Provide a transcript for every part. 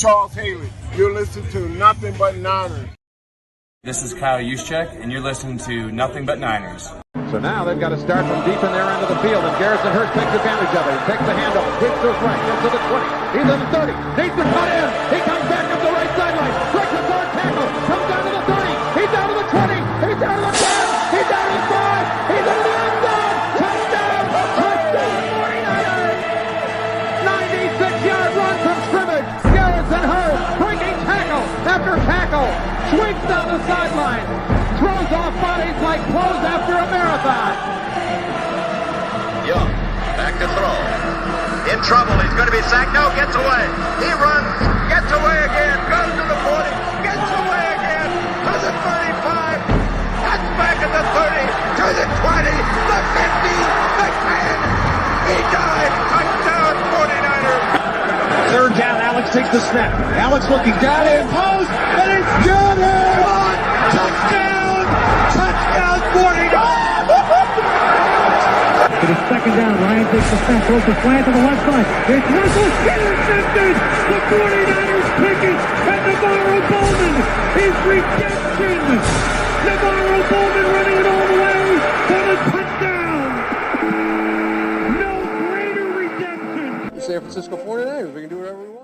Charles Haley. You're listening to Nothing But Niners. This is Kyle Juszczyk, and you're listening to Nothing But Niners. So now they've got to start from deep in their end of the field, and Garrison Hurst takes advantage of it. He takes the handoff, kicks to his right, gets to the 20. He's at the 30, needs to cut in. He comes back up the right sideline, breaks the third tackle, comes down to the 30. He's down to the 20. He's down to the 10. He's down to the 5. He's into the end zone. Touchdown! Touchdown! 49ers! 96-yard run from scrimmage. Garrison Hurst breaking tackle after tackle. Swings down the sideline, throws off bodies like clothes after a marathon. Young, back to throw. In trouble, he's going to be sacked. No, gets away. He runs, gets away again, goes to the 40, gets away again, to the 35, cuts back at the 30, to the 20, the 50, the 10. He died. Touchdown, 49ers. Third down, Alex takes the snap. Alex looking down in post, and it's good. Touchdown! Touchdown, 49ers! It is second down. Ryan takes the snap, throws the slant to the left side. It's Russell intercepted. The 49ers pick it, and Navarro Bowman is redemption. Navarro Bowman running it all the way for the touchdown. No greater redemption. San Francisco 49ers. We can do whatever we want.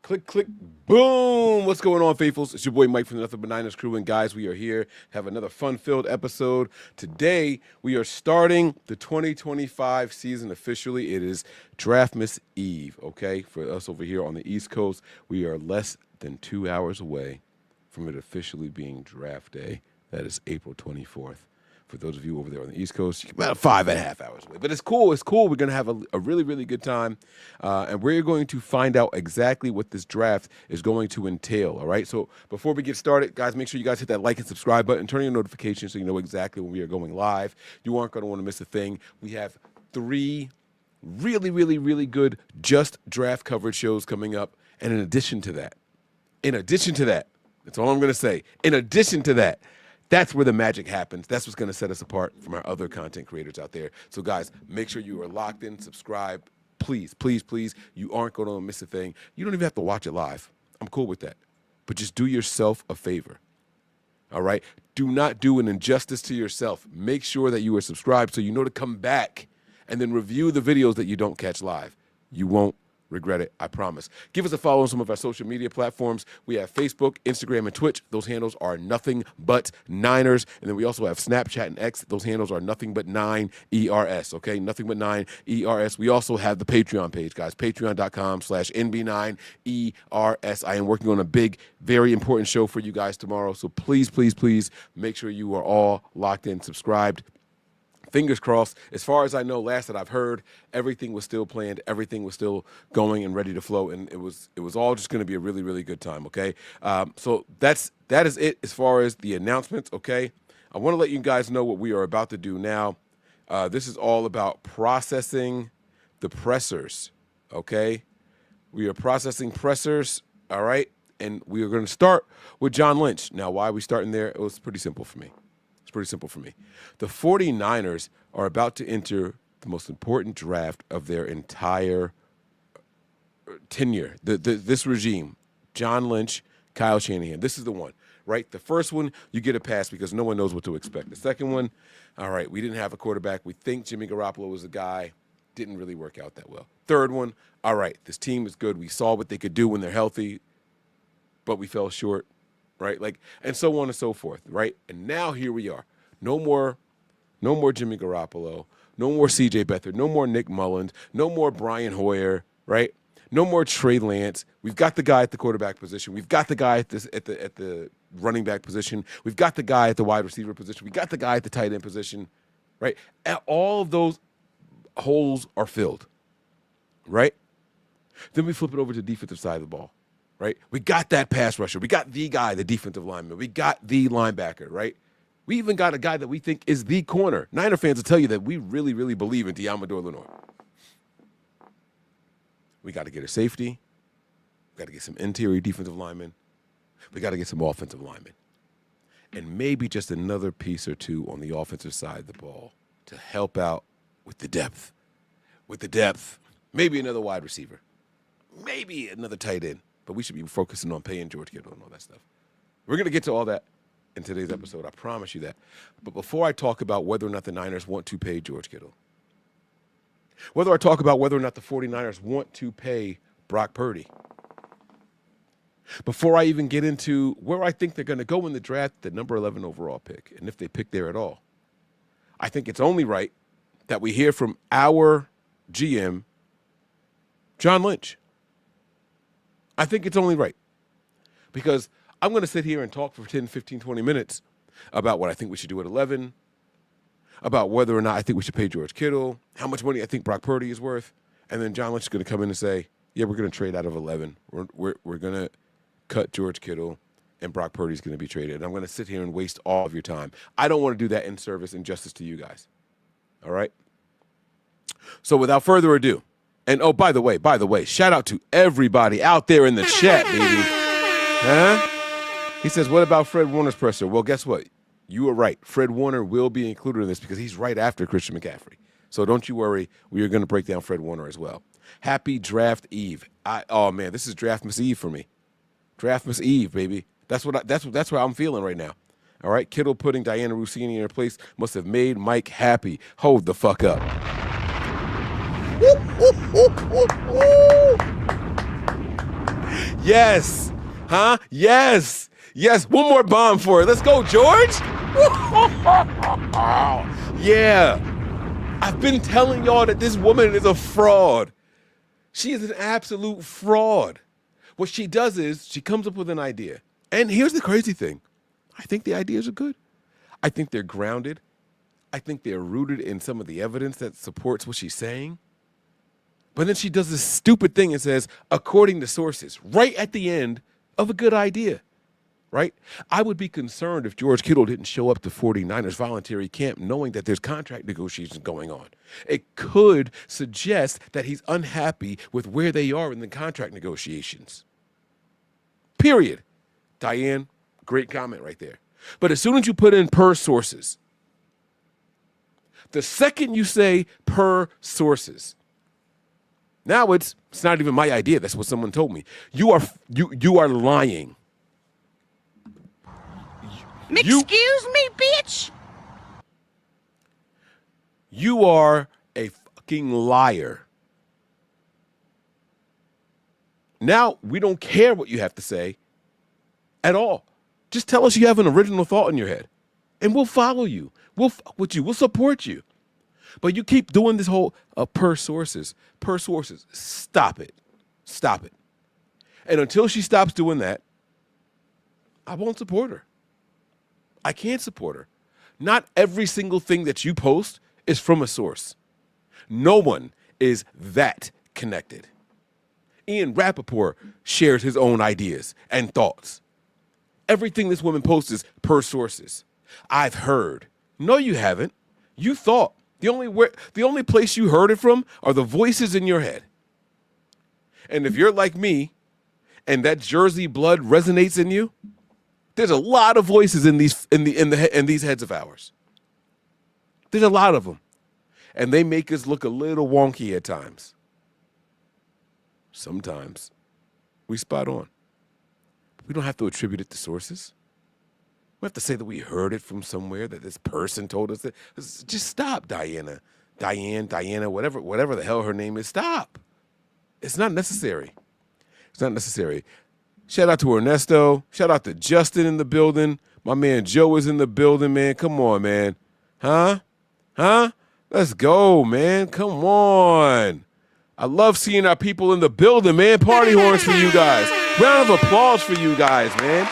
Click, click, boom. What's going on, faithfuls? It's your boy Mike from the Nothing But Niners crew. And guys, we are here, have another fun-filled episode. Today, we are starting the 2025 season officially. It is Draftmas Eve, okay? For us over here on the East Coast, we are less than 2 hours away from it officially being draft day. That is April 24th. For those of you over there on the East Coast, about 5.5 hours away. But it's cool. It's cool. We're going to have a really, really good time. And we're going to find out exactly what this draft is going to entail, all right? So before we get started, guys, make sure you guys hit that like and subscribe button. Turn on your notifications so you know exactly when we are going live. You aren't going to want to miss a thing. We have 3 really, really, really good just draft coverage shows coming up. And in addition to that, that's all I'm going to say. In addition to that, that's where the magic happens. That's what's going to set us apart from our other content creators out there. So, guys, make sure you are locked in, subscribe. Please, please, please. You aren't going to miss a thing. You don't even have to watch it live. I'm cool with that. But just do yourself a favor, all right? Do not do an injustice to yourself. Make sure that you are subscribed so you know to come back and then review the videos that you don't catch live. You won't regret it, I promise. Give us a follow on some of our social media platforms. We have Facebook, Instagram, and Twitch. Those handles are Nothing But Niners. And then we also have Snapchat and X. Those handles are Nothing But 9ERS, okay? Nothing But 9ERS. We also have the Patreon page, guys. Patreon.com/NB9ERS. I am working on a big, very important show for you guys tomorrow. So please, please, please make sure you are all locked in, subscribed. Fingers crossed. As far as I know, last that I've heard, everything was still planned. Everything was still going and ready to flow, and it was all just going to be a really, really good time, okay? So that is it as far as the announcements, okay? I want to let you guys know what we are about to do now. This is all about processing the pressers, okay? We are processing pressers, all right? And we are going to start with John Lynch. Now, why are we starting there? It was pretty simple for me. The 49ers are about to enter the most important draft of their entire tenure. This regime, John Lynch, Kyle Shanahan. This is the one, right? The first one, you get a pass because no one knows what to expect. The second one, all right, we didn't have a quarterback. We think Jimmy Garoppolo was the guy. Didn't really work out that well. Third one, all right, this team is good. We saw what they could do when they're healthy, but we fell short. Right? Like, and so on and so forth, right? And now here we are. No more Jimmy Garoppolo, no more CJ Beathard, no more Nick Mullins, no more Brian Hoyer, right? No more Trey Lance. We've got the guy at the quarterback position. We've got the guy at the running back position. We've got the guy at the wide receiver position. We got the guy at the tight end position, right? And all of those holes are filled, right? Then we flip it over to the defensive side of the ball. Right? We got that pass rusher. We got the guy, the defensive lineman. We got the linebacker, right? We even got a guy that we think is the corner. Niner fans will tell you that we really, really believe in Deommodore Lenoir. We got to get a safety. We got to get some interior defensive linemen. We got to get some offensive linemen. And maybe just another piece or two on the offensive side of the ball to help out with the depth. Maybe another wide receiver. maybe another tight end. But we should be focusing on paying George Kittle and all that stuff. We're going to get to all that in today's episode. I promise you that. But before I talk about whether or not the Niners want to pay George Kittle, whether I talk about whether or not the 49ers want to pay Brock Purdy, before I even get into where I think they're going to go in the draft, the number 11 overall pick, and if they pick there at all, I think it's only right that we hear from our GM, John Lynch. I think it's only right because I'm going to sit here and talk for 10, 15, 20 minutes about what I think we should do at 11, about whether or not I think we should pay George Kittle, how much money I think Brock Purdy is worth, and then John Lynch is going to come in and say, yeah, we're going to trade out of 11. We're going to cut George Kittle, and Brock Purdy's going to be traded. And I'm going to sit here and waste all of your time. I don't want to do that in service and justice to you guys. All right? So without further ado, and oh, by the way, shout out to everybody out there in the chat, baby. Huh? He says, what about Fred Warner's presser? Well, guess what? You were right. Fred Warner will be included in this because he's right after Christian McCaffrey. So don't you worry. We are going to break down Fred Warner as well. Happy Draft Eve. Oh, man, this is Draftmas Eve for me. Draftmas Eve, baby. That's what I'm feeling right now. All right? Kittle putting Diana Rossini in her place must have made Mike happy. Hold the fuck up. Yes. Huh? Yes. Yes. One more bomb for it. Let's go, George. Yeah. I've been telling y'all that this woman is a fraud. She is an absolute fraud. What she does is she comes up with an idea. And here's the crazy thing. I think the ideas are good. I think they're grounded. I think they're rooted in some of the evidence that supports what she's saying. But then she does this stupid thing and says, according to sources, right at the end of a good idea, right? I would be concerned if George Kittle didn't show up to 49ers voluntary camp knowing that there's contract negotiations going on. It could suggest that he's unhappy with where they are in the contract negotiations. Period. Diane, great comment right there. But as soon as you put in per sources, the second you say per sources, now it's not even my idea. That's what someone told me. You are lying. Excuse me, bitch. You are a fucking liar. Now we don't care what you have to say at all. Just tell us you have an original thought in your head, and we'll follow you. We'll fuck with you. We'll support you. But you keep doing this whole per sources. Stop it. Stop it. And until she stops doing that, I won't support her. I can't support her. Not every single thing that you post is from a source. No one is that connected. Ian Rappaport shares his own ideas and thoughts. Everything this woman posts is per sources. I've heard. No, you haven't. You thought. The only place you heard it from are the voices in your head. And if you're like me, and that Jersey blood resonates in you, there's a lot of voices in these heads of ours. There's a lot of them, and they make us look a little wonky at times. Sometimes we spot on. We don't have to attribute it to sources. We have to say that we heard it from somewhere, that this person told us that. Just stop, Diana, whatever the hell her name is. Stop. It's not necessary. It's not necessary. Shout out to Ernesto. Shout out to Justin in the building. My man Joe is in the building, man. Come on, man. Huh? Let's go, man. Come on. I love seeing our people in the building, man. Party horns for you guys. Round of applause for you guys, man.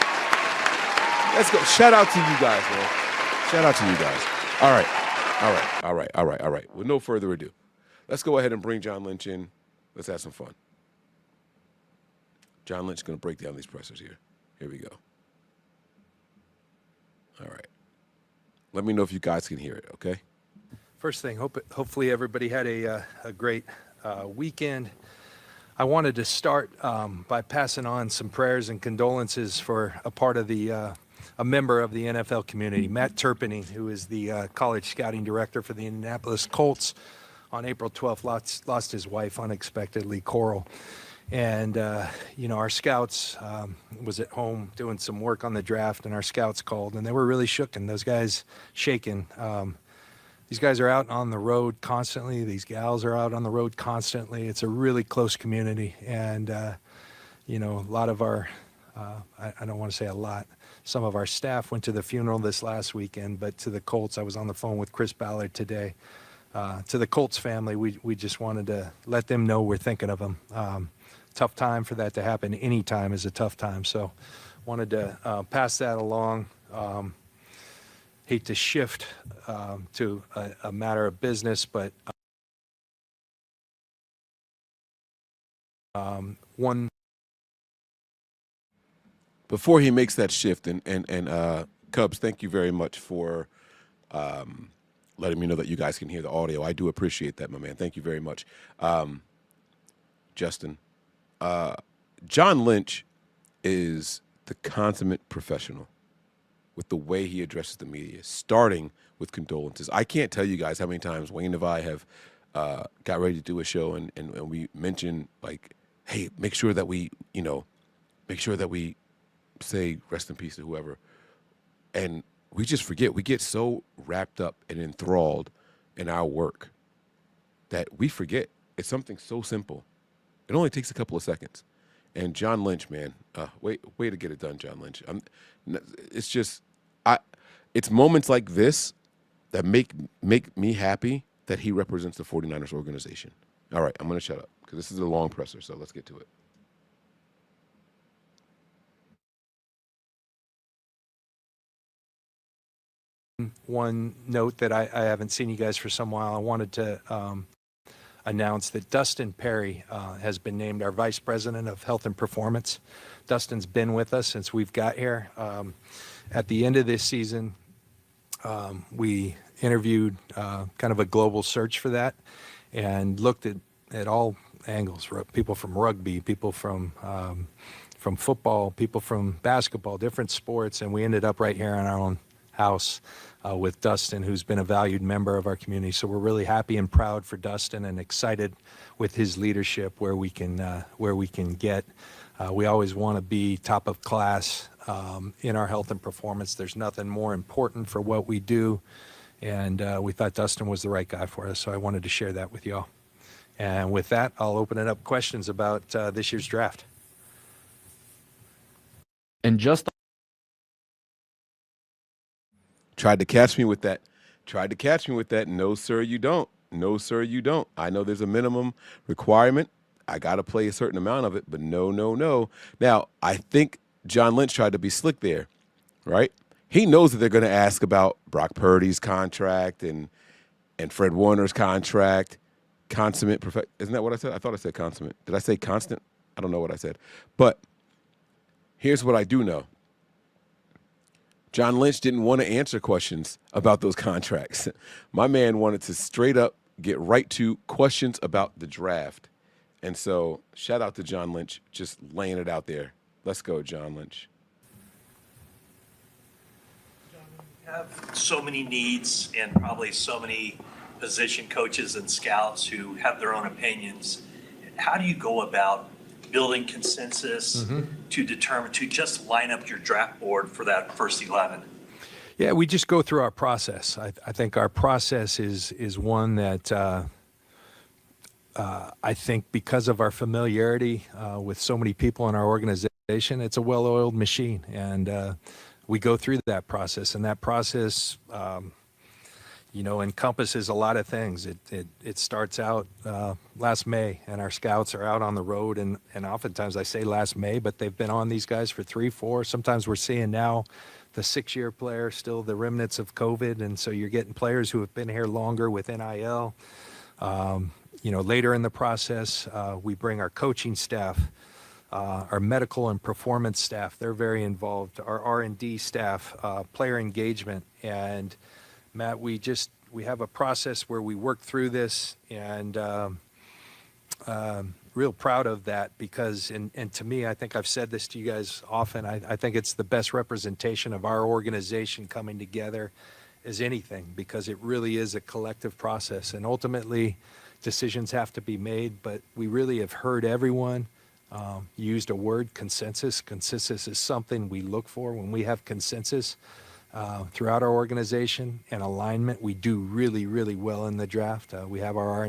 Let's go. Shout out to you guys, man. Shout out to you guys. All right. With no further ado, let's go ahead and bring John Lynch in. Let's have some fun. John Lynch is going to break down these pressers here. Here we go. All right. Let me know if you guys can hear it, okay? First thing, hopefully everybody had a great weekend. I wanted to start by passing on some prayers and condolences for a member of the NFL community, Matt Turpinning, who is the college scouting director for the Indianapolis Colts. On April 12th, lost his wife unexpectedly, Coral. And, our scouts was at home doing some work on the draft, and our scouts called, and they were really shooken. Those guys shaken. These guys are out on the road constantly. These gals are out on the road constantly. It's a really close community. And, a lot of our, I don't want to say a lot, some of our staff went to the funeral this last weekend, but to the Colts, I was on the phone with Chris Ballard today. To the Colts family, we just wanted to let them know we're thinking of them. Tough time for that to happen. Any time is a tough time. So wanted to pass that along. Hate to shift to a matter of business, but one. Before he makes that shift, and Cubs, thank you very much for letting me know that you guys can hear the audio. I do appreciate that, my man. Thank you very much. Justin, John Lynch is the consummate professional with the way he addresses the media, starting with condolences. I can't tell you guys how many times Wayne and I have got ready to do a show and we mentioned, like, hey, make sure that we say rest in peace to whoever. And we just forget. We get so wrapped up and enthralled in our work that we forget. It's something so simple. It only takes a couple of seconds. And John Lynch, man, way to get it done, John Lynch. It's moments like this that make me happy that he represents the 49ers organization. All right, I'm going to shut up because this is a long presser, so let's get to it. One note that I haven't seen you guys for some while, I wanted to announce that Dustin Perry has been named our Vice President of Health and Performance. Dustin's been with us since we've got here. At the end of this season, we interviewed kind of a global search for that and looked at all angles, people from rugby, people from football, people from basketball, different sports, and we ended up right here in our own house with Dustin, who's been a valued member of our community. So we're really happy and proud for Dustin and excited with his leadership where we can get. We always want to be top of class in our health and performance. There's nothing more important for what we do, and we thought Dustin was the right guy for us. So I wanted to share that with y'all. And with that, I'll open it up questions about this year's draft. And just Tried to catch me with that. No, sir, you don't. No, sir, you don't. I know there's a minimum requirement. I got to play a certain amount of it, but no. Now, I think John Lynch tried to be slick there, right? He knows that they're going to ask about Brock Purdy's contract and Fred Warner's contract. Isn't that what I said? I thought I said consummate. Did I say constant? I don't know what I said. But here's what I do know. John Lynch didn't want to answer questions about those contracts. My man wanted to straight up get right to questions about the draft. And so shout out to John Lynch, just laying it out there. Let's go, John Lynch. You have so many needs and probably so many position coaches and scouts who have their own opinions. How do you go about building consensus to just line up your draft board for that first 11? Yeah, we just go through our process. I think our process is one that I think because of our familiarity with so many people in our organization, it's a well-oiled machine. And we go through that process. And that process, encompasses a lot of things. It starts out last May, and our scouts are out on the road. And oftentimes I say last May, but they've been on these guys for 3, 4. Sometimes we're seeing now the 6-year player, still the remnants of COVID. And so you're getting players who have been here longer with NIL. Later in the process, we bring our coaching staff, our medical and performance staff. They're very involved. Our R&D staff, player engagement. And Matt, we have a process where we work through this, and real proud of that because, and to me, I think I've said this to you guys often, I think it's the best representation of our organization coming together as anything, because it really is a collective process, and ultimately decisions have to be made, but we really have heard everyone. used a word, consensus. Consensus is something we look for. When we have consensus throughout our organization and alignment, we do really, really well in the draft. We have our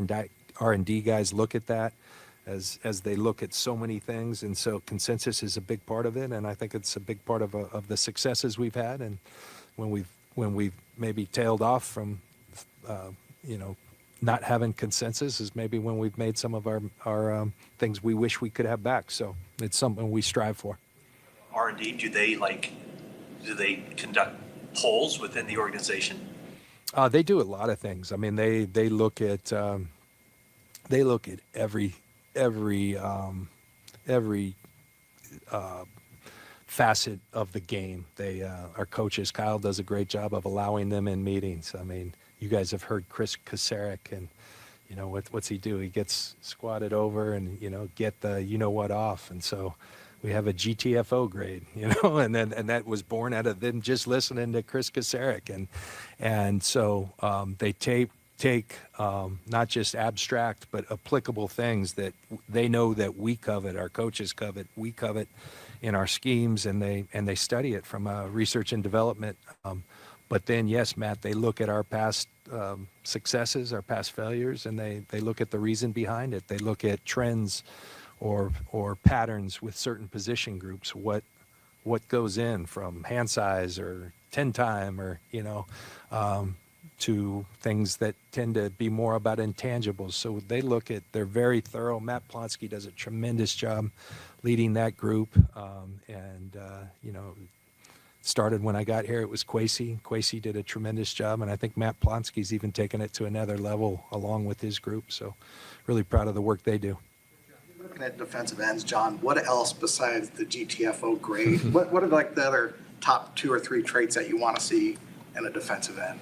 R&D guys look at that as they look at so many things, and so consensus is a big part of it, and I think it's a big part of the successes we've had. And when we've maybe tailed off from not having consensus is maybe when we've made some of our things we wish we could have back. So it's something we strive for. R&D, do they conduct polls within the organization? They do a lot of things. I mean, they look at every facet of the game. Our coaches, Kyle does a great job of allowing them in meetings. I mean, you guys have heard Chris Kasarik, and what's he do? He gets squatted over and get the what off, and so we have a GTFO grade, and that was born out of them just listening to Chris Kasarik, and so they take not just abstract but applicable things that they know that we covet, our coaches covet, we covet in our schemes, and they study it from research and development. But then, yes, Matt, they look at our past successes, our past failures, and they look at the reason behind it. They look at trends or patterns with certain position groups. What goes in from hand size or 10 time or to things that tend to be more about intangibles. So they're very thorough. Matt Plonsky does a tremendous job leading that group, started when I got here. It was Kwesi. Kwesi did a tremendous job, and I think Matt Plonsky's even taken it to another level along with his group. So really proud of the work they do. Looking at defensive ends, John, what else besides the GTFO grade? what are like the other top 2 or 3 traits that you want to see in a defensive end?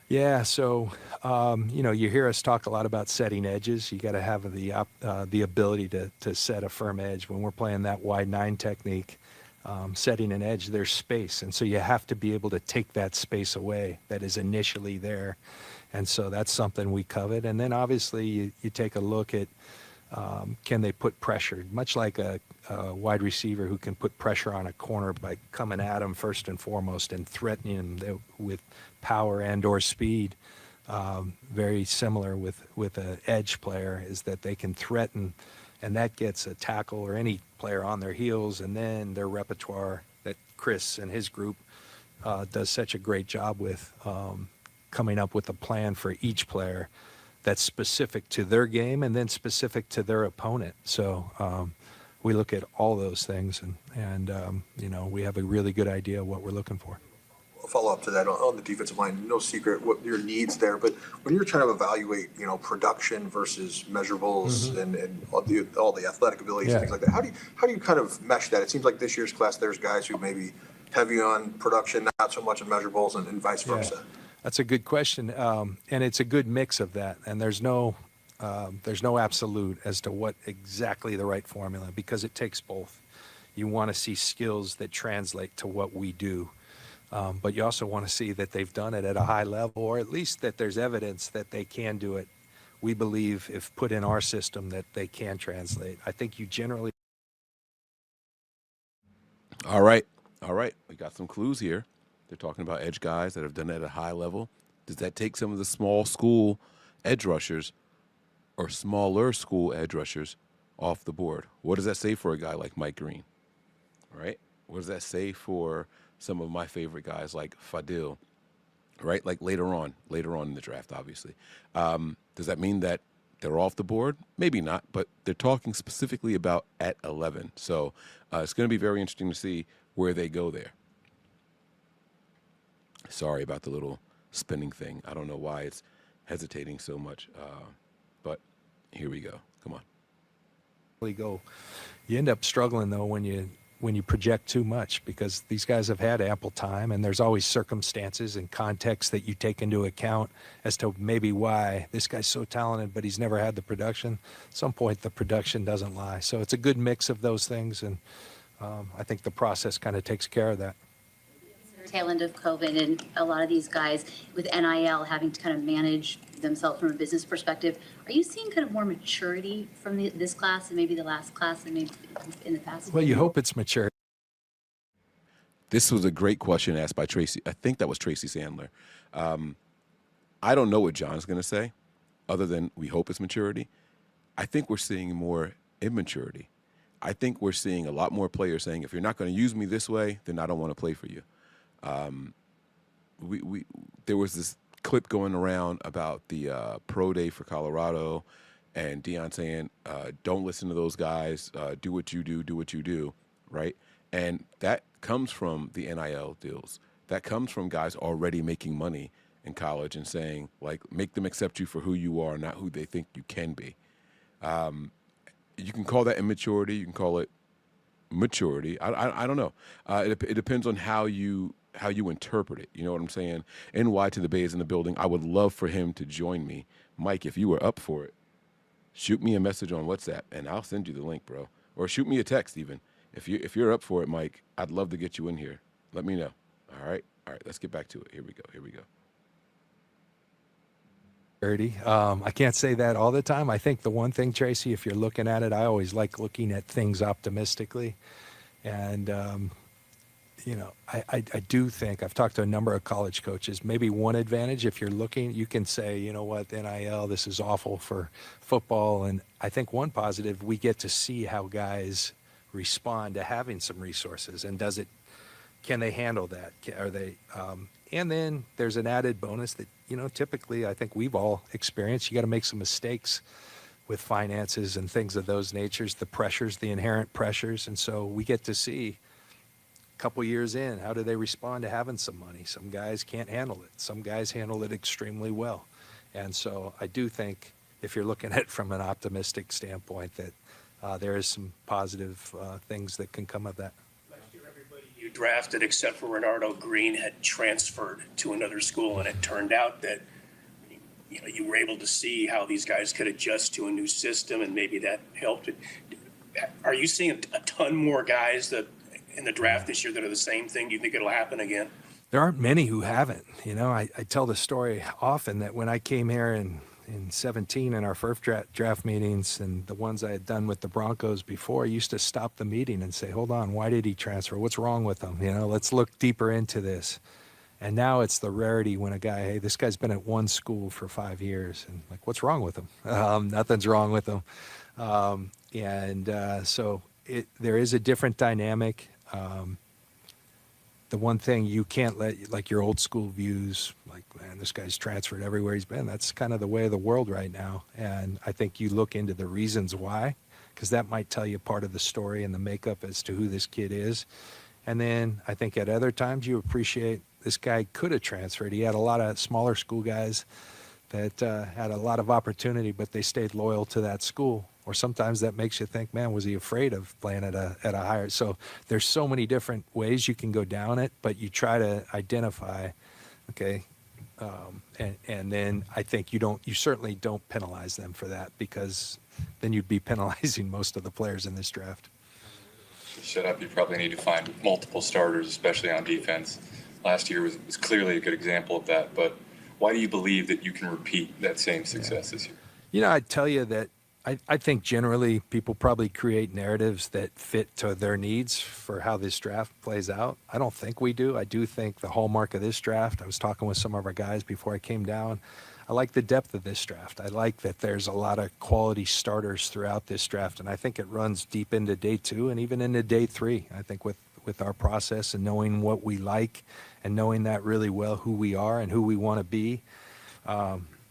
Yeah, so you hear us talk a lot about setting edges. You got to have the ability to set a firm edge. When we're playing that wide 9 technique, setting an edge, there's space, and so you have to be able to take that space away that is initially there, and so that's something we covet. And then obviously you take a look at can they put pressure, much like a wide receiver who can put pressure on a corner by coming at him first and foremost and threatening him with power and or speed. Very similar with an edge player is that they can threaten, and that gets a tackle or any player on their heels, and then their repertoire that Chris and his group does such a great job with coming up with a plan for each player that's specific to their game and then specific to their opponent. So we look at all those things, and we have a really good idea of what we're looking for. A follow-up to that on the defensive line, no secret what your needs there, but when you're trying to evaluate, production versus measurables and all the athletic abilities and things like that, how do you kind of mesh that? It seems like this year's class, there's guys who maybe heavy on production, not so much on measurables, and vice versa. That's a good question, and it's a good mix of that. And there's no absolute as to what exactly the right formula, because it takes both. You want to see skills that translate to what we do. But you also want to see that they've done it at a high level, or at least that there's evidence that they can do it. We believe if put in our system that they can translate. I think you generally. All right. We got some clues here. They're talking about edge guys that have done it at a high level. Does that take some of the small school edge rushers or smaller school edge rushers off the board? What does that say for a guy like Mike Green? All right. What does that say for some of my favorite guys like Fadil, right? Like later on in the draft, obviously. Does that mean that they're off the board? Maybe not, but they're talking specifically about at 11. So it's going to be very interesting to see where they go there. Sorry about the little spinning thing. I don't know why it's hesitating so much, but here we go. Come on. You end up struggling, though, when you project too much, because these guys have had ample time, and there's always circumstances and context that you take into account as to maybe why this guy's so talented, but he's never had the production. At some point, the production doesn't lie. So it's a good mix of those things, and I think the process kind of takes care of that. Tail end of COVID, and a lot of these guys with NIL having to kind of manage themselves from a business perspective. Are you seeing kind of more maturity from this class and maybe the last class and maybe in the past? Well, you hope it's mature. This was a great question asked by Tracy. I think that was Tracy Sandler. I don't know what John's going to say other than we hope it's maturity. I think we're seeing more immaturity. I think we're seeing a lot more players saying, if you're not going to use me this way, then I don't want to play for you. There was this clip going around about the pro day for Colorado and Deion saying, don't listen to those guys, do what you do, right? And that comes from the NIL deals. That comes from guys already making money in college and saying, like, make them accept you for who you are, not who they think you can be. You can call that immaturity. You can call it maturity. I don't know. It depends on how you interpret it. You know what I'm saying? NY to the Bay is in the building. I would love for him to join me. Mike, if you were up for it, shoot me a message on WhatsApp, and I'll send you the link, bro. Or shoot me a text even. If you're up for it, Mike, I'd love to get you in here. Let me know. All right, let's get back to it. Here we go. I can't say that all the time. I think the one thing, Tracy, if you're looking at it, I always like looking at things optimistically. And, I do think, I've talked to a number of college coaches, maybe one advantage, if you're looking, you can say, you know what, NIL, this is awful for football. And I think one positive, we get to see how guys respond to having some resources, and can they handle that? Are they, and then there's an added bonus that, typically I think we've all experienced. You got to make some mistakes with finances and things of those natures, the inherent pressures. And so we get to see a couple years in, how do they respond to having some money? Some guys can't handle it. Some guys handle it extremely well. And so I do think if you're looking at it from an optimistic standpoint, that there is some positive things that can come of that. Last year, everybody you drafted except for Renardo Green had transferred to another school, and it turned out that you were able to see how these guys could adjust to a new system, and maybe that helped. Are you seeing a ton more guys that in the draft this year that are the same thing? Do you think it'll happen again? There aren't many who haven't. I tell the story often that when I came here in 17 in our first draft meetings, and the ones I had done with the Broncos before, I used to stop the meeting and say, hold on, why did he transfer? What's wrong with him? Let's look deeper into this. And now it's the rarity when a guy, hey, this guy's been at one school for 5 years, and like, what's wrong with him? Nothing's wrong with him. So there is a different dynamic. The one thing you can't let, like your old school views, like, man, this guy's transferred everywhere he's been. That's kind of the way of the world right now. And I think you look into the reasons why, because that might tell you part of the story and the makeup as to who this kid is. And then I think at other times you appreciate this guy could have transferred. He had a lot of smaller school guys that had a lot of opportunity, but they stayed loyal to that school. Or sometimes that makes you think, man, was he afraid of playing at a higher? So there's so many different ways you can go down it, but you try to identify, okay, and then I think you certainly don't penalize them for that, because then you'd be penalizing most of the players in this draft. Set up, you probably need to find multiple starters, especially on defense. Last year was clearly a good example of that, but why do you believe that you can repeat that same success this year? I'd tell you that I think generally people probably create narratives that fit to their needs for how this draft plays out. I don't think we do. I do think the hallmark of this draft, I was talking with some of our guys before I came down, I like the depth of this draft. I like that there's a lot of quality starters throughout this draft, and I think it runs deep into day 2 and even into day 3. I think with our process and knowing what we like and knowing that really well, who we are and who we want to be,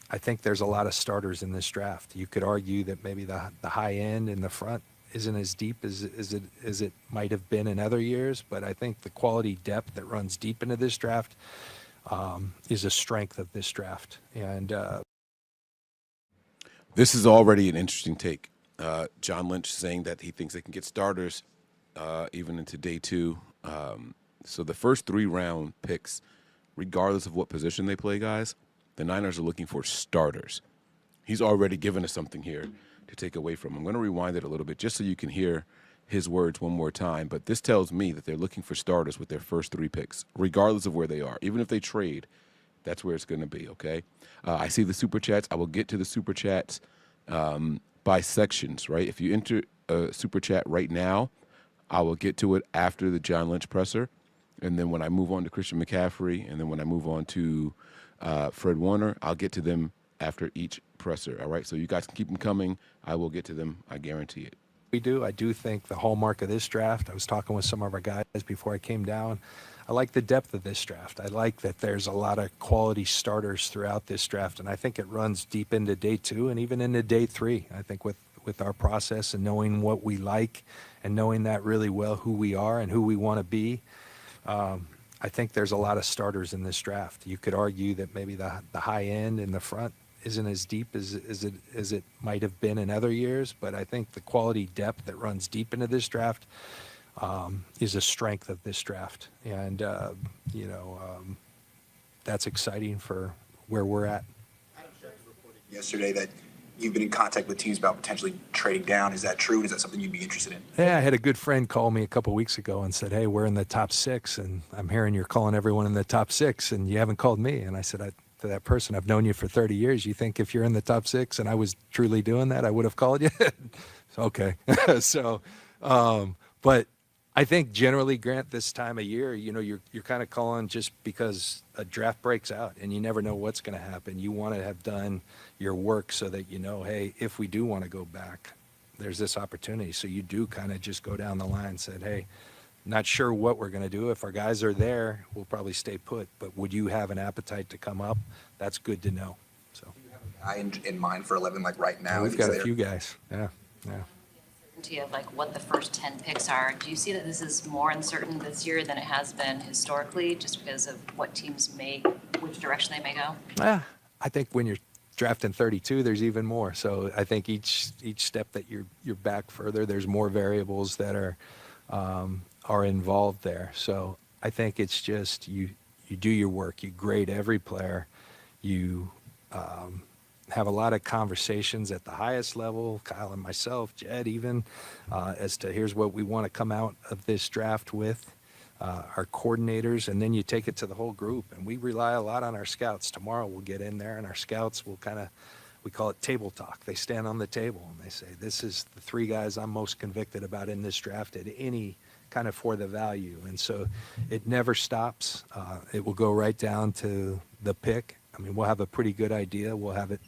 I think there's a lot of starters in this draft. You could argue that maybe the high end in the front isn't as deep as it might have been in other years, but I think the quality depth that runs deep into this draft is a strength of this draft. And this is already an interesting take. John Lynch saying that he thinks they can get starters even into day 2. So the first 3 round picks, regardless of what position they play, guys, the Niners are looking for starters. He's already given us something here to take away from. I'm going to rewind it a little bit just so you can hear his words one more time. But this tells me that they're looking for starters with their first 3 picks, regardless of where they are. Even if they trade That's where it's going to be, okay? I see the Super Chats. I will get to the Super Chats by sections, right? If you enter a Super Chat right now, I will get to it after the John Lynch presser. And then when I move on to Christian McCaffrey, and then when I move on to Fred Warner, I'll get to them after each presser, all right? So you guys can keep them coming. I will get to them. I guarantee it. We do. I do think the hallmark of this draft, I was talking with some of our guys before I came down, I like the depth of this draft. I like that there's a lot of quality starters throughout this draft, and I think it runs deep into day 2 and even into day 3. I think with our process and knowing what we like and knowing that really well, who we are and who we want to be, I think there's a lot of starters in this draft. You could argue that maybe the high end in the front isn't as deep as it might have been in other years, but I think the quality depth that runs deep into this draft is a strength of this draft. And, that's exciting for where we're at. Yesterday that you've been in contact with teams about potentially trading down. Is that true? Is that something you'd be interested in? Yeah, I had a good friend call me a couple of weeks ago and said, hey, we're in the top 6, and I'm hearing you're calling everyone in the top 6, and you haven't called me. And I said, to that person, I've known you for 30 years. You think if you're in the top 6 and I was truly doing that, I would have called you? Okay. So, but I think generally, Grant, this time of year, you're kind of calling just because a draft breaks out and you never know what's going to happen. You want to have done your work so that hey, if we do want to go back, there's this opportunity. So you do kind of just go down the line and said, hey, not sure what we're going to do. If our guys are there, we'll probably stay put. But would you have an appetite to come up? That's good to know. So, do you have a guy in mind for 11, like right now? We've got a few guys. Yeah. Of like what the first 10 picks are. Do you see that this is more uncertain this year than it has been historically, just because of what teams which direction they may go? I think when you're drafting 32, there's even more. So I think each step that you're back further, there's more variables that are involved there. So I think it's just you do your work, you grade every player, you have a lot of conversations at the highest level, Kyle and myself, Jed even, as to here's what we want to come out of this draft with, our coordinators, and then you take it to the whole group. And we rely a lot on our scouts. Tomorrow we'll get in there and our scouts will we call it table talk. They stand on the table and they say, this is the 3 guys I'm most convicted about in this draft at any kind of for the value. And so it never stops. It will go right down to the pick. I mean, we'll have a pretty good idea. We'll have it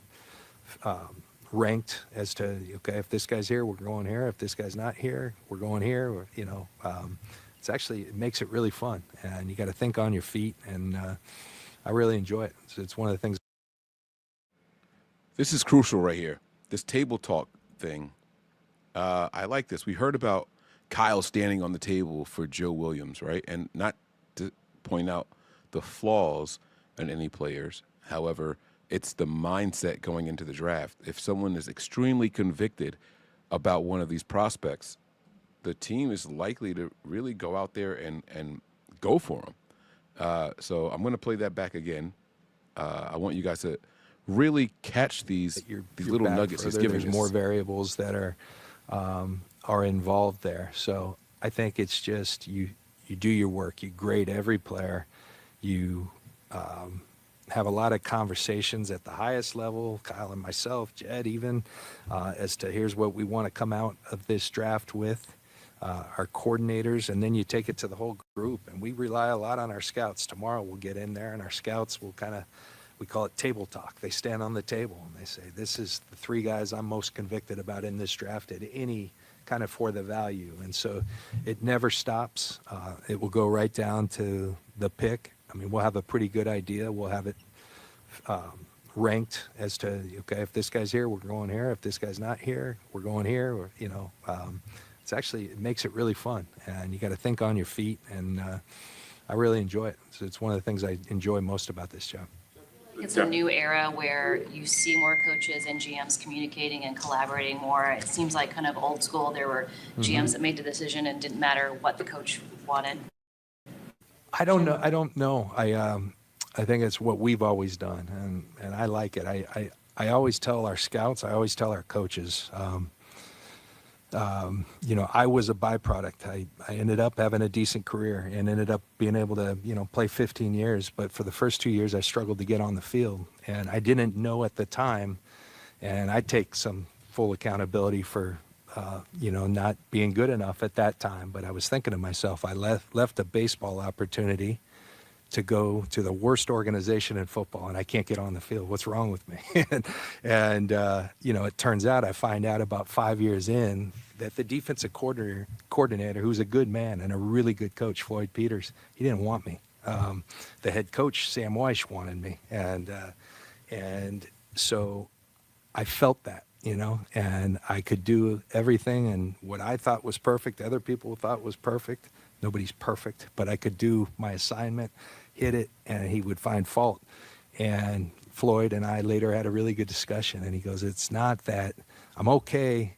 ranked as to, okay, if this guy's here, we're going here. If this guy's not here, we're going here. Or, it makes it really fun. And you got to think on your feet. And I really enjoy it. So it's one of the things. This is crucial right here. This table talk thing. I like this. We heard about Kyle standing on the table for Joe Williams, right? And not to point out the flaws in any players. However, it's the mindset going into the draft. If someone is extremely convicted about one of these prospects, the team is likely to really go out there and go for them. So I'm going to play that back again. I want you guys to really catch these little nuggets he's giving us. There's more variables that are involved there. So I think it's just you do your work. You grade every player. You have a lot of conversations at the highest level, Kyle and myself, Jed even, as to here's what we want to come out of this draft with, our coordinators, and then you take it to the whole group. And we rely a lot on our scouts. Tomorrow we'll get in there and our scouts will we call it table talk. They stand on the table and they say, this is the 3 guys I'm most convicted about in this draft at any kind of for the value. And so it never stops. It will go right down to the pick. I mean, we'll have a pretty good idea. We'll have it ranked as to, okay, if this guy's here, we're going here. If this guy's not here, we're going here. Or, it makes it really fun. And you got to think on your feet. And I really enjoy it. So it's one of the things I enjoy most about this job. It's a new era where you see more coaches and GMs communicating and collaborating more. It seems like kind of old school. There were GMs that made the decision and didn't matter what the coach wanted. I don't know. I think it's what we've always done, and I like it. I always tell our scouts, I always tell our coaches, I was a byproduct. I ended up having a decent career and ended up being able to, play 15 years. But for the first 2 years, I struggled to get on the field. And I didn't know at the time, and I take some full accountability for, not being good enough at that time. But I was thinking to myself, I left a baseball opportunity to go to the worst organization in football, and I can't get on the field. What's wrong with me? and it turns out I find out about 5 years in that the defensive coordinator, who's a good man and a really good coach, Floyd Peters, he didn't want me. The head coach, Sam Weish, wanted me. And so I felt that, and I could do everything, and what I thought was perfect, other people thought was perfect. Nobody's perfect, but I could do my assignment, hit it, and he would find fault. And Floyd and I later had a really good discussion, and he goes, it's not that I'm okay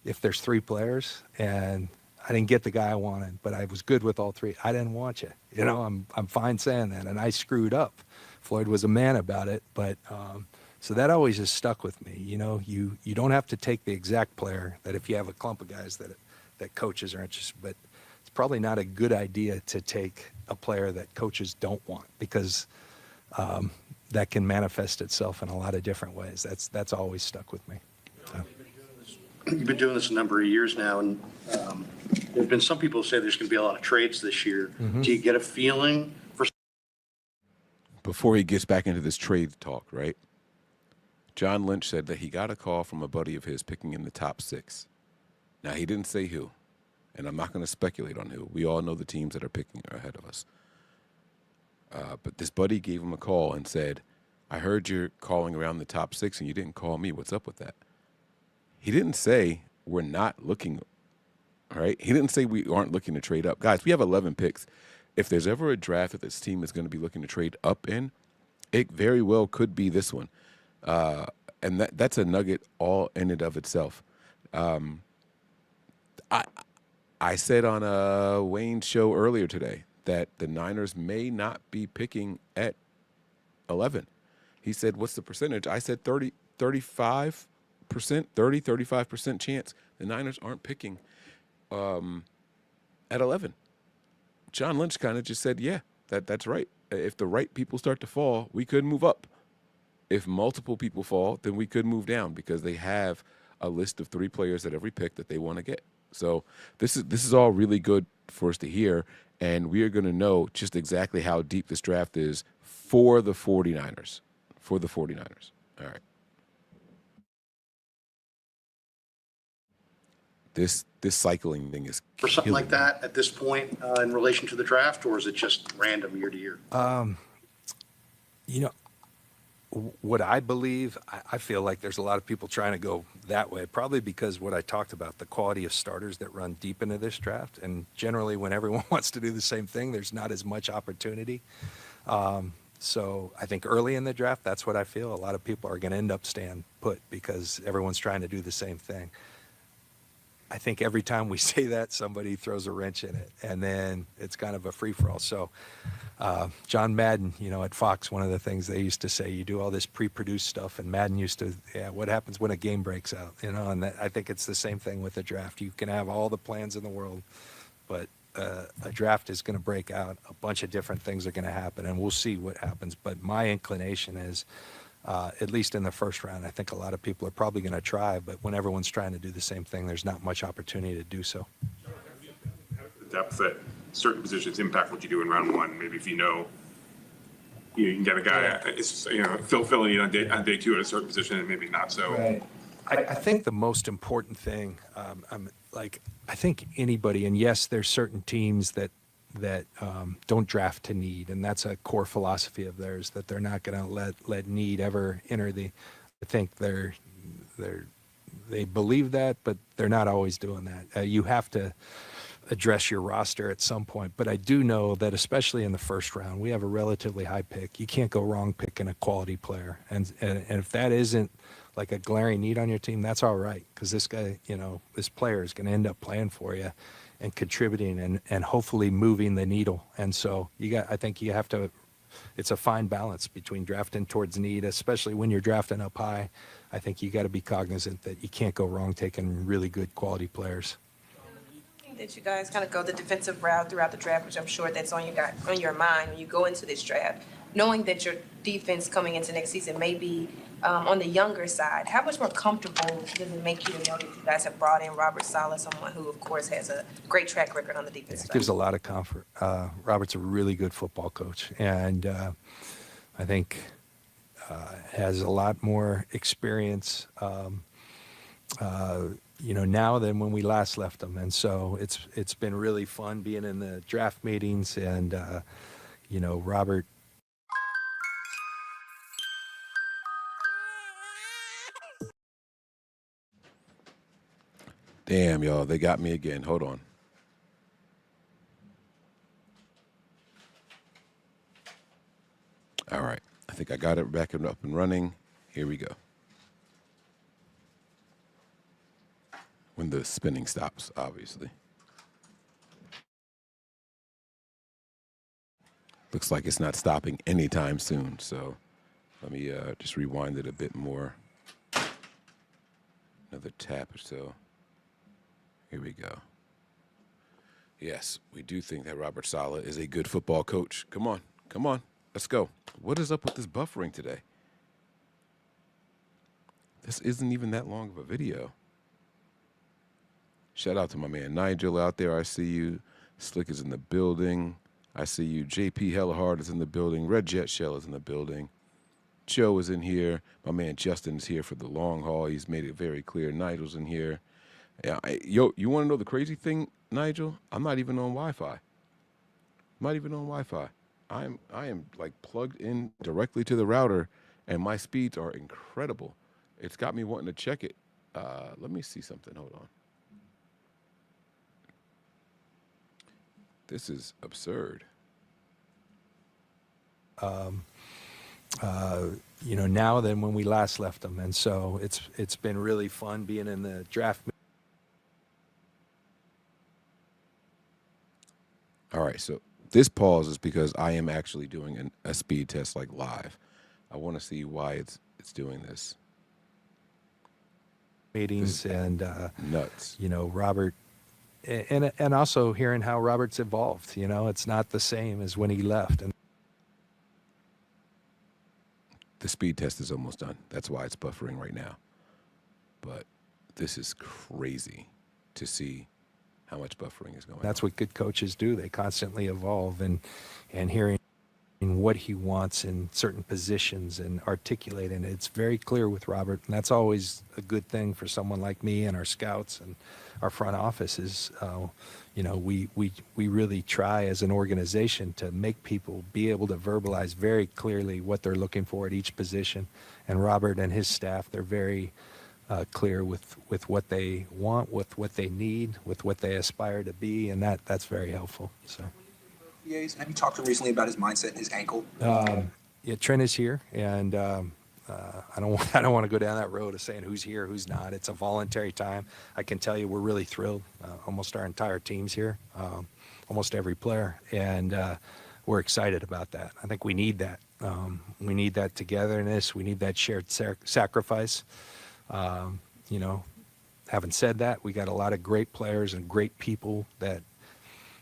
if there's 3 players, and I didn't get the guy I wanted, but I was good with all 3. I didn't want you. I'm fine saying that, and I screwed up. Floyd was a man about it, but so that always has stuck with me. You don't have to take the exact player that if you have a clump of guys that coaches are interested, but it's probably not a good idea to take a player that coaches don't want, because that can manifest itself in a lot of different ways. That's always stuck with me. So. You've been doing this a number of years now, and there have been some people who say there's going to be a lot of trades this year. Mm-hmm. Do you get a feeling for? Before he gets back into this trade talk, right? John Lynch said that he got a call from a buddy of his picking in the top 6. Now, he didn't say who, and I'm not going to speculate on who. We all know the teams that are picking ahead of us. But this buddy gave him a call and said, I heard you're calling around the top 6 and you didn't call me. What's up with that? He didn't say we're not looking, all right? He didn't say we aren't looking to trade up. Guys, we have 11 picks. If there's ever a draft that this team is going to be looking to trade up in, it very well could be this one. And that's a nugget all in and of itself. I said on Wayne's show earlier today that the Niners may not be picking at 11. He said, what's the percentage? I said 35%, 35% chance the Niners aren't picking at 11. John Lynch kind of just said, yeah, that's right. If the right people start to fall, we could move up. If multiple people fall, then we could move down, because they have a list of 3 players at every pick that they want to get. So this is all really good for us to hear, and we are going to know just exactly how deep this draft is for the 49ers. For the 49ers. All right. This cycling thing is for something like that at this point in relation to the draft, or is it just random year to year? What I believe, I feel like there's a lot of people trying to go that way, probably because what I talked about, the quality of starters that run deep into this draft. And generally when everyone wants to do the same thing, there's not as much opportunity. So I think early in the draft, that's what I feel. A lot of people are going to end up staying put because everyone's trying to do the same thing. I think every time we say that, somebody throws a wrench in it, and then it's kind of a free-for-all. So John Madden, at Fox, one of the things they used to say, you do all this pre-produced stuff, and Madden used to, what happens when a game breaks out, and I think it's the same thing with the draft. You can have all the plans in the world, but a draft is going to break out. A bunch of different things are going to happen, and we'll see what happens. But my inclination is, at least in the first round, I think a lot of people are probably going to try, but when everyone's trying to do the same thing, there's not much opportunity to do so. The depth at certain positions impact what you do in round 1. Maybe if you can get a guy, filling in on day 2 at a certain position, and maybe not so. Right. I think the most important thing, I think anybody, and yes, there's certain teams that don't draft to need, and that's a core philosophy of theirs, that they're not going to let need ever enter the. I think they believe that, but they're not always doing that. You have to address your roster at some point, but I do know that especially in the first round, we have a relatively high pick. You can't go wrong picking a quality player, and if that isn't like a glaring need on your team, that's all right, because this guy, this player is going to end up playing for you and contributing and hopefully moving the needle. And so I think you have to it's a fine balance between drafting towards need, especially when you're drafting up high. I think you got to be cognizant that you can't go wrong taking really good quality players. That you guys kind of go the defensive route throughout the draft, which I'm sure that's on your mind when you go into this draft, knowing that your defense coming into next season may be on the younger side. How much more comfortable does it make you to know that you guys have brought in Robert Saleh, someone who, of course, has a great track record on the defense side? It gives a lot of comfort. Robert's a really good football coach, and I think has a lot more experience now than when we last left them. And so it's been really fun being in the draft meetings, and Robert. Damn, y'all, they got me again. Hold on. All right, I think I got it back and up and running. Here we go. When the spinning stops, obviously. Looks like it's not stopping anytime soon, so let me just rewind it a bit more. Another tap or so. Here we go. Yes, we do think that Robert Saleh is a good football coach. Come on, let's go. What is up with this buffering today? This isn't even that long of a video. Shout out to my man Nigel out there. I see you. Slick is in the building. I see you. JP Hellahard is in the building. Red Jet Shell is in the building. Joe is in here. My man Justin is here for the long haul. He's made it very clear. Nigel's in here. Yeah, you want to know the crazy thing, Nigel? I'm not even on Wi-Fi. I am like plugged in directly to the router, and my speeds are incredible. It's got me wanting to check it. Let me see something. Hold on. This is absurd. Now than when we last left them, and so it's been really fun being in the draft. All right, so this pause is because I am actually doing a speed test like live. I want to see why it's doing this. Meetings and nuts. Robert, and also hearing how Robert's evolved. It's not the same as when he left. And the speed test is almost done. That's why it's buffering right now. But this is crazy to see how much buffering is going on. That's what good coaches do. They constantly evolve, and hearing what he wants in certain positions and articulating it. It's very clear with Robert, and that's always a good thing for someone like me and our scouts and our front office is, we really try as an organization to make people be able to verbalize very clearly what they're looking for at each position. And Robert and his staff, they're very clear with what they want, with what they need, with what they aspire to be, and that's very helpful. So. Have you talked to him recently about his mindset and his ankle? Yeah, Trent is here, and I don't want to go down that road of saying who's here, who's not. It's a voluntary time. I can tell you we're really thrilled. Almost our entire team's here, almost every player, and we're excited about that. I think we need that. We need that togetherness. We need that shared sacrifice. Having said that, we got a lot of great players and great people that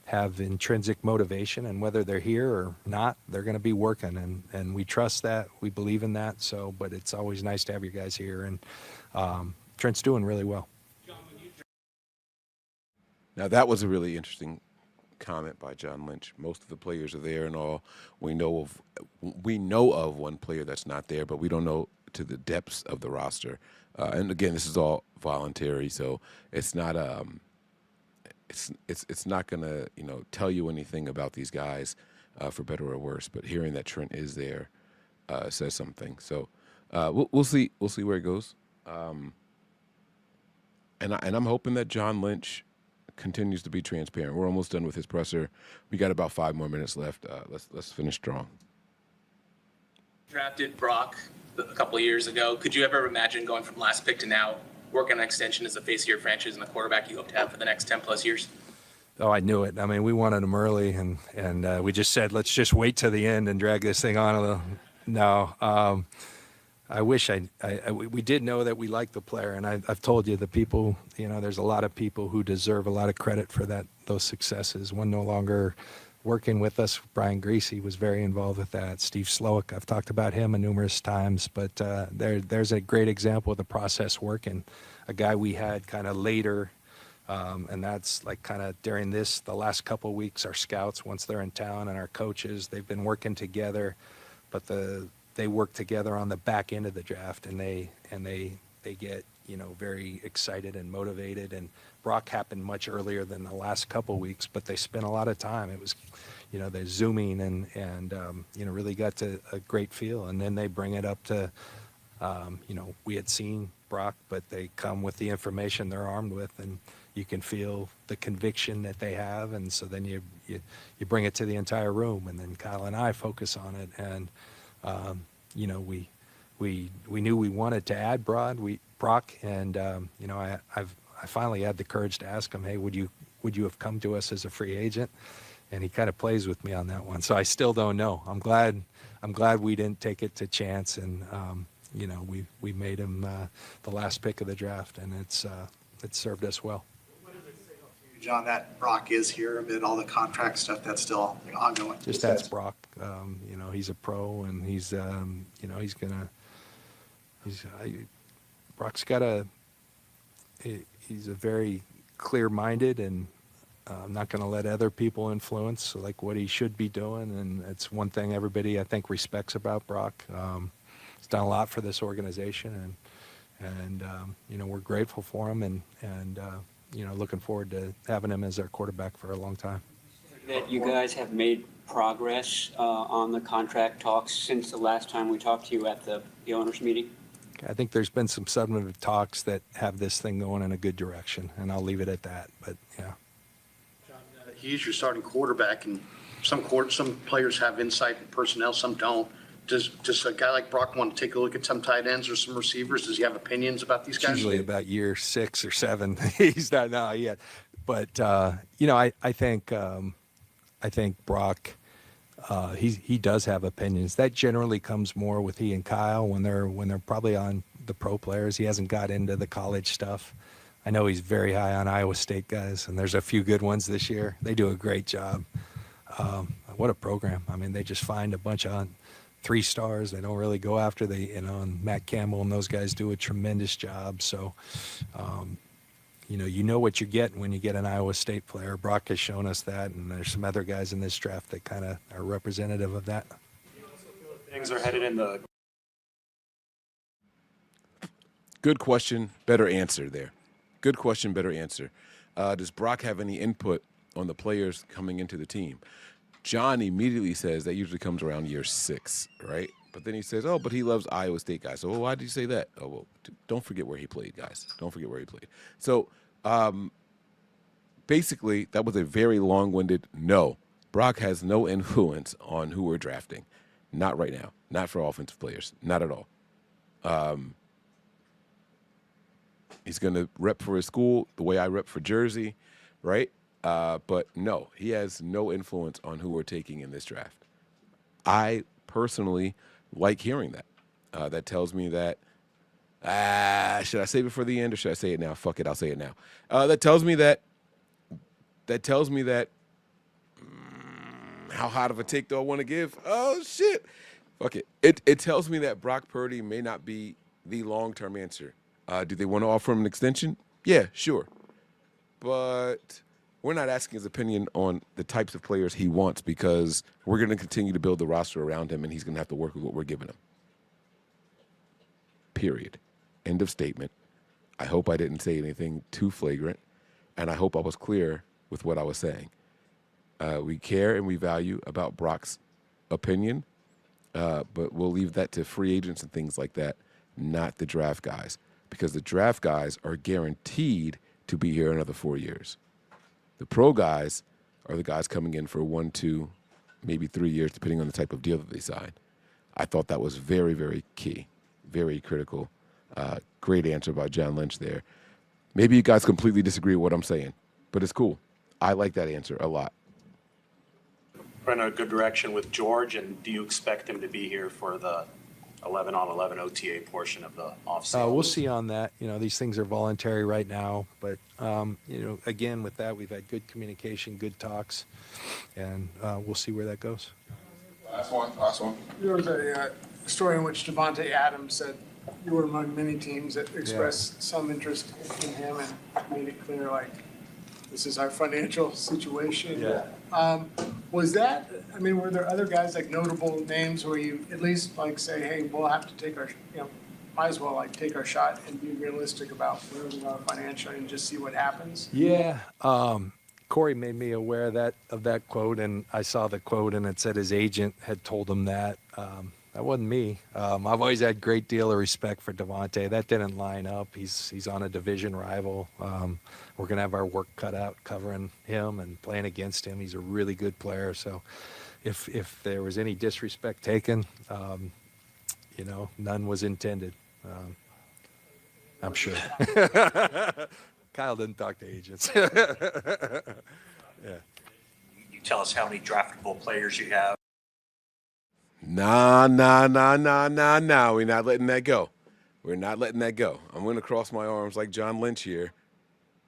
have intrinsic motivation, and whether they're here or not, they're going to be working, and we trust that. We believe in that. So, but it's always nice to have you guys here, and Trent's doing really well. Now that was a really interesting comment by John Lynch. Most of the players are there and all. We know of one player that's not there, but we don't know to the depths of the roster. And again, this is all voluntary, so it's not it's not gonna tell you anything about these guys for better or worse. But hearing that Trent is there says something. So we'll see where it goes. And I'm hoping that John Lynch continues to be transparent. We're almost done with his presser. We got about 5 more minutes left. Let's finish strong. Drafted Brock a couple of years ago. Could you ever imagine going from last pick to now working on an extension as the face of your franchise and the quarterback you hope to have for the next 10 plus years? Oh, I knew it. I mean, we wanted him early, and we just said, let's just wait to the end and drag this thing on a little. No, I wish we did know that we liked the player, and I've told you the people, there's a lot of people who deserve a lot of credit for those successes. One no longer working with us, Brian Greasy was very involved with that. Steve Slowick, I've talked about him numerous times, but there's a great example of the process working. A guy we had kind of later. And that's like kind of during the last couple of weeks, our scouts, once they're in town, and our coaches, they've been working together, but they work together on the back end of the draft, and they get, very excited and motivated. And Brock happened much earlier than the last couple of weeks, but they spent a lot of time. It was, they're zooming and really got to a great feel. And then they bring it up to, we had seen Brock, but they come with the information they're armed with, and you can feel the conviction that they have, and so then you bring it to the entire room, and then Kyle and I focus on it, and we knew we wanted to add Brock, and I finally had the courage to ask him, hey, would you have come to us as a free agent? And he kind of plays with me on that one, so I still don't know. I'm glad we didn't take it to chance, and we made him the last pick of the draft, and it's served us well. John, that Brock is here amid all the contract stuff that's still ongoing. Just that's Brock. He's a pro, and Brock's got he's a very clear-minded, and I'm not going to let other people influence like what he should be doing, and it's one thing everybody I think respects about Brock. He's done a lot for this organization, and we're grateful for him, and looking forward to having him as our quarterback for a long time. That you guys have made progress on the contract talks since the last time we talked to you at the owners meeting? I think there's been some substantive talks that have this thing going in a good direction, and I'll leave it at that. But yeah, He's your starting quarterback, and some players have insight in personnel, some don't. Does a guy like Brock want to take a look at some tight ends or some receivers? Does he have opinions about these guys? Usually about year 6 or 7. He's not now yet, but I think Brock, he does have opinions. That generally comes more with he and Kyle when they're probably on the pro players. He hasn't got into the college stuff. I know he's very high on Iowa State guys, and there's a few good ones this year. They do a great job. What a program! I mean, they just find a bunch of 3 stars. They don't really go after and Matt Campbell and those guys do a tremendous job. So, you know what you're getting when you get an Iowa State player. Brock has shown us that, and there's some other guys in this draft that kind of are representative of that. Things are headed in the... Good question, better answer there. Good question, better answer. Does Brock have any input on the players coming into the team? John immediately says that usually comes around year 6, right? But then he says, oh, but he loves Iowa State guys. So, well, why did you say that? Oh, well, don't forget where he played, guys. Don't forget where he played. So, basically, that was a very long-winded no. Brock has no influence on who we're drafting. Not right now. Not for offensive players. Not at all. He's going to rep for his school the way I rep for Jersey, right? But no, he has no influence on who we're taking in this draft. I personally like hearing that. That tells me that, should I save it for the end or should I say it now? Fuck it, I'll say it now. That tells me that how hot of a take do I want to give? Oh, shit. Fuck it. It tells me that Brock Purdy may not be the long-term answer. Do they want to offer him an extension? Yeah, sure. But we're not asking his opinion on the types of players he wants because we're going to continue to build the roster around him, and he's going to have to work with what we're giving him. Period. End of statement. I hope I didn't say anything too flagrant, and I hope I was clear with what I was saying. We care and we value about Brock's opinion, but we'll leave that to free agents and things like that, not the draft guys, because the draft guys are guaranteed to be here another 4 years. The pro guys are the guys coming in for 1, 2, maybe 3 years, depending on the type of deal that they sign. I thought that was very, very key, very critical. Great answer by John Lynch there. Maybe you guys completely disagree with what I'm saying, but it's cool. I like that answer a lot. We're in a good direction with George, and do you expect him to be here for the 11-on-11 OTA portion of the offseason? We'll see on that. These things are voluntary right now, but again, with that, we've had good communication, good talks, and we'll see where that goes. Last one. There was a story in which Devontae Adams said you were among many teams that expressed some interest in him and made it clear, like, this is our financial situation. Yeah. Was that, were there other guys, like notable names where you at least like say, hey, we'll have to take our, might as well like take our shot and be realistic about where we are financially and just see what happens? Yeah. Corey made me aware of that quote, and I saw the quote, and it said his agent had told him that. That wasn't me. I've always had a great deal of respect for Devontae. That didn't line up. He's on a division rival. We're going to have our work cut out covering him and playing against him. He's a really good player. So if there was any disrespect taken, none was intended. I'm sure. Kyle didn't talk to agents. Yeah. You tell us how many draftable players you have. Nah. We're not letting that go. We're not letting that go. I'm going to cross my arms like John Lynch here.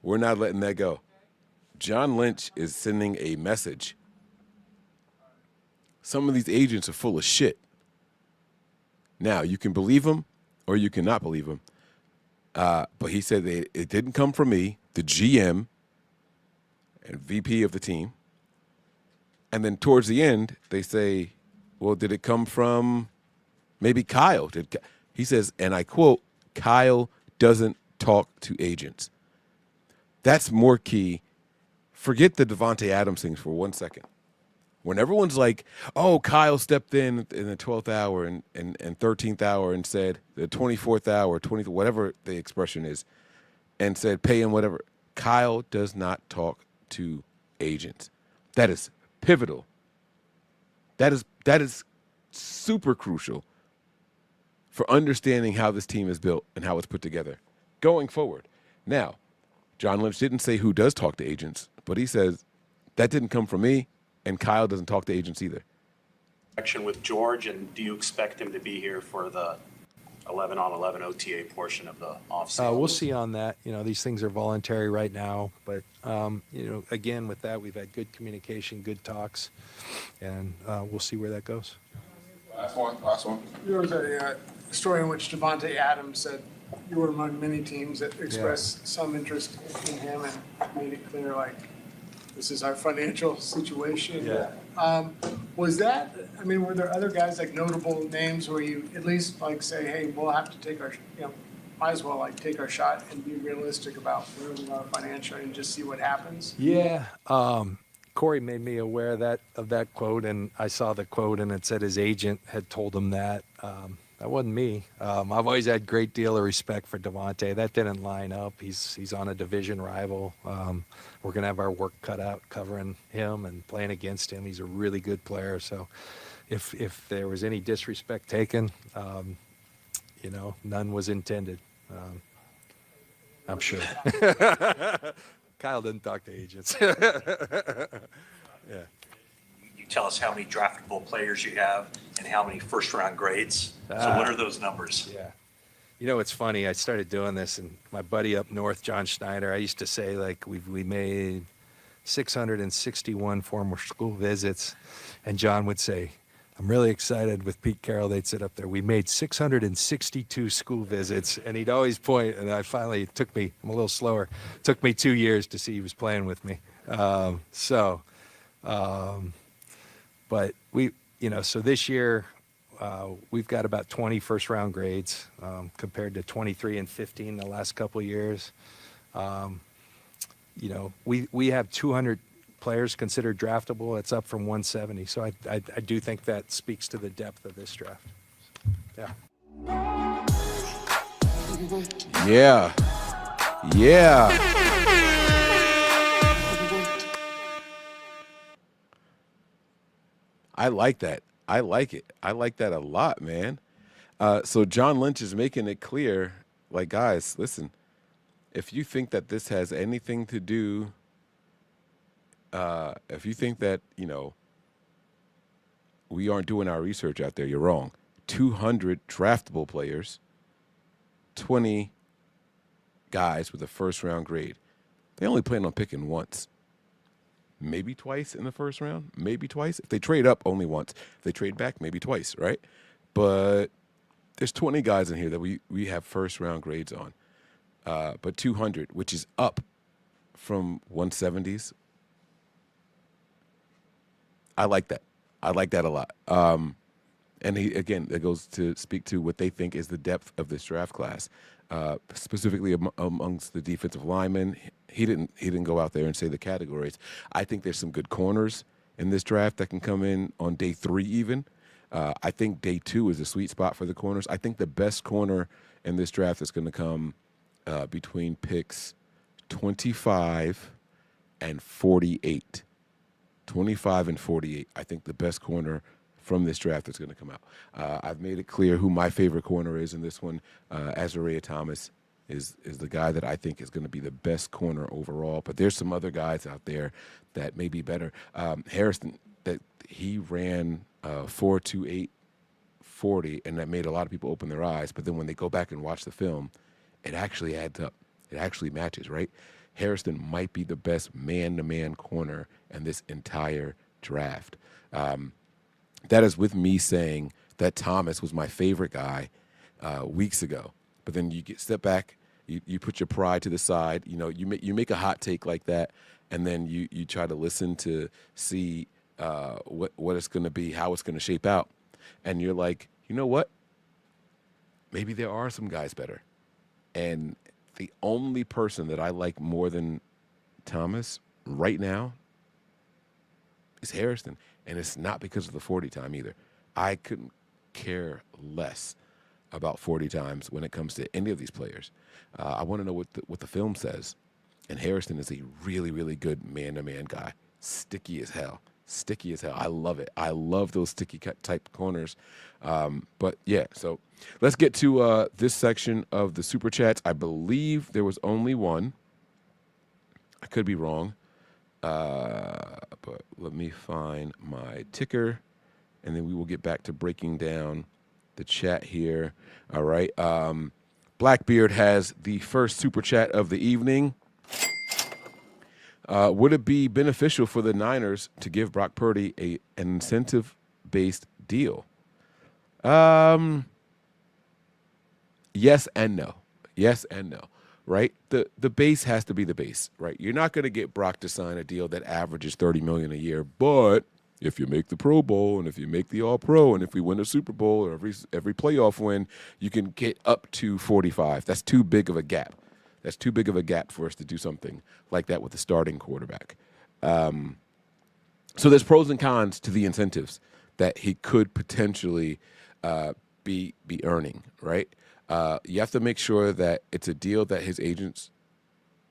We're not letting that go. John Lynch is sending a message. Some of these agents are full of shit. Now, you can believe him or you cannot believe him. But he said that it didn't come from me, the GM and VP of the team. And then towards the end, they say, well, did it come from maybe Kyle? He says, and I quote, Kyle doesn't talk to agents. That's more key. Forget the Devontae Adams things for 1 second. When everyone's like, oh, Kyle stepped in the 12th hour and 13th hour and said the 24th hour, 20th, whatever the expression is, and said pay him whatever. Kyle does not talk to agents. That is pivotal. That is super crucial for understanding how this team is built and how it's put together going forward. Now, John Lynch didn't say who does talk to agents, but he says that didn't come from me, and Kyle doesn't talk to agents either. Action with George, and do you expect him to be here for the 11-on-11 OTA portion of the offseason? We'll see on that. These things are voluntary right now, but again, with that, we've had good communication, good talks, and we'll see where that goes. Last one. There was a story in which Devontae Adams said you were among many teams that expressed some interest in him and made it clear, like, this is our financial situation. Yeah. Was that, were there other guys, like notable names where you at least like say, hey, we'll have to take our, might as well like take our shot and be realistic about where we are financially and just see what happens? Yeah. Corey made me aware of that quote, and I saw the quote, and it said his agent had told him that. That wasn't me. I've always had a great deal of respect for Devontae. That didn't line up. He's on a division rival. We're going to have our work cut out covering him and playing against him. He's a really good player. So if there was any disrespect taken, none was intended. I'm sure. Kyle didn't talk to agents. Yeah. You tell us how many draftable players you have and how many first-round grades. So what are those numbers? Yeah. It's funny. I started doing this, and my buddy up north, John Schneider, I used to say, like, we made 661 former school visits, and John would say, I'm really excited with Pete Carroll. They'd sit up there. We made 662 school visits, and he'd always point, and it took me, I'm a little slower, it took me 2 years to see he was playing with me. But so this year, we've got about 20 first-round grades compared to 23 and 15 the last couple of years. We have 200 players considered draftable. It's up from 170. So I do think that speaks to the depth of this draft. Yeah. Yeah. I like that. I like it. I like that a lot, man. So John Lynch is making it clear, like, guys, listen, if you think that this has anything to do, if you think that, we aren't doing our research out there, you're wrong. 200 draftable players, 20 guys with a first-round grade. They only plan on picking once. Maybe twice in the first round, maybe twice. If they trade up, only once. If they trade back, maybe twice, right? But there's 20 guys in here that we have first-round grades on. But 200, which is up from 170s. I like that. I like that a lot. And it goes to speak to what they think is the depth of this draft class, specifically amongst the defensive linemen. He didn't go out there and say the categories. I think there's some good corners in this draft that can come in on day 3 even. I think day 2 is a sweet spot for the corners. I think the best corner in this draft is going to come between picks 25 and 48. 25 and 48. I think the best corner from this draft is going to come out. I've made it clear who my favorite corner is in this one. Azariah Thomas is the guy that I think is going to be the best corner overall. But there's some other guys out there that may be better. Harrison, that he ran 4.28 40, and that made a lot of people open their eyes. But then when they go back and watch the film, it actually adds up. It actually matches, right? Harrison might be the best man-to-man corner in this entire draft. That is with me saying that Thomas was my favorite guy weeks ago. But then you step back, you put your pride to the side. You make a hot take like that, and then you try to listen to see what it's going to be, how it's going to shape out. And you're like, you know what? Maybe there are some guys better. And the only person that I like more than Thomas right now is Harrison. And it's not because of the 40 time either. I couldn't care less about 40 times when it comes to any of these players. I want to know what the film says. And Harrison is a really, really good man-to-man guy. Sticky as hell. Sticky as hell. I love it. I love those sticky cut type corners. But yeah, so let's get to this section of the Super Chats. I believe there was only one. I could be wrong. But let me find my ticker, and then we will get back to breaking down the chat here. All right. Blackbeard has the first Super Chat of the evening. Would it be beneficial for the Niners to give Brock Purdy an incentive-based deal? Yes and no. Yes and no. Right? The base has to be the base, right? You're not going to get Brock to sign a deal that averages $30 million a year, but if you make the Pro Bowl and if you make the All-Pro and if we win a Super Bowl or every playoff win, you can get up to 45. That's too big of a gap. That's too big of a gap for us to do something like that with the starting quarterback. So there's pros and cons to the incentives that he could potentially be earning, right? You have to make sure that it's a deal that his agents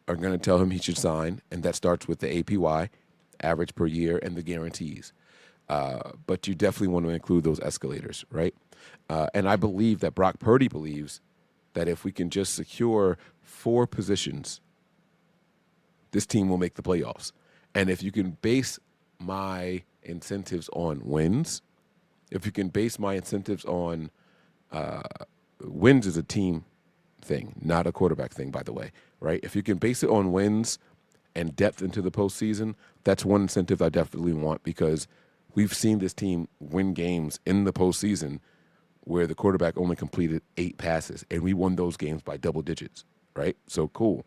are going to tell him he should sign, and that starts with the APY, average per year, and the guarantees. But you definitely want to include those escalators, right? And I believe that Brock Purdy believes that if we can just secure 4 positions, this team will make the playoffs. And if you can base my incentives on wins, if you can base my incentives on wins is a team thing, not a quarterback thing, by the way, right? If you can base it on wins and depth into the postseason, that's one incentive I definitely want, because we've seen this team win games in the postseason where the quarterback only completed 8 passes, and we won those games by double digits, right? So cool.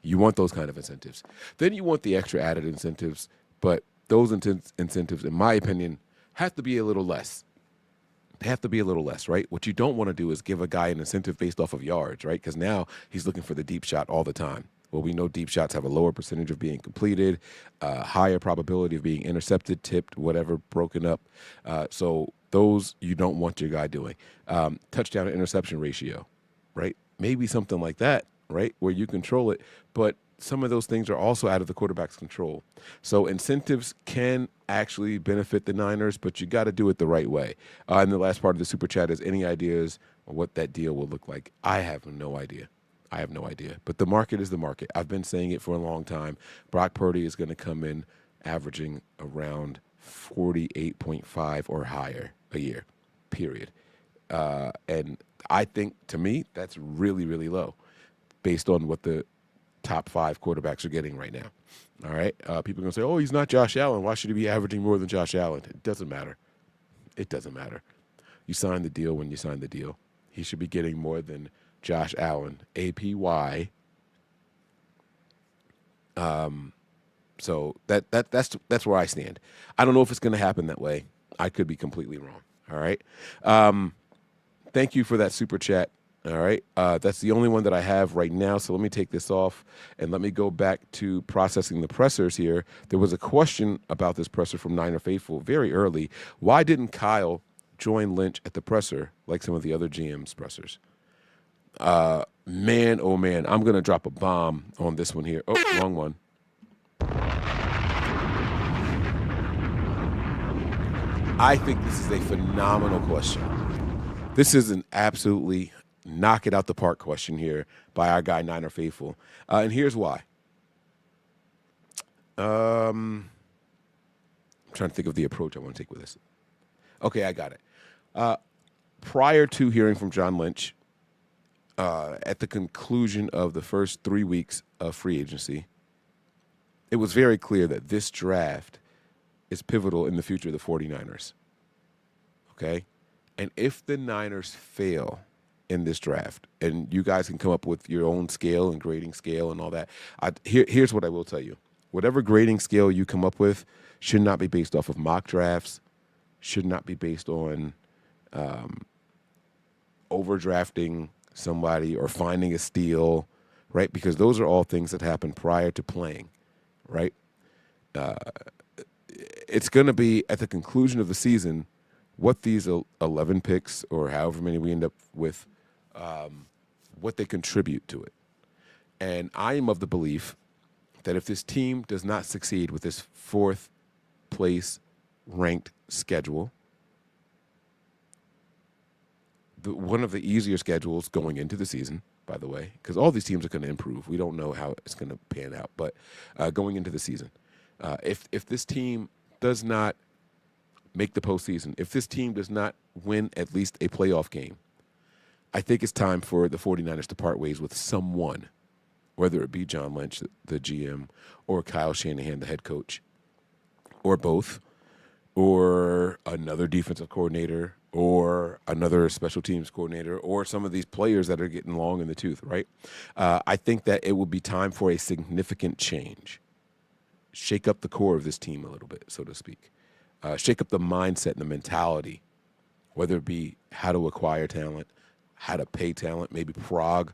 You want those kind of incentives. Then you want the extra added incentives, but those incentives, in my opinion, have to be a little less. They have to be a little less, right? What you don't want to do is give a guy an incentive based off of yards, right? Because now he's looking for the deep shot all the time. Well, we know deep shots have a lower percentage of being completed, higher probability of being intercepted, tipped, whatever, broken up. So those you don't want your guy doing. Touchdown to interception ratio, right? Maybe something like that, right, where you control it. But some of those things are also out of the quarterback's control. So incentives can actually benefit the Niners, but you got to do it the right way. And the last part of the Super Chat is, any ideas on what that deal will look like? I have no idea. I have no idea. But the market is the market. I've been saying it for a long time. Brock Purdy is going to come in averaging around 48.5 or higher a year, period. And I think, to me, that's really, really low based on what the top 5 quarterbacks are getting right now. All right? People are going to say, oh, he's not Josh Allen. Why should he be averaging more than Josh Allen? It doesn't matter. It doesn't matter. You sign the deal when you sign the deal. He should be getting more than Josh Allen, APY. So that's where I stand. I don't know if it's going to happen that way. I could be completely wrong. All right. Thank you for that super chat. All right. That's the only one that I have right now. So let me take this off and let me go back to processing the pressers here. There was a question about this presser from Niner Faithful very early. Why didn't Kyle join Lynch at the presser like some of the other GM's pressers? Man, oh man, I'm going to drop a bomb on this one here. Oh, wrong one. I think this is a phenomenal question. This is an absolutely knock it out the park question here by our guy Niner Faithful. And here's why. I'm trying to think of the approach I want to take with this. Okay, I got it. Prior to hearing from John Lynch, at the conclusion of the first 3 weeks of free agency, it was very clear that this draft is pivotal in the future of the 49ers. Okay? And if the Niners fail in this draft, and you guys can come up with your own scale and grading scale and all that, here's what I will tell you. Whatever grading scale you come up with should not be based off of mock drafts, should not be based on overdrafting somebody or finding a steal, right? Because those are all things that happen prior to playing, right? It's going to be at the conclusion of the season what these 11 picks or however many we end up with, what they contribute to it. And I am of the belief that if this team does not succeed with this 4th place ranked schedule, one of the easier schedules going into the season, by the way, because all these teams are going to improve. We don't know how it's going to pan out, but going into the season, if this team does not make the postseason, if this team does not win at least a playoff game, I think it's time for the 49ers to part ways with someone, whether it be John Lynch, the GM, or Kyle Shanahan, the head coach, or both, or another defensive coordinator, or another special teams coordinator, or some of these players that are getting long in the tooth, right? I think that it will be time for a significant change. Shake up the core of this team a little bit, so to speak. Shake up the mindset and the mentality, whether it be how to acquire talent, how to pay talent, maybe Prague,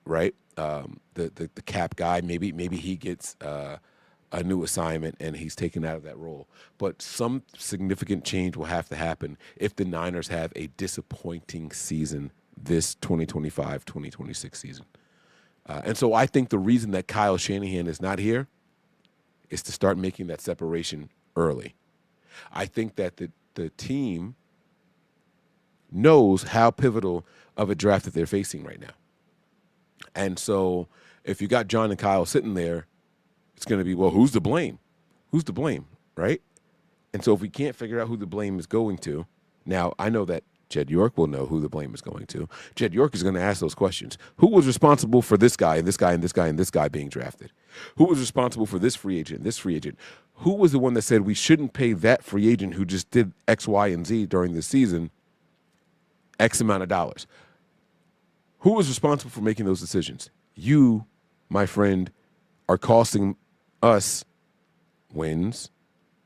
right? The cap guy, maybe he gets a new assignment and he's taken out of that role. But some significant change will have to happen if the Niners have a disappointing season this 2025-2026 season. And so I think the reason that Kyle Shanahan is not here is to start making that separation early. I think that the team knows how pivotal of a draft that they're facing right now. And so if you got John and Kyle sitting there, it's going to be, well, who's to blame? Who's to blame, right? And so if we can't figure out who the blame is going to, now I know that Jed York will know who the blame is going to. Jed York is going to ask those questions. Who was responsible for this guy and this guy and this guy and this guy being drafted? Who was responsible for this free agent, this free agent? Who was the one that said we shouldn't pay that free agent who just did X, Y, and Z during the season X amount of dollars? Who was responsible for making those decisions? You, my friend, are costing us wins,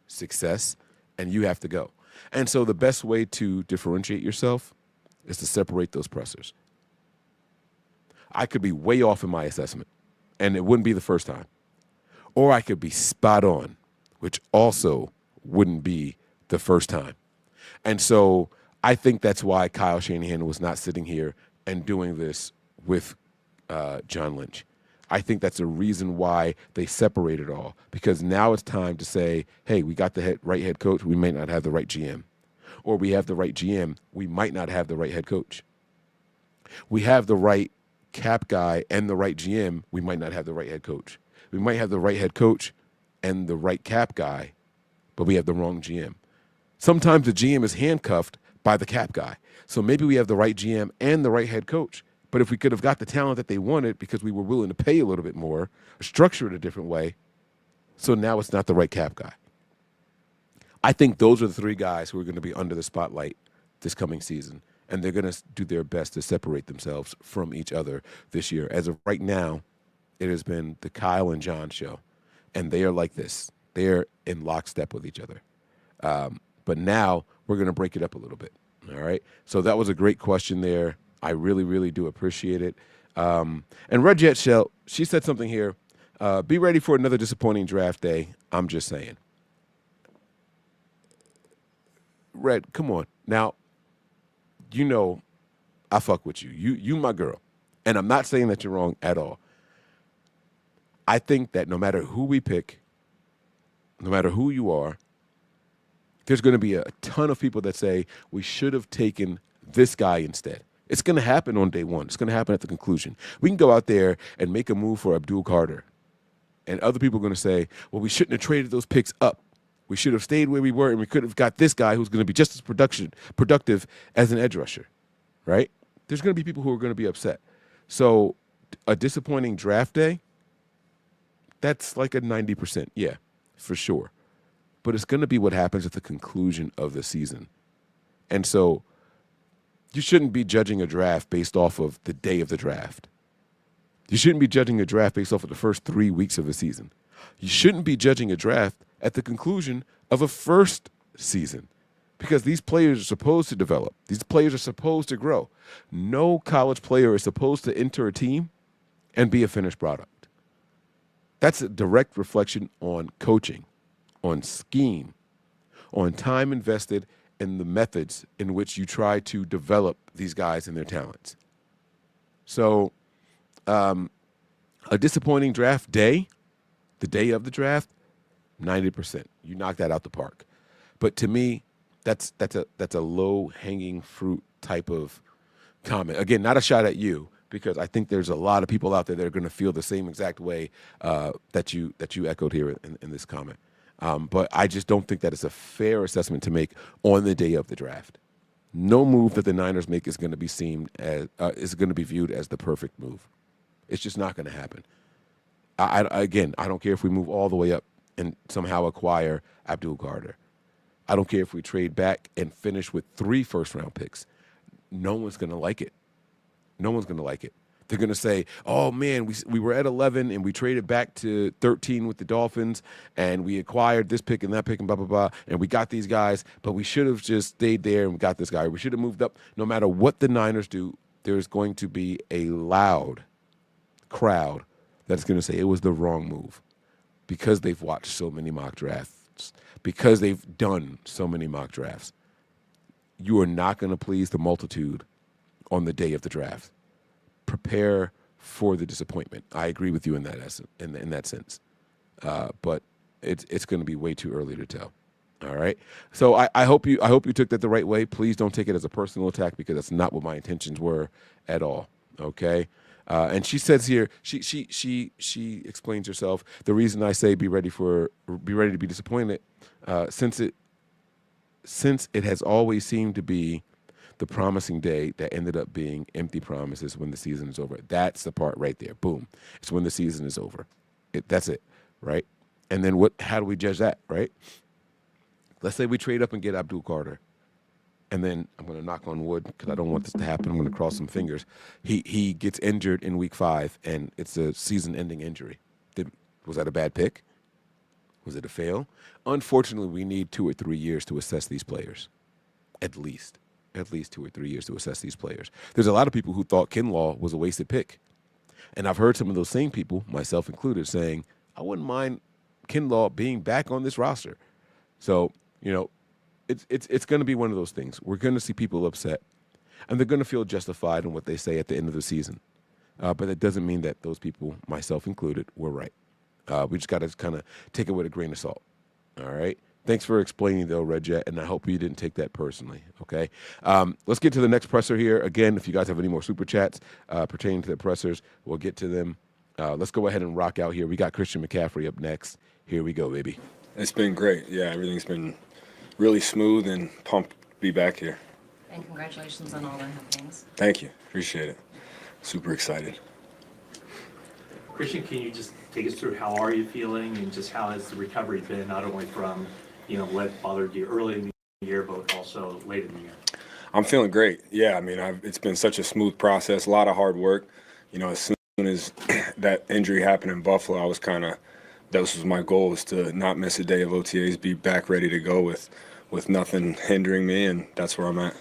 success, and you have to go. And so the best way to differentiate yourself is to separate those pressers. I could be way off in my assessment, and it wouldn't be the first time. Or I could be spot on, which also wouldn't be the first time. And so I think that's why Kyle Shanahan was not sitting here and doing this with John Lynch. I think that's a reason why they separated all, because now it's time to say, hey, we got the right head coach, we may not have the right GM. Or we have the right GM, we might not have the right head coach. We have the right cap guy and the right GM, we might not have the right head coach. We might have the right head coach and the right cap guy, but we have the wrong GM. Sometimes the GM is handcuffed by the cap guy. So maybe we have the right GM and the right head coach. But if we could have got the talent that they wanted because we were willing to pay a little bit more, structure it a different way, so now it's not the right cap guy. I think those are the three guys who are going to be under the spotlight this coming season, and they're going to do their best to separate themselves from each other this year. As of right now, it has been the Kyle and John show, and they are like this. They're in lockstep with each other. But now we're going to break it up a little bit, all right? So that was a great question there. I really, really do appreciate it. And Redjet Shell, she said something here. Be ready for another disappointing draft day. I'm just saying. Red, come on. Now, you know I fuck with you. You my girl. And I'm not saying that you're wrong at all. I think that no matter who we pick, no matter who you are, there's going to be a ton of people that say we should have taken this guy instead. It's going to happen on day one. It's going to happen at the conclusion. We can go out there and make a move for Abdul Carter. And other people are going to say, well, we shouldn't have traded those picks up. We should have stayed where we were, and we could have got this guy who's going to be just as productive as an edge rusher, right? There's going to be people who are going to be upset. So a disappointing draft day, that's like a 90%, yeah, for sure. But it's going to be what happens at the conclusion of the season. And so you shouldn't be judging a draft based off of the day of the draft. You shouldn't be judging a draft based off of the first 3 weeks of a season. You shouldn't be judging a draft at the conclusion of a first season because these players are supposed to develop. These players are supposed to grow. No college player is supposed to enter a team and be a finished product. That's a direct reflection on coaching, on scheme, on time invested in the methods in which you try to develop these guys and their talents. So a disappointing draft day, the day of the draft, 90%. You knock that out the park. But to me, that's a low-hanging fruit type of comment. Again, not a shot at you, because I think there's a lot of people out there that are going to feel the same exact way that you echoed here in this comment. But I just don't think that it's a fair assessment to make on the day of the draft. No move that the Niners make is going to be viewed as the perfect move. It's just not going to happen. I don't care if we move all the way up and somehow acquire Abdul Carter. I don't care if we trade back and finish with 3 first-round picks. No one's going to like it. No one's going to like it. They're going to say, oh, man, we were at 11 and we traded back to 13 with the Dolphins and we acquired this pick and that pick and blah, blah, blah, and we got these guys, but we should have just stayed there and we got this guy. We should have moved up. No matter what the Niners do, there's going to be a loud crowd that's going to say it was the wrong move because they've watched so many mock drafts, because they've done so many mock drafts. You are not going to please the multitude on the day of the draft. Prepare for the disappointment. I agree with you in that sense. But it's going to be way too early to tell. All right. So I hope you took that the right way. Please don't take it as a personal attack because that's not what my intentions were at all. Okay. And she says here, she explains herself. The reason I say be ready to be disappointed, since it has always seemed to be the promising day that ended up being empty promises when the season is over. That's the part right there. Boom. It's when the season is over. That's it, right? And then how do we judge that, right? Let's say we trade up and get Abdul Carter. And then I'm going to knock on wood because I don't want this to happen. I'm going to cross some fingers. He gets injured in week 5, and it's a season-ending injury. Was that a bad pick? Was it a fail? Unfortunately, we need 2 or 3 years to assess these players, at least 2 or 3 years to assess these players. There's a lot of people who thought Kinlaw was a wasted pick. And I've heard some of those same people, myself included, saying, I wouldn't mind Kinlaw being back on this roster. So, it's going to be one of those things. We're going to see people upset, and they're going to feel justified in what they say at the end of the season. But that doesn't mean that those people, myself included, were right. We just got to kind of take it with a grain of salt. All right? Thanks for explaining, though, Red Jet, and I hope you didn't take that personally, okay? Let's get to the next presser here. Again, if you guys have any more super chats pertaining to the pressers, we'll get to them. Let's go ahead and rock out here. We got Christian McCaffrey up next. Here we go, baby. It's been great. Yeah, everything's been really smooth and pumped to be back here. And congratulations on all the things. Thank you. Appreciate it. Super excited. Christian, can you just take us through how are you feeling and just how has the recovery been, not only from, what bothered you early in the year, but also late in the year? I'm feeling great. Yeah, I mean, it's been such a smooth process, a lot of hard work. As soon as that injury happened in Buffalo, I was that was my goal, was to not miss a day of OTAs, be back ready to go with nothing hindering me, and that's where I'm at.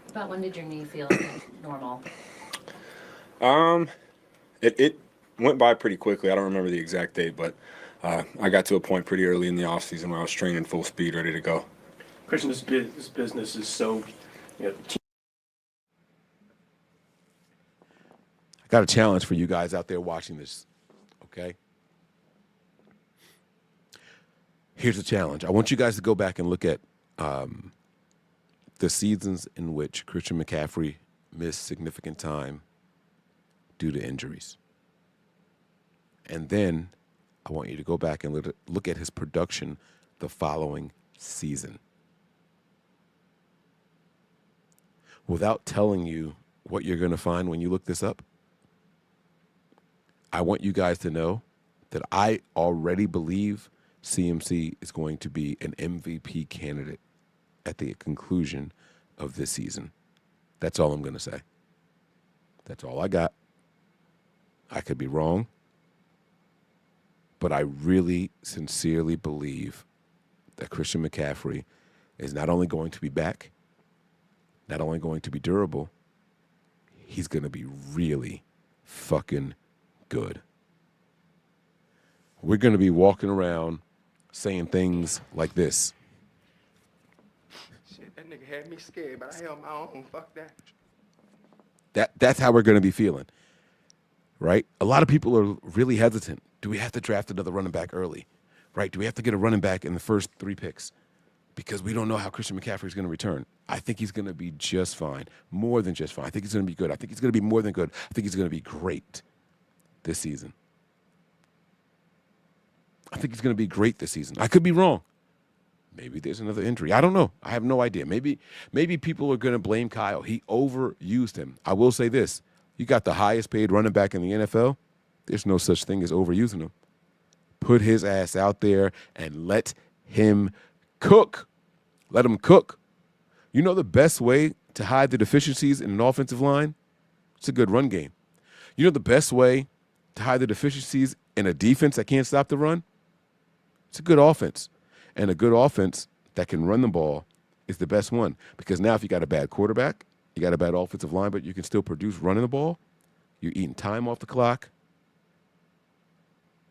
About when did your knee feel normal? It went by pretty quickly. I don't remember the exact date, but I got to a point pretty early in the offseason where I was training full speed, ready to go. Christian, this business is so, I got a challenge for you guys out there watching this, okay? Here's the challenge. I want you guys to go back and look at the seasons in which Christian McCaffrey missed significant time due to injuries. And then I want you to go back and look at his production the following season. Without telling you what you're going to find when you look this up, I want you guys to know that I already believe CMC is going to be an MVP candidate at the conclusion of this season. That's all I'm going to say. That's all I got. I could be wrong, but I really sincerely believe that Christian McCaffrey is not only going to be back, not only going to be durable, he's going to be really fucking good. We're going to be walking around saying things like this. Shit, that nigga had me scared, but I held my own. Fuck that. That's how we're going to be feeling, right? A lot of people are really hesitant. Do we have to draft another running back early, right? Do we have to get a running back in the first 3 picks? Because we don't know how Christian McCaffrey is going to return. I think he's going to be just fine, more than just fine. I think he's going to be good. I think he's going to be more than good. I think he's going to be great this season. I think he's going to be great this season. I could be wrong. Maybe there's another injury. I don't know. I have no idea. Maybe people are going to blame Kyle. He overused him. I will say this. You got the highest paid running back in the NFL. There's no such thing as overusing him. Put his ass out there and let him cook. Let him cook. You know the best way to hide the deficiencies in an offensive line? It's a good run game. You know the best way to hide the deficiencies in a defense that can't stop the run? It's a good offense. And a good offense that can run the ball is the best one. Because now if you got a bad quarterback, you got a bad offensive line, but you can still produce running the ball, you're eating time off the clock.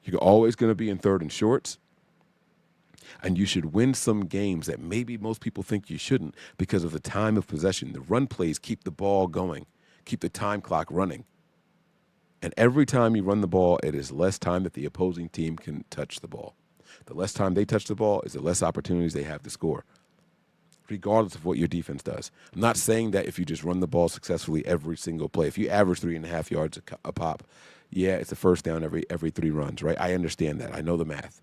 You're always going to be in third and shorts. And you should win some games that maybe most people think you shouldn't because of the time of possession. The run plays keep the ball going, keep the time clock running. And every time you run the ball, it is less time that the opposing team can touch the ball. The less time they touch the ball is the less opportunities they have to score, regardless of what your defense does. I'm not saying that if you just run the ball successfully every single play, if you average 3.5 yards a pop, yeah, it's a first down every 3 runs, right? I understand that. I know the math.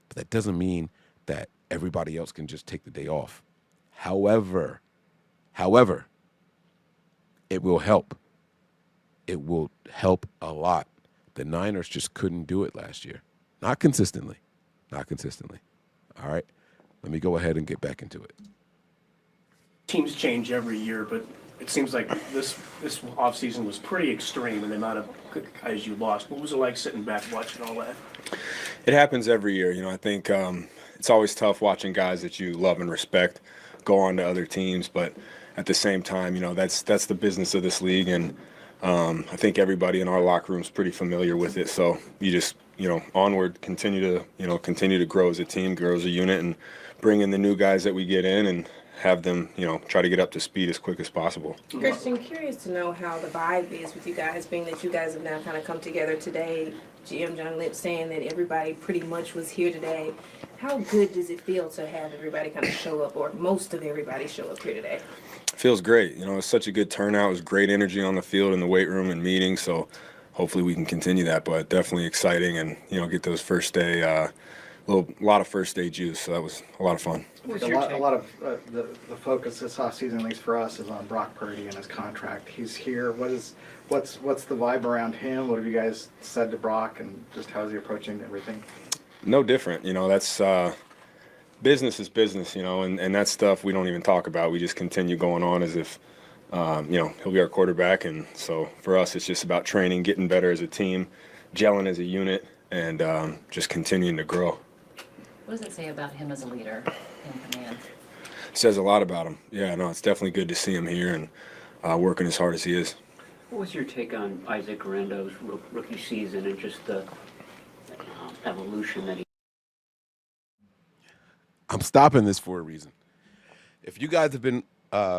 But that doesn't mean that everybody else can just take the day off. However, it will help. It will help a lot. The Niners just couldn't do it last year. Not consistently. All right? Let me go ahead and get back into it. Teams change every year, but it seems like this offseason was pretty extreme in the amount of guys you lost. What was it like sitting back watching all that? It happens every year. I think it's always tough watching guys that you love and respect go on to other teams, but at the same time, that's the business of this league, and I think everybody in our locker room is pretty familiar with it. So you just, onward, continue to grow as a team, grow as a unit, and bring in the new guys that we get in and have them, try to get up to speed as quick as possible. Christian, curious to know how the vibe is with you guys, being that you guys have now kind of come together today. GM John Lynch saying that everybody pretty much was here today. How good does it feel to have everybody kind of show up, or most of everybody show up here today? Feels great. It's such a good turnout. It was great energy on the field, in the weight room, and meetings. So hopefully we can continue that. But definitely exciting, and get those first day, a lot of first day juice. So that was a lot of fun. A lot of the focus this offseason, at least for us, is on Brock Purdy and his contract. He's here. What's the vibe around him? What have you guys said to Brock, and just how is he approaching everything? No different. That's business is business. And that stuff we don't even talk about. We just continue going on as if he'll be our quarterback. And so for us, it's just about training, getting better as a team, gelling as a unit, and just continuing to grow. What does it say about him as a leader in command? Says a lot about him. Yeah, no, it's definitely good to see him here and working as hard as he is. What was your take on Isaac Guerendo's rookie season and just the evolution that he... I'm stopping this for a reason. If you guys have been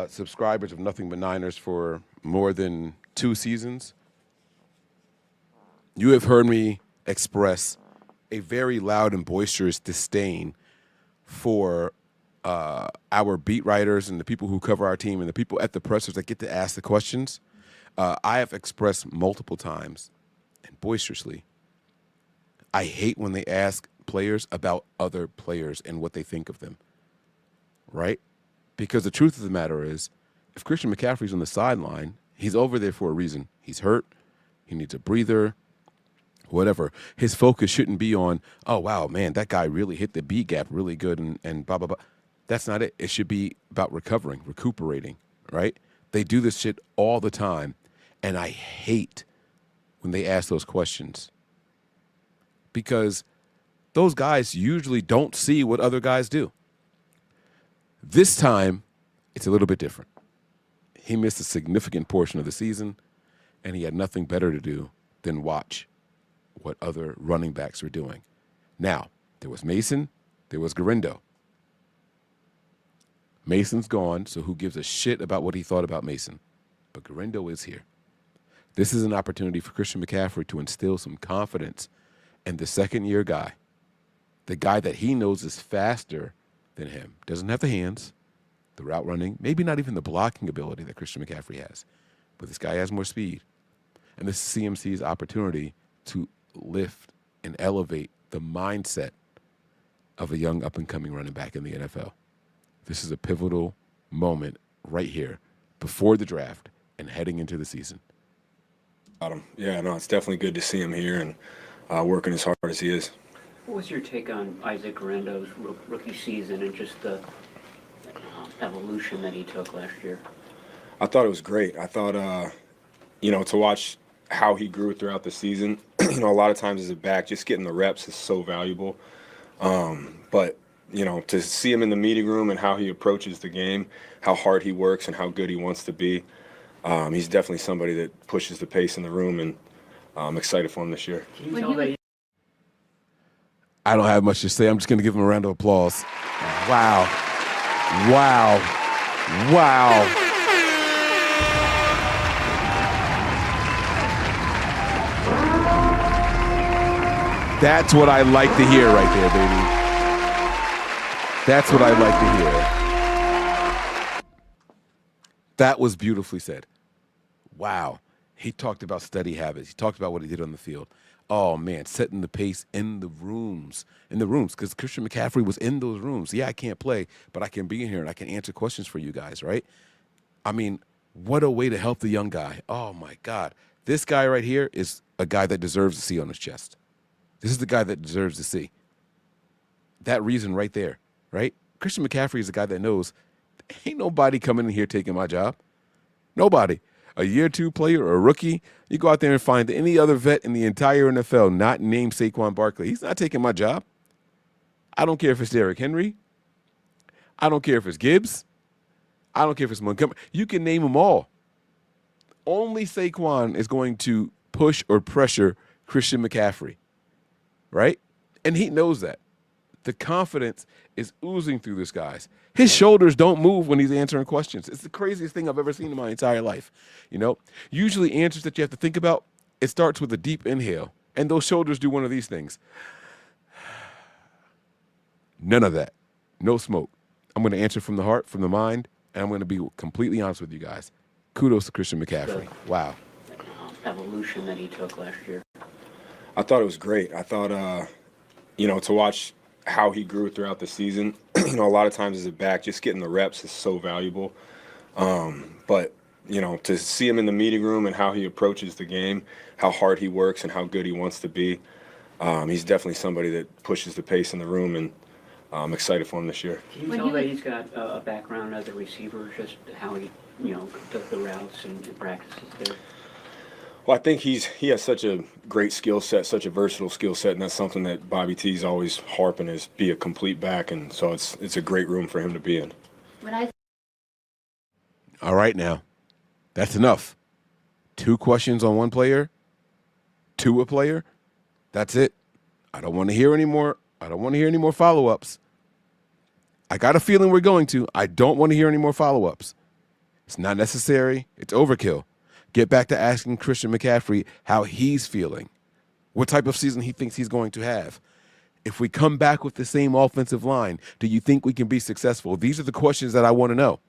subscribers of Nothing But Niners for more than 2 seasons, you have heard me express a very loud and boisterous disdain for our beat writers and the people who cover our team and the people at the pressers that get to ask the questions. I have expressed multiple times and boisterously, I hate when they ask players about other players and what they think of them, right? Because the truth of the matter is, if Christian McCaffrey's on the sideline, he's over there for a reason. He's hurt. He needs a breather. Whatever. His focus shouldn't be on, oh, wow, man, that guy really hit the B gap really good and blah, blah, blah. That's not it. It should be about recuperating, right? They do this shit all the time, and I hate when they ask those questions because those guys usually don't see what other guys do. This time, it's a little bit different. He missed a significant portion of the season, and he had nothing better to do than watch what other running backs were doing. Now, there was Mason, there was Guerendo. Mason's gone, so who gives a shit about what he thought about Mason? But Guerendo is here. This is an opportunity for Christian McCaffrey to instill some confidence in the second-year guy, the guy that he knows is faster than him. Doesn't have the hands, the route running, maybe not even the blocking ability that Christian McCaffrey has. But this guy has more speed. And this is CMC's opportunity to lift and elevate the mindset of a young up-and-coming running back in the NFL. This is a pivotal moment right here before the draft and heading into the season. Yeah, no, it's definitely good to see him here and working as hard as he is. What was your take on Isaac Guerendo's rookie season and just the evolution that he took last year? I thought it was great. I thought, to watch how he grew throughout the season, a lot of times as a back, just getting the reps is so valuable. But, to see him in the meeting room and how he approaches the game, how hard he works and how good he wants to be, he's definitely somebody that pushes the pace in the room, and I'm excited for him this year. I don't have much to say. I'm just going to give him a round of applause. Wow. Wow. Wow. That's what I like to hear right there, baby. That's what I like to hear. That was beautifully said. Wow. He talked about steady habits. He talked about what he did on the field. Oh, man, setting the pace in the rooms, because Christian McCaffrey was in those rooms. Yeah, I can't play, but I can be in here and I can answer questions for you guys, right? I mean, what a way to help the young guy. Oh, my God. This guy right here is a guy that deserves a C on his chest. This is the guy that deserves to see. That reason right there, right? Christian McCaffrey is a guy that knows ain't nobody coming in here taking my job. Nobody. A year 2 player or a rookie, you go out there and find any other vet in the entire NFL not named Saquon Barkley. He's not taking my job. I don't care if it's Derrick Henry. I don't care if it's Gibbs. I don't care if it's Montgomery. You can name them all. Only Saquon is going to push or pressure Christian McCaffrey. Right? And he knows that. The confidence is oozing through this guy's. His shoulders don't move when he's answering questions. It's the craziest thing I've ever seen in my entire life. Usually answers that you have to think about, it starts with a deep inhale. And those shoulders do one of these things. None of that. No smoke. I'm going to answer from the heart, from the mind, and I'm going to be completely honest with you guys. Kudos to Christian McCaffrey. Wow. evolution that he took last year? I thought it was great. I thought, to watch how he grew throughout the season, a lot of times as a back, just getting the reps is so valuable. But, to see him in the meeting room and how he approaches the game, how hard he works and how good he wants to be, he's definitely somebody that pushes the pace in the room, and I'm excited for him this year. Can you tell that he's got a background as a receiver, just how he, does the routes and practices there? Well, I think he has such a great skill set, such a versatile skill set, and that's something that Bobby T's always harping is be a complete back, and so it's a great room for him to be in. All right, now, that's enough. 2 questions on one player, to a player. That's it. I don't want to hear any more. I don't want to hear any more follow-ups. I got a feeling we're going to. I don't want to hear any more follow-ups. It's not necessary. It's overkill. Get back to asking Christian McCaffrey how he's feeling, what type of season he thinks he's going to have. If we come back with the same offensive line, do you think we can be successful? These are the questions that I want to know.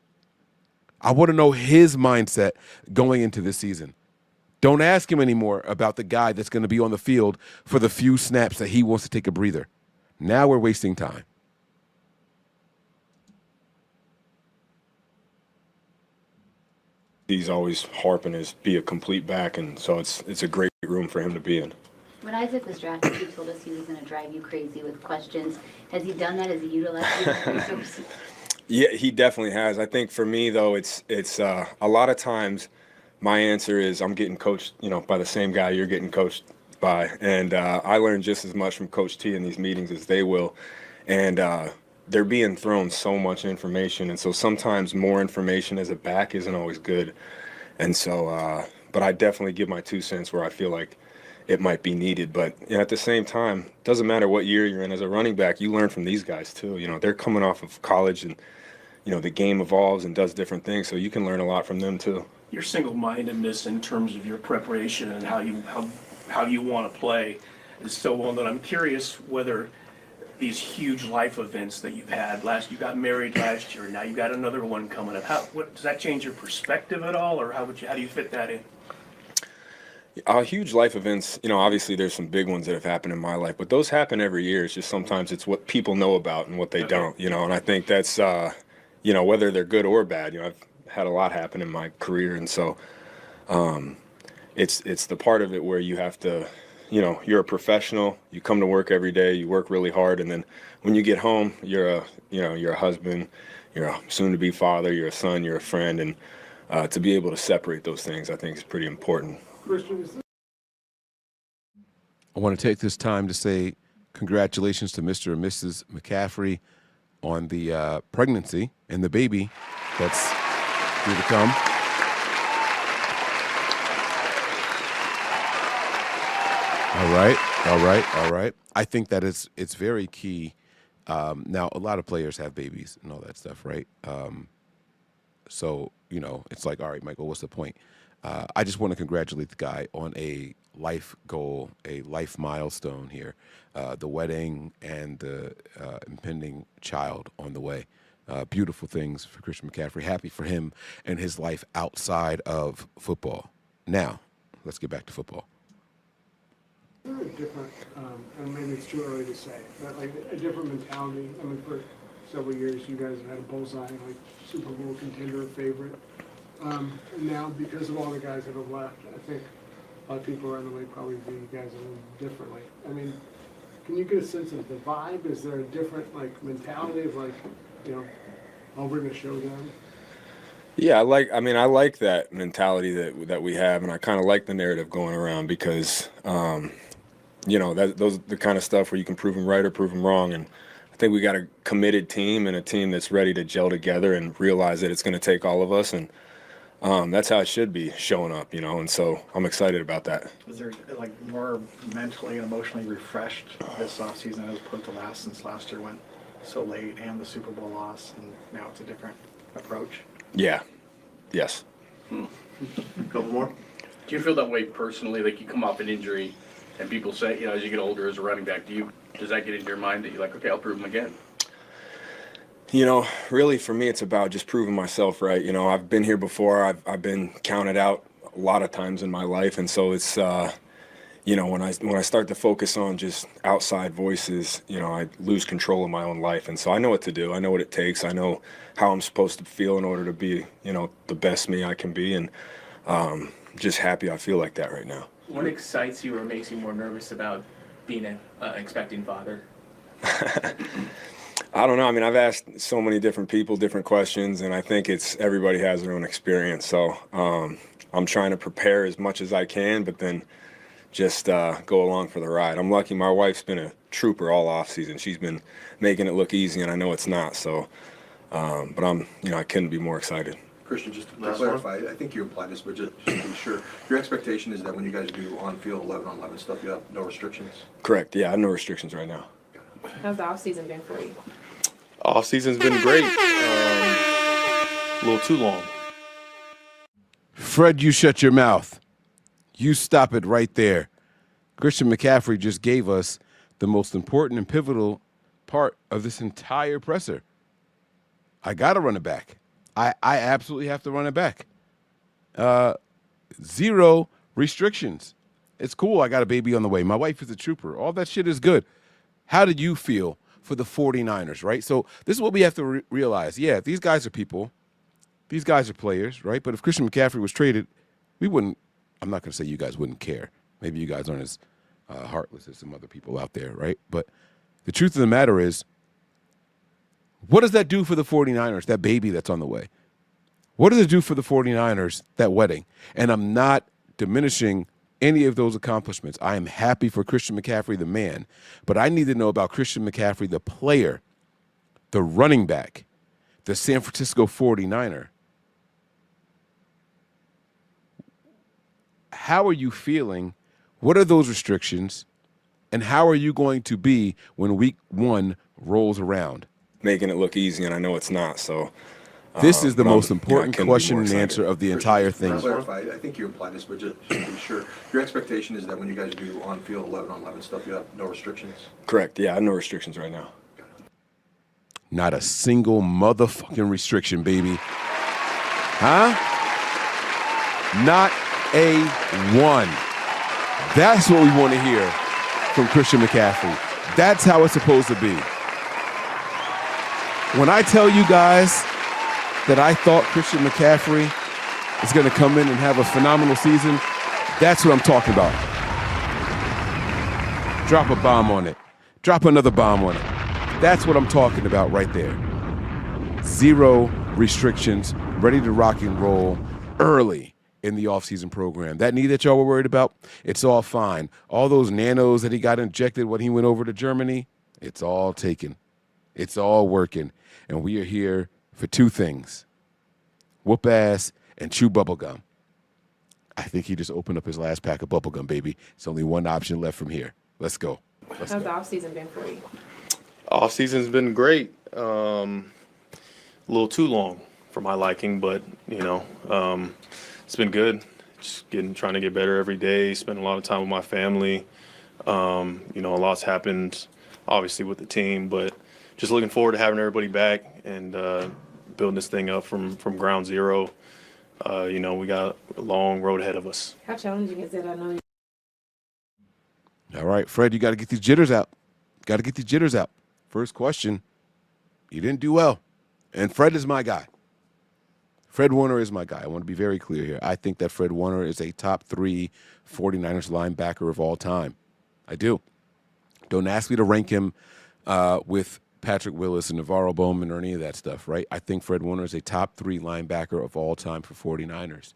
I want to know his mindset going into this season. Don't ask him anymore about the guy that's going to be on the field for the few snaps that he wants to take a breather. Now we're wasting time. He's always harping is be a complete back, and so it's a great room for him to be in. When Isaac was drafted, he told us he was going to drive you crazy with questions. Has he done that? Has he utilized you? Yeah, he definitely has. I think for me, though, it's a lot of times my answer is I'm getting coached, by the same guy you're getting coached by. And I learn just as much from Coach T in these meetings as they will. And they're being thrown so much information. And so sometimes more information as a back isn't always good. And so, but I definitely give my 2 cents where I feel like it might be needed. But at the same time, doesn't matter what year you're in as a running back, you learn from these guys too. They're coming off of college, and, the game evolves and does different things. So you can learn a lot from them too. Your single-mindedness in terms of your preparation and how you want to play is so well known. I'm curious whether these huge life events that you've had you got married last year, now you got another one coming up. Does that change your perspective at all, or how do you fit that in? Huge life events, obviously there's some big ones that have happened in my life, but those happen every year. It's just sometimes it's what people know about and what they don't, and I think that's, whether they're good or bad, I've had a lot happen in my career. And so it's the part of it where you have to, you're a professional, you come to work every day, you work really hard. And then when you get home, you're a husband, you're a soon to be father, you're a son, you're a friend. And to be able to separate those things, I think is pretty important. I want to take this time to say congratulations to Mr. and Mrs. McCaffrey on the pregnancy and the baby that's due to come. All right. I think that it's very key. Now, a lot of players have babies and all that stuff, right? So, it's like, all right, Michael, what's the point? I just want to congratulate the guy on a life goal, a life milestone here, the wedding and the impending child on the way. Beautiful things for Christian McCaffrey. Happy for him and his life outside of football. Now, let's get back to football. Very different, and maybe it's too early to say, but like a different mentality. I mean, for several years, you guys have had a bullseye, like Super Bowl contender favorite. And now, because of all the guys that have left, I think a lot of people around the league probably view you guys a little differently. I mean, can you get a sense of the vibe? Is there a different mentality of oh, we're gonna show them? Yeah, I like that mentality that we have, and I kind of like the narrative going around because, those the kind of stuff where you can prove them right or prove them wrong. And I think we got a committed team and a team that's ready to gel together and realize that it's going to take all of us, and that's how it should be showing up, and so I'm excited about that. Was there more mentally and emotionally refreshed this offseason as opposed to since last year went so late and the Super Bowl loss, and now it's a different approach? Yeah. Yes. Couple more. Do you feel that way personally? Like you come off an injury, and people say, as you get older as a running back, does that get into your mind that you're like, okay, I'll prove them again? Really for me, it's about just proving myself right. I've been here before. I've been counted out a lot of times in my life. And so it's, when I start to focus on just outside voices, I lose control of my own life. And so I know what to do. I know what it takes. I know how I'm supposed to feel in order to be, the best me I can be. And just happy I feel like that right now. What excites you or makes you more nervous about being an expecting father? I don't know. I mean, I've asked so many different people different questions, and I think everybody has their own experience. So I'm trying to prepare as much as I can, but then just go along for the ride. I'm lucky my wife's been a trooper all off season. She's been making it look easy, and I know it's not. So, but I couldn't be more excited. Christian, just to clarify, I think you implied this, but just to be sure, your expectation is that when you guys do on-field 11-on-11 stuff, you have no restrictions? Correct. Yeah, I have no restrictions right now. How's the offseason been for you? Off season's been great. A little too long. Fred, you shut your mouth. You stop it right there. Christian McCaffrey just gave us the most important and pivotal part of this entire presser. I got to run it back. I absolutely have to run it back. 0 restrictions. It's cool. I got a baby on the way. My wife is a trooper. All that shit is good. How did you feel for the 49ers, right? So this is what we have to realize. Yeah, these guys are people. These guys are players, right? But if Christian McCaffrey was traded, we wouldn't, I'm not going to say you guys wouldn't care. Maybe you guys aren't as heartless as some other people out there, right? But the truth of the matter is, what does that do for the 49ers, that baby that's on the way? What does it do for the 49ers, that wedding? And I'm not diminishing any of those accomplishments. I am happy for Christian McCaffrey, the man, but I need to know about Christian McCaffrey, the player, the running back, the San Francisco 49er. How are you feeling? What are those restrictions? And how are you going to be when week 1 rolls around? Making it look easy, and I know it's not. So this is the most important question and answer of the entire thing. To clarify, I think you implied this, but just to be sure, your expectation is that when you guys do on-field 11-on-11 stuff, you have no restrictions? Correct. Yeah, I have no restrictions right now. Not a single motherfucking restriction, baby. Huh? Not a one. That's what we want to hear from Christian McCaffrey. That's how it's supposed to be. When I tell you guys that I thought Christian McCaffrey is going to come in and have a phenomenal season, that's what I'm talking about. Drop a bomb on it. Drop another bomb on it. That's what I'm talking about right there. 0 restrictions, ready to rock and roll early in the offseason program. That knee that y'all were worried about, it's all fine. All those nanos that he got injected when he went over to Germany, it's all taken. It's all working. And we are here for 2 things. Whoop ass and chew bubblegum. I think he just opened up his last pack of bubblegum, baby. It's only one option left from here. Let's go. How's the offseason been for you? Off season's been great. A little too long for my liking, but it's been good. Just trying to get better every day. Spend a lot of time with my family. A lot's happened, obviously, with the team, but just looking forward to having everybody back and building this thing up from ground zero. We got a long road ahead of us. How challenging is it? I know. All right, Fred, you got to get these jitters out. First question, you didn't do well. And Fred is my guy. Fred Warner is my guy. I want to be very clear here. I think that Fred Warner is a top 3 49ers linebacker of all time. I do. Don't ask me to rank him with Patrick Willis and Navarro Bowman or any of that stuff, right? I think Fred Warner is a top 3 linebacker of all time for 49ers.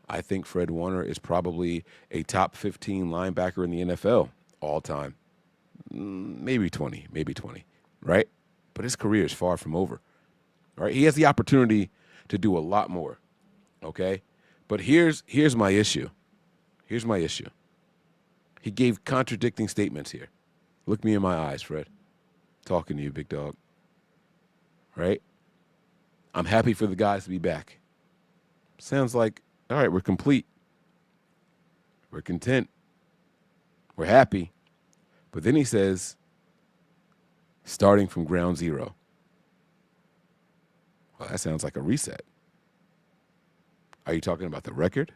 I think Fred Warner is probably a top 15 linebacker in the NFL all time. Maybe 20, right? But his career is far from over, right? He has the opportunity to do a lot more, okay? But here's my issue. He gave contradicting statements here. Look me in my eyes, Fred. Talking to you, big dog. Right? I'm happy for the guys to be back. Sounds like, all right, we're complete. We're content. We're happy. But then he says, starting from ground zero. Well, that sounds like a reset. Are you talking about the record?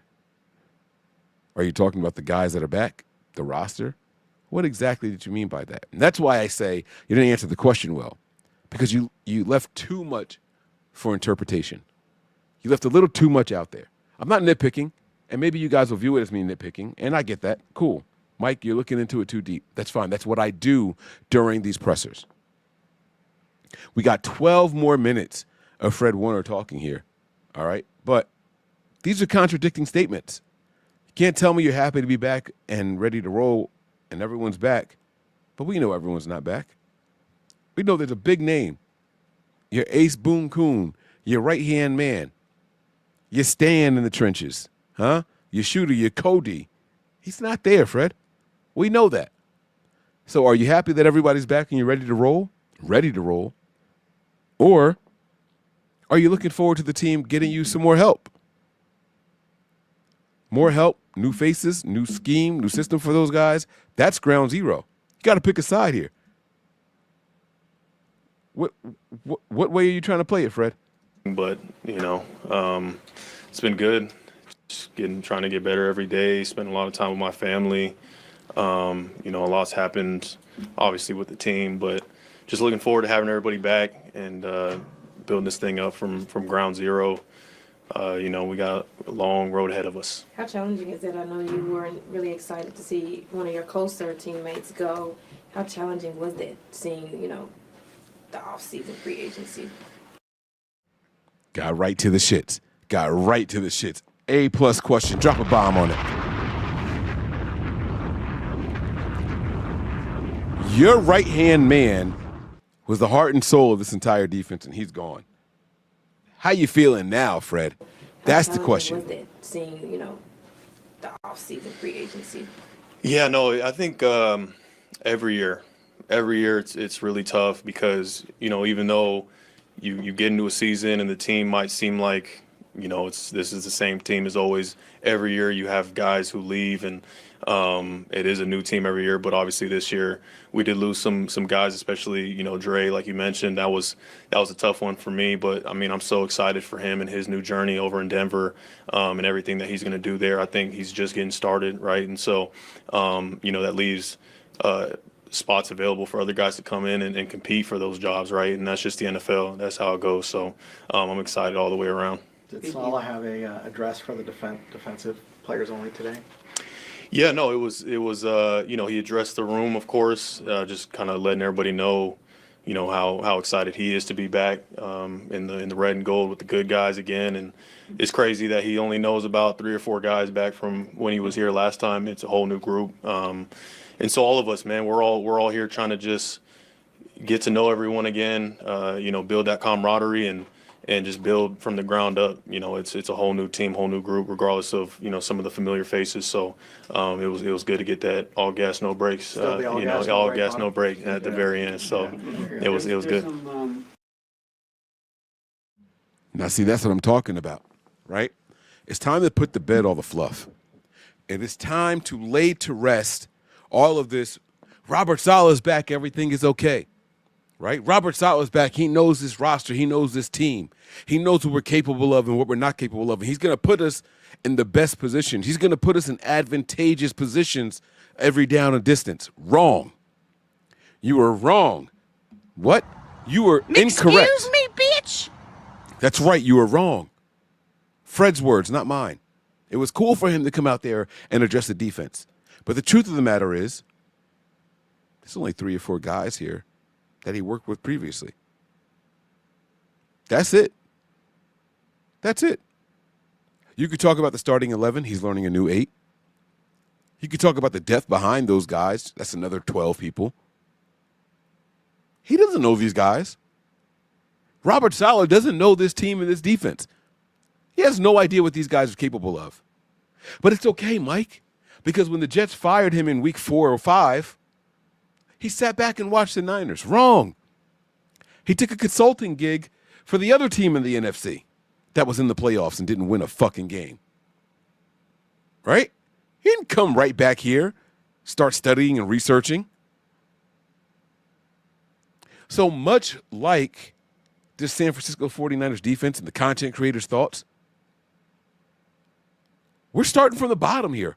Are you talking about the guys that are back, the roster? What exactly did you mean by that? And that's why I say you didn't answer the question well, because you left too much for interpretation. You left a little too much out there. I'm not nitpicking, and maybe you guys will view it as me nitpicking, and I get that. Cool. Mike, you're looking into it too deep. That's fine. That's what I do during these pressers. We got 12 more minutes of Fred Warner talking here, all right? But these are contradicting statements. You can't tell me you're happy to be back and ready to roll and everyone's back, but we know everyone's not back. We know there's a big name. Your Ace Boone Coon, your right-hand man, your Stan in the trenches, huh? Your shooter, your Cody. He's not there, Fred. We know that. So are you happy that everybody's back and you're ready to roll? Ready to roll. Or are you looking forward to the team getting you some more help? More help, new faces, new scheme, new system for those guys. That's ground zero. You got to pick a side here. What way are you trying to play it, Fred? But, it's been good. Just trying to get better every day, spending a lot of time with my family. A lot's happened, obviously, with the team, but just looking forward to having everybody back and building this thing up from ground zero. We got a long road ahead of us. How challenging is it? I know you weren't really excited to see one of your closer teammates go. How challenging was it seeing, the off-season free agency? Got right to the shits. A+ question. Drop a bomb on it. Your right-hand man was the heart and soul of this entire defense, and he's gone. How you feeling now, Fred? That's the question. Was it seeing, the off-season free agency? Yeah, no, I think every year it's really tough because, even though you get into a season and the team might seem like, this is the same team as always. Every year you have guys who leave and it is a new team every year, but obviously this year we did lose some guys, especially, Dre, like you mentioned. That was a tough one for me, but I'm so excited for him and his new journey over in Denver and everything that he's going to do there. I think he's just getting started, right? And so, that leaves spots available for other guys to come in and compete for those jobs, right? And that's just the NFL. That's how it goes. So I'm excited all the way around. Did Saleh have a address for the defensive players only today? Yeah, no, it was he addressed the room, of course, just kind of letting everybody know, how excited he is to be back in the red and gold with the good guys again. And it's crazy that he only knows about 3 or 4 guys back from when he was here last time. It's a whole new group. And so all of us, man, we're all here trying to just get to know everyone again, build that camaraderie and just build from the ground up. It's a whole new team, whole new group, regardless of, some of the familiar faces. So it was good to get that all gas, no brakes, all gas, no break at the very end. So it was good. Now, see, that's what I'm talking about, right? It's time to put to bed all the fluff. It is time to lay to rest all of this. Robert Saleh's back. Everything is okay. Right? Robert Saleh's back. He knows this roster. He knows this team. He knows what we're capable of and what we're not capable of. And he's going to put us in the best positions. He's going to put us in advantageous positions every down and distance. Wrong. You were wrong. What? You were incorrect. Excuse me, bitch. That's right. You were wrong. Fred's words, not mine. It was cool for him to come out there and address the defense. But the truth of the matter is, there's only 3 or 4 guys here that he worked with previously. That's it. That's it. You could talk about the starting 11. He's learning a new 8. You could talk about the depth behind those guys. That's another 12 people. He doesn't know these guys. Robert Saleh doesn't know this team and this defense. He has no idea what these guys are capable of. But it's okay, Mike, because when the Jets fired him in week 4 or 5, he sat back and watched the Niners. Wrong. He took a consulting gig for the other team in the NFC that was in the playoffs and didn't win a fucking game. Right? He didn't come right back here, start studying and researching. So much like this San Francisco 49ers defense and the content creators' thoughts, we're starting from the bottom here.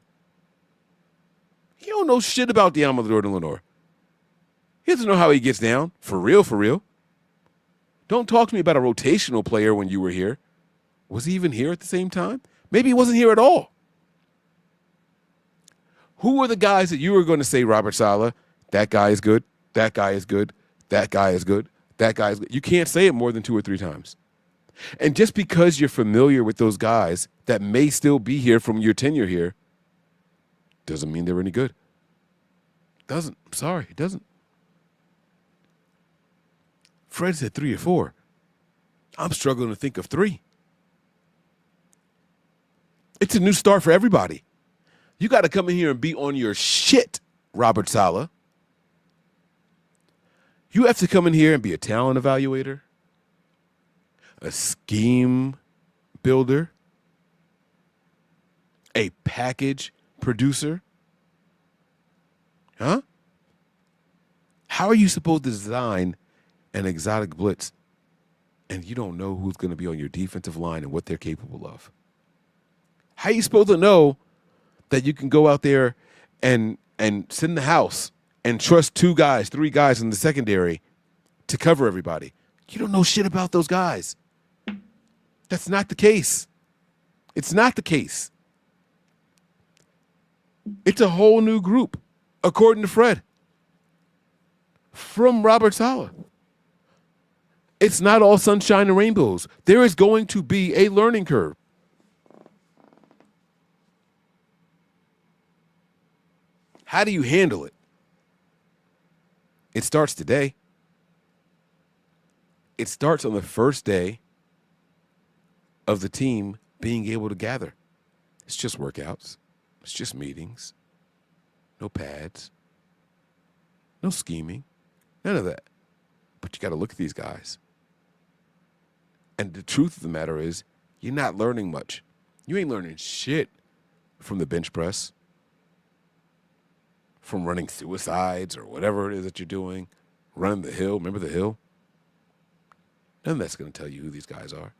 He don't know shit about Deommodore Lenoir. He doesn't know how he gets down. For real, for real. Don't talk to me about a rotational player when you were here. Was he even here at the same time? Maybe he wasn't here at all. Who were the guys that you were going to say, Robert Saleh, that guy is good, that guy is good, that guy is good, that guy is good? You can't say it more than 2 or 3 times. And just because you're familiar with those guys that may still be here from your tenure here doesn't mean they're any good. Doesn't. I'm sorry, it doesn't. Fred said 3 or 4. I'm struggling to think of 3. It's a new start for everybody. You got to come in here and be on your shit, Robert Saleh. You have to come in here and be a talent evaluator, a scheme builder, a package producer. Huh? How are you supposed to design an exotic blitz and you don't know who's going to be on your defensive line and what they're capable of? How are you supposed to know that you can go out there and sit in the house and trust 2 guys, 3 guys in the secondary to cover everybody? You don't know shit about those guys. That's not the case. It's not the case. It's a whole new group, according to Fred, from Robert Saleh. It's not all sunshine and rainbows. There is going to be a learning curve. How do you handle it? It starts today. It starts on the first day of the team being able to gather. It's just workouts. It's just meetings. No pads. No scheming. None of that. But you got to look at these guys. And the truth of the matter is, you're not learning much. You ain't learning shit from the bench press, from running suicides or whatever it is that you're doing, running the hill. Remember the hill? None of that's going to tell you who these guys are.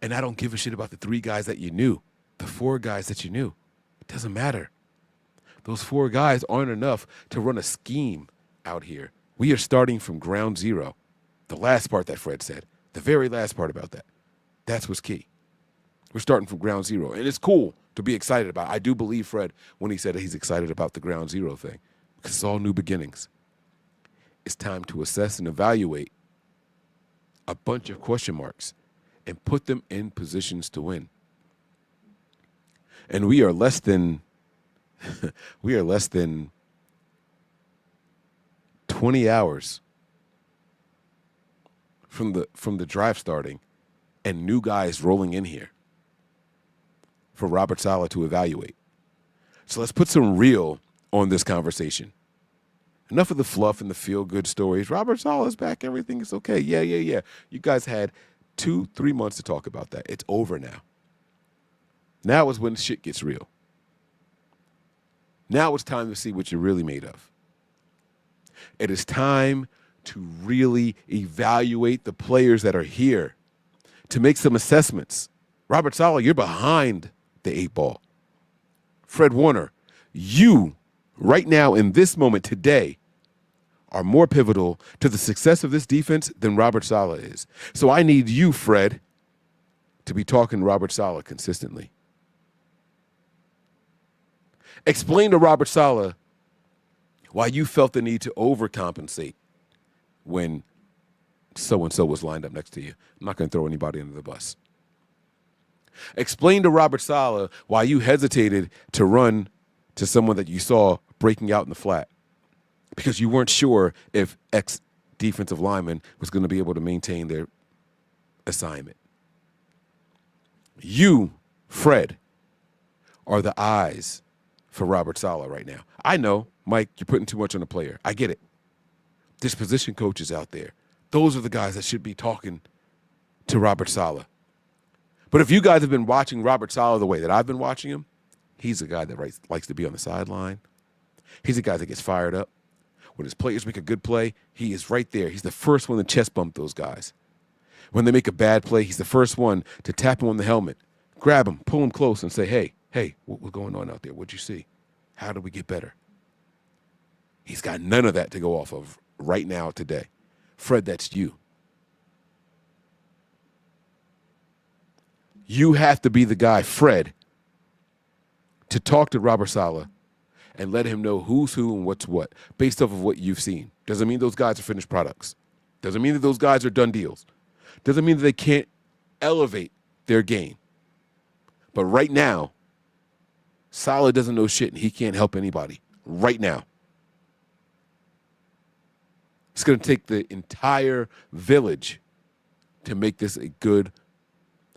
And I don't give a shit about the 3 guys that you knew, the 4 guys that you knew. It doesn't matter. Those 4 guys aren't enough to run a scheme out here. We are starting from ground zero. The last part that Fred said, the very last part about that, that's what's key. We're starting from ground zero. And it's cool to be excited about. I do believe Fred when he said he's excited about the ground zero thing, because it's all new beginnings. It's time to assess and evaluate a bunch of question marks and put them in positions to win. And we are less than 20 hours from the drive starting and new guys rolling in here for Robert Saleh to evaluate. So let's put some real on this conversation. Enough of the fluff and the feel-good stories. Robert Saleh is back. Everything is okay. Yeah. You guys had 2-3 months to talk about that. It's over now. Now is when shit gets real. Now it's time to see what you're really made of. It is time to really evaluate the players that are here, to make some assessments. Robert Saleh, you're behind the 8 ball. Fred Warner, you right now in this moment today are more pivotal to the success of this defense than Robert Saleh is. So I need you, Fred, to be talking to Robert Saleh consistently. Explain to Robert Saleh why you felt the need to overcompensate when so-and-so was lined up next to you. I'm not going to throw anybody under the bus. Explain to Robert Saleh why you hesitated to run to someone that you saw breaking out in the flat, because you weren't sure if X defensive lineman was going to be able to maintain their assignment. You, Fred, are the eyes for Robert Saleh right now. I know, Mike, you're putting too much on a player. I get it. There's position coaches out there. Those are the guys that should be talking to Robert Saleh. But if you guys have been watching Robert Saleh the way that I've been watching him, he's a guy that likes to be on the sideline. He's a guy that gets fired up. When his players make a good play, he is right there. He's the first one to chest bump those guys. When they make a bad play, he's the first one to tap him on the helmet, grab him, pull him close, and say, hey, what's going on out there? What'd you see? How do we get better? He's got none of that to go off of right now today. Fred, that's you. You have to be the guy, Fred, to talk to Robert Saleh and let him know who's who and what's what based off of what you've seen. Doesn't mean those guys are finished products. Doesn't mean that those guys are done deals. Doesn't mean that they can't elevate their game. But right now, Saleh doesn't know shit and he can't help anybody right now. It's going to take the entire village to make this a good,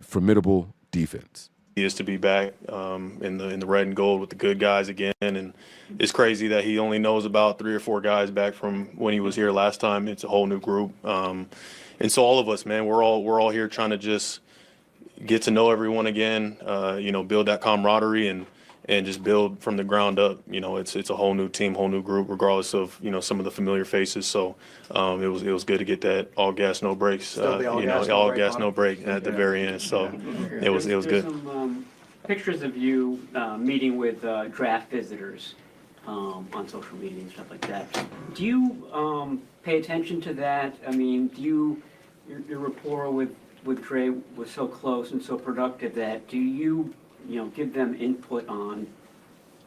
formidable defense. He is to be back in the red and gold with the good guys again, and it's crazy that he only knows about 3 or 4 guys back from when he was here last time. It's a whole new group, and so all of us, man, we're all here trying to just get to know everyone again, build that camaraderie and just build from the ground up. It's a whole new team, whole new group, regardless of some of the familiar faces. So it was good to get that all gas no brakes, all gas no break at the very end. So it was good. There's some pictures of you meeting with draft visitors on social media and stuff like that. Do you pay attention to that? I mean, your rapport with Dre was so close and so productive that do you give them input on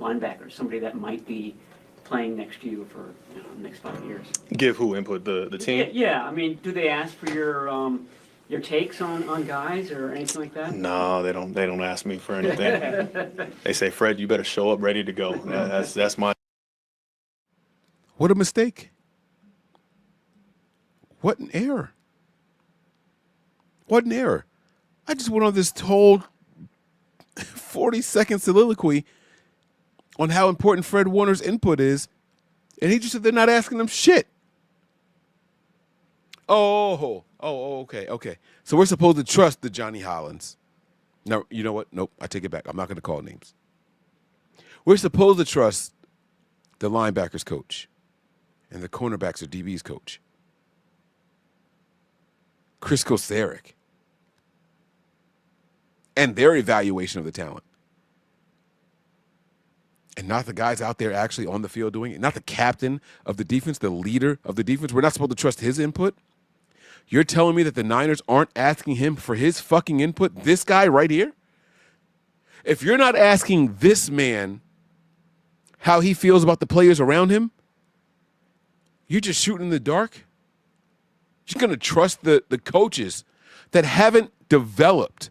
linebackers, somebody that might be playing next to you for the next 5 years? Give who input? The team? Yeah. I mean, do they ask for your takes on guys or anything like that? No, they don't ask me for anything. They say, Fred, you better show up ready to go. That's my. What a mistake. What an error. What an error. I just went on this whole 40-second soliloquy on how important Fred Warner's input is, and he just said they're not asking him shit. Okay. So we're supposed to trust the Johnny Hollins. No, you know what? Nope, I take it back. I'm not going to call names. We're supposed to trust the linebackers coach and the cornerbacks or DBs coach, Chris Kosaric, and their evaluation of the talent. And not the guys out there actually on the field doing it, not the captain of the defense, the leader of the defense. We're not supposed to trust his input. You're telling me that the Niners aren't asking him for his fucking input, this guy right here? If you're not asking this man how he feels about the players around him, you're just shooting in the dark? You're going to trust the coaches that haven't developed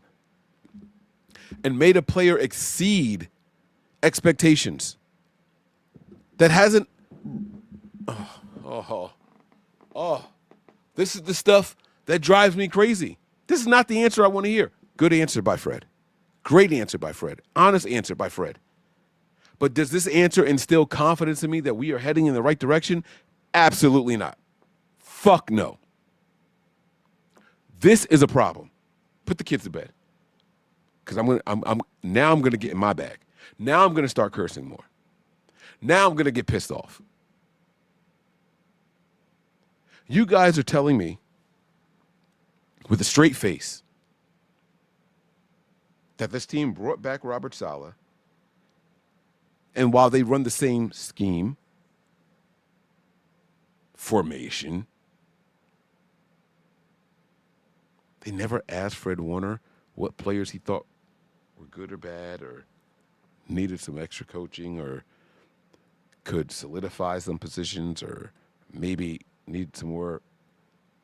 and made a player exceed expectations, that hasn't. This is the stuff that drives me crazy. This is not the answer I want to hear. Good answer by Fred. Great answer by Fred. Honest answer by Fred. But does this answer instill confidence in me that we are heading in the right direction? Absolutely not. Fuck no. This is a problem. Put the kids to bed. Because I'm gonna get in my bag. Now I'm gonna start cursing more. Now I'm gonna get pissed off. You guys are telling me with a straight face that this team brought back Robert Saleh, and while they run the same scheme, formation, they never asked Fred Warner what players he thought were good or bad or needed some extra coaching or could solidify some positions or maybe need some more.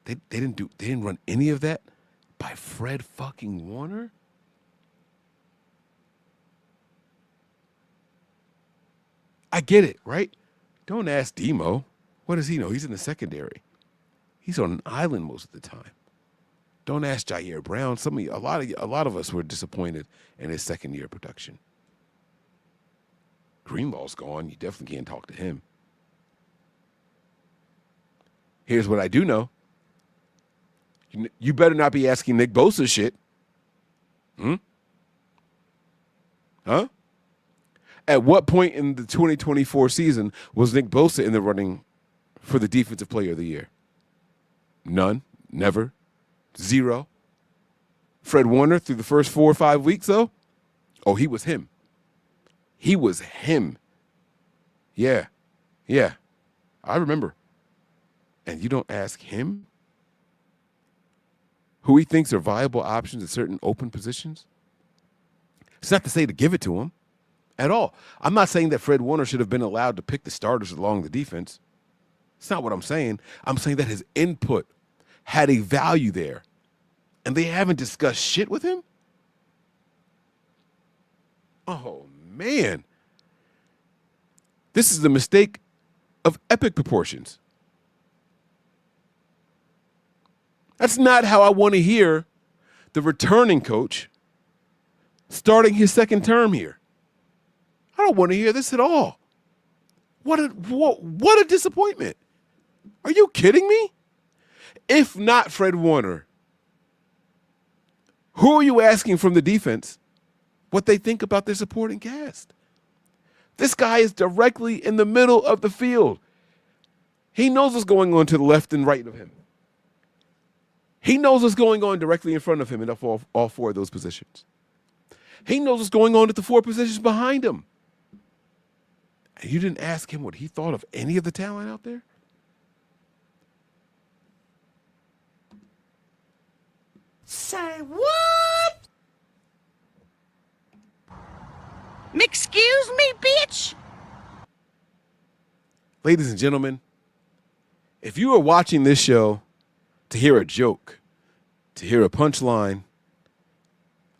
They didn't run any of that by Fred fucking Warner? I get it, right? Don't ask Demo. What does he know? He's in the secondary. He's on an island most of the time. Don't ask Jair Brown. A lot of us were disappointed in his second year production. Greenlaw's gone. You definitely can't talk to him. Here's what I do know. You better not be asking Nick Bosa shit. Huh? At what point in the 2024 season was Nick Bosa in the running for the Defensive Player of the Year? None. Never. Zero. Fred Warner through the first 4 or 5 weeks, though? Oh, he was him. He was him. Yeah. Yeah. I remember. And you don't ask him who he thinks are viable options at certain open positions? It's not to say to give it to him at all. I'm not saying that Fred Warner should have been allowed to pick the starters along the defense. It's not what I'm saying. I'm saying that his input had a value there, and they haven't discussed shit with him? Oh, man. This is a mistake of epic proportions. That's not how I want to hear the returning coach starting his second term here. I don't want to hear this at all. What a disappointment. Are you kidding me? If not Fred Warner, who are you asking from the defense what they think about their supporting cast? This guy is directly in the middle of the field. He knows what's going on to the left and right of him. He knows what's going on directly in front of him in all four of those positions. He knows what's going on at the four positions behind him. And you didn't ask him what he thought of any of the talent out there? Say what? Excuse me, bitch? Ladies and gentlemen, if you are watching this show to hear a joke, to hear a punchline,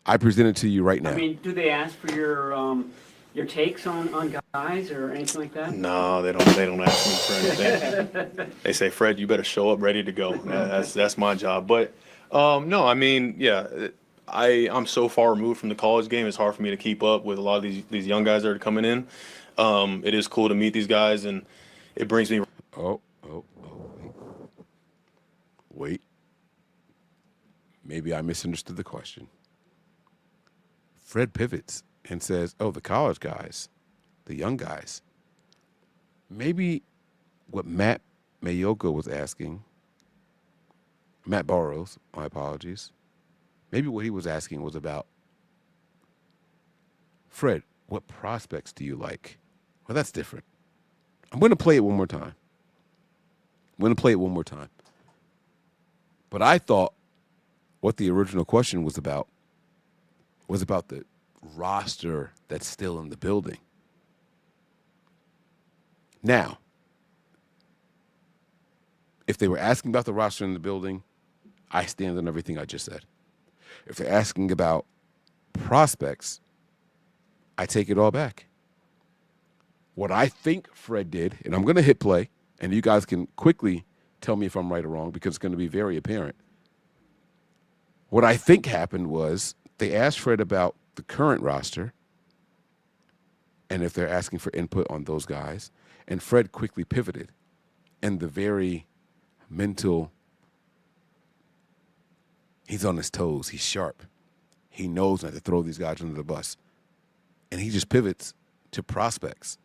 I present it to you right now. I mean, do they ask for your takes on guys or anything like that? No, they don't ask me for anything. They say, Fred, you better show up ready to go. That's my job. But no, I mean, yeah, I'm so far removed from the college game. It's hard for me to keep up with a lot of these young guys that are coming in. It is cool to meet these guys, and it brings me. Wait. Maybe I misunderstood the question. Fred pivots and says, oh, the college guys, the young guys. Maybe what Matt Mayoka was asking, Matt Burrows, my apologies. Maybe what he was asking was about, Fred, what prospects do you like? Well, that's different. I'm going to play it one more time. But I thought what the original question was about the roster that's still in the building. Now, if they were asking about the roster in the building, I stand on everything I just said. If they're asking about prospects, I take it all back. What I think Fred did, and I'm going to hit play, and you guys can quickly tell me if I'm right or wrong because it's going to be very apparent. What I think happened was they asked Fred about the current roster and if they're asking for input on those guys, and Fred quickly pivoted. And the very mental, he's on his toes, he's sharp. He knows not to throw these guys under the bus. And he just pivots to prospects.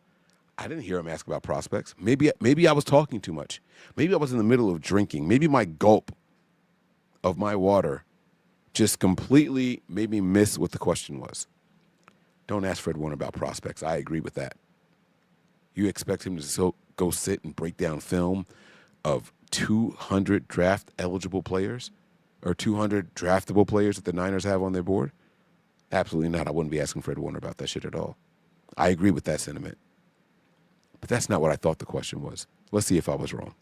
I didn't hear him ask about prospects. Maybe I was talking too much. Maybe I was in the middle of drinking. Maybe my gulp of my water just completely made me miss what the question was. Don't ask Fred Warner about prospects. I agree with that. You expect him to go sit and break down film of 200 draft-eligible players or 200 draftable players that the Niners have on their board? Absolutely not. I wouldn't be asking Fred Warner about that shit at all. I agree with that sentiment. But that's not what I thought the question was. Let's see if I was wrong.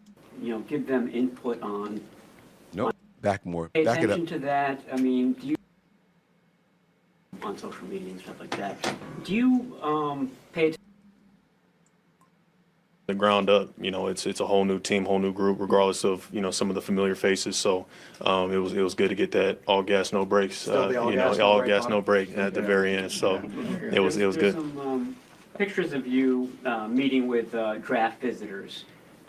Give them input on. Nope. Back more. Pay Back it attention up. to that. I mean, do you on social media and stuff like that? Do you pay attention? The ground up, it's a whole new team, whole new group, regardless of some of the familiar faces. So it was good to get that all gas no brakes, all gas no break at the very end. So it was There's good. Some pictures of you meeting with draft visitors.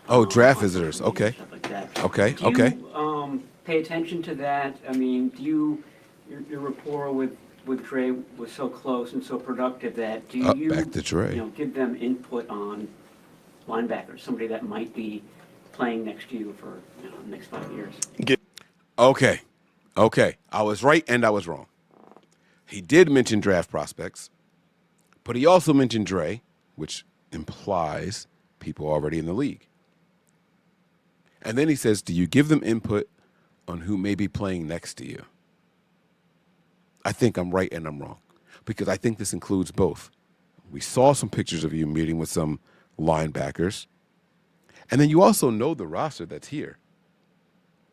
Oh, draft on social visitors. media Okay. and stuff like that. Okay. Do Okay. you pay attention to that? I mean, your rapport with Dre was so close and so productive that do you back to Dre. Give them input on linebackers, somebody that might be playing next to you for the next 5 years? Okay. I was right and I was wrong. He did mention draft prospects, but he also mentioned Dre, which implies people already in the league. And then he says, do you give them input on who may be playing next to you? I think I'm right and I'm wrong, because I think this includes both. We saw some pictures of you meeting with some linebackers, and then you also know the roster that's here.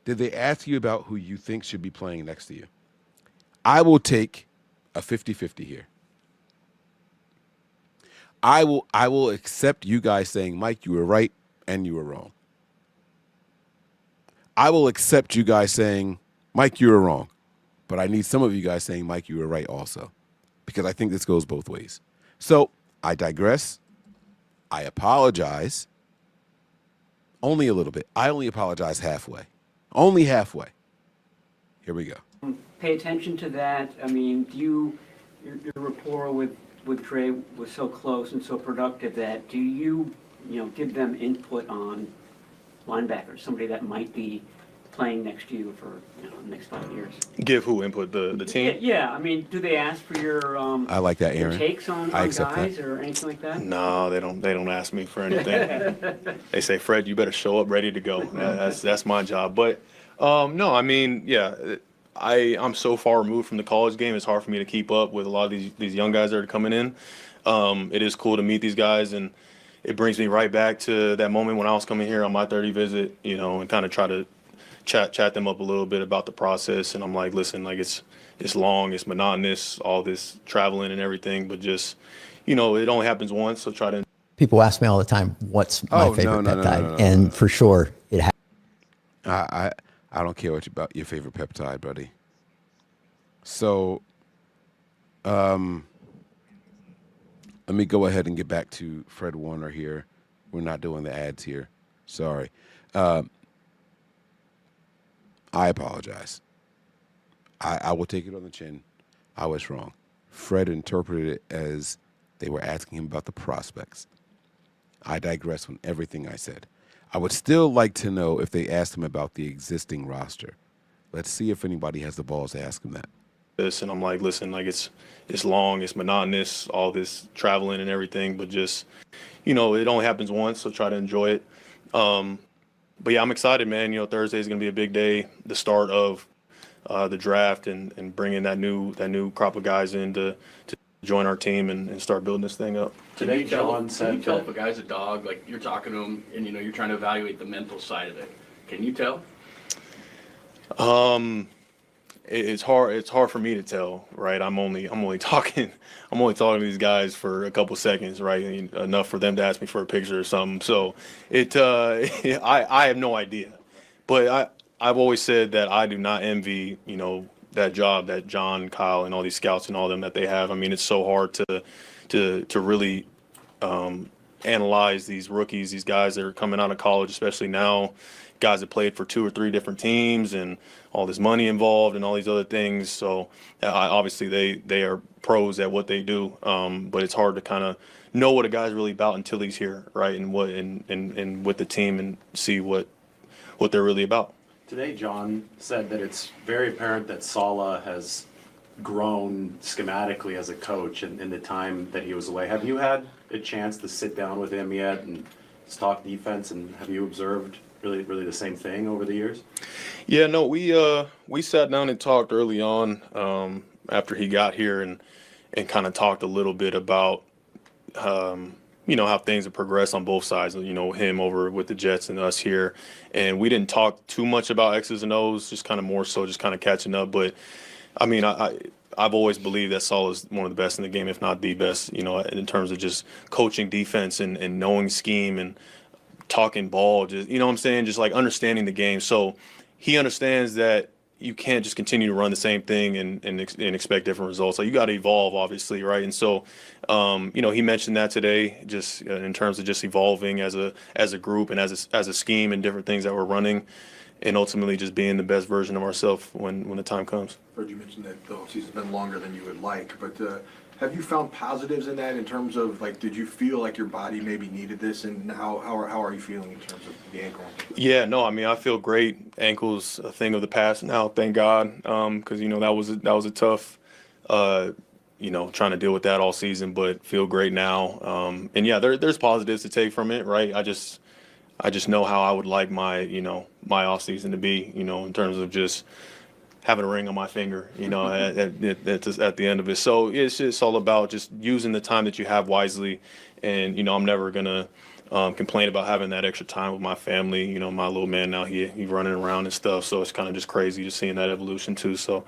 Did they ask you about who you think should be playing next to you? I will take a 50-50 here. I will accept you guys saying, Mike, you were right and you were wrong. I will accept you guys saying, Mike, you were wrong. But I need some of you guys saying, Mike, you were right also. Because I think this goes both ways. So I digress. I apologize. Only a little bit. I only apologize halfway. Only halfway. Here we go. Pay attention to that. I mean, your rapport with Trey was so close and so productive that do you give them input on linebackers, somebody that might be playing next to you for the next 5 years? Give who input? The team? Yeah. I mean, do they ask for your I like that, your Aaron. takes on accept guys that. or anything like that? No, they don't ask me for anything. They say, Fred, you better show up ready to go. That's my job. But no, I mean, yeah, I'm so far removed from the college game. It's hard for me to keep up with a lot of these young guys that are coming in. It is cool to meet these guys, and it brings me right back to that moment when I was coming here on my 30 visit, and kind of try to chat them up a little bit about the process. And I'm like, listen, like it's long, it's monotonous, all this traveling and everything, but just, it only happens once, so try to. People ask me all the time, what's my favorite peptide? And for sure, it has. I don't care about your favorite peptide, buddy. So, let me go ahead and get back to Fred Warner here. We're not doing the ads here. Sorry. I apologize. I will take it on the chin. I was wrong. Fred interpreted it as they were asking him about the prospects. I digress on everything I said. I would still like to know if they asked him about the existing roster. Let's see if anybody has the balls to ask him that. And I'm like, listen, like it's long, it's monotonous, all this traveling and everything, but just, it only happens once, so try to enjoy it. But yeah, I'm excited, man. Thursday is going to be a big day, the start of the draft, and bringing that new crop of guys in to join our team and start building this thing up. Today, John said, can you tell if a guy's a dog? Like, you're talking to him, and you're trying to evaluate the mental side of it. Can you tell? It's hard for me to tell, right? I'm only talking to these guys for a couple seconds, right? Enough for them to ask me for a picture or something. So I have no idea. But I've always said that I do not envy, that job that John, Kyle, and all these scouts and all them that they have. I mean, it's so hard to really analyze these rookies, these guys that are coming out of college, especially now, guys that played for 2 or 3 different teams and all this money involved and all these other things. So obviously they are pros at what they do, but it's hard to kind of know what a guy's really about until he's here, right? And what and with the team and see what they're really about. Today, John said that it's very apparent that Saleh has grown schematically as a coach in the time that he was away. Have you had a chance to sit down with him yet and talk defense, and have you observed really the same thing over the years? Yeah, no, we sat down and talked early on after he got here and kind of talked a little bit about how things have progressed on both sides, him over with the Jets and us here. And we didn't talk too much about X's and O's, just kind of more so just kind of catching up. But I mean, I've always believed that Saul is one of the best in the game, if not the best, in terms of just coaching defense and knowing scheme and talking ball, just, what I'm saying? Just like understanding the game. So he understands that you can't just continue to run the same thing and expect different results. Like, you got to evolve, obviously, right? And so, he mentioned that today, just in terms of just evolving as a group and as a scheme and different things that we're running, and ultimately just being the best version of ourselves when the time comes. Heard you mention that the offseason's been longer than you would like, but have you found positives in that in terms of, like, did you feel like your body maybe needed this, and how are you feeling in terms of the ankle? Yeah, no, I mean, I feel great. Ankle's a thing of the past now, thank God, because that was a tough trying to deal with that all season, but feel great now. And yeah, there's positives to take from it, right? I just know how I would like my off season to be, in terms of just having a ring on my finger, at the end of it. So it's just all about just using the time that you have wisely. And, I'm never going to complain about having that extra time with my family. My little man now, he's running around and stuff. So it's kind of just crazy just seeing that evolution too. So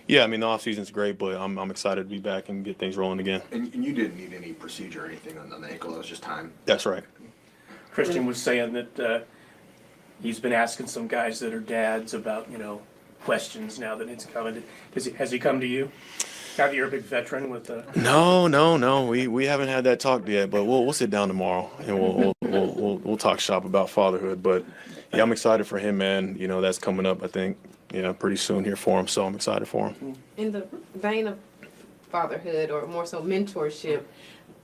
yeah, I mean, the off season's great, but I'm excited to be back and get things rolling again. And you didn't need any procedure or anything on the ankle. It was just time. That's right. Christian was saying that he's been asking some guys that are dads about, questions now that it's coming. Has he come to you? Now that you're a big veteran with No. We haven't had that talk yet, but we'll sit down tomorrow and we'll talk shop about fatherhood. But yeah, I'm excited for him, man. That's coming up, I think, pretty soon here for him. So I'm excited for him. In the vein of fatherhood, or more so mentorship,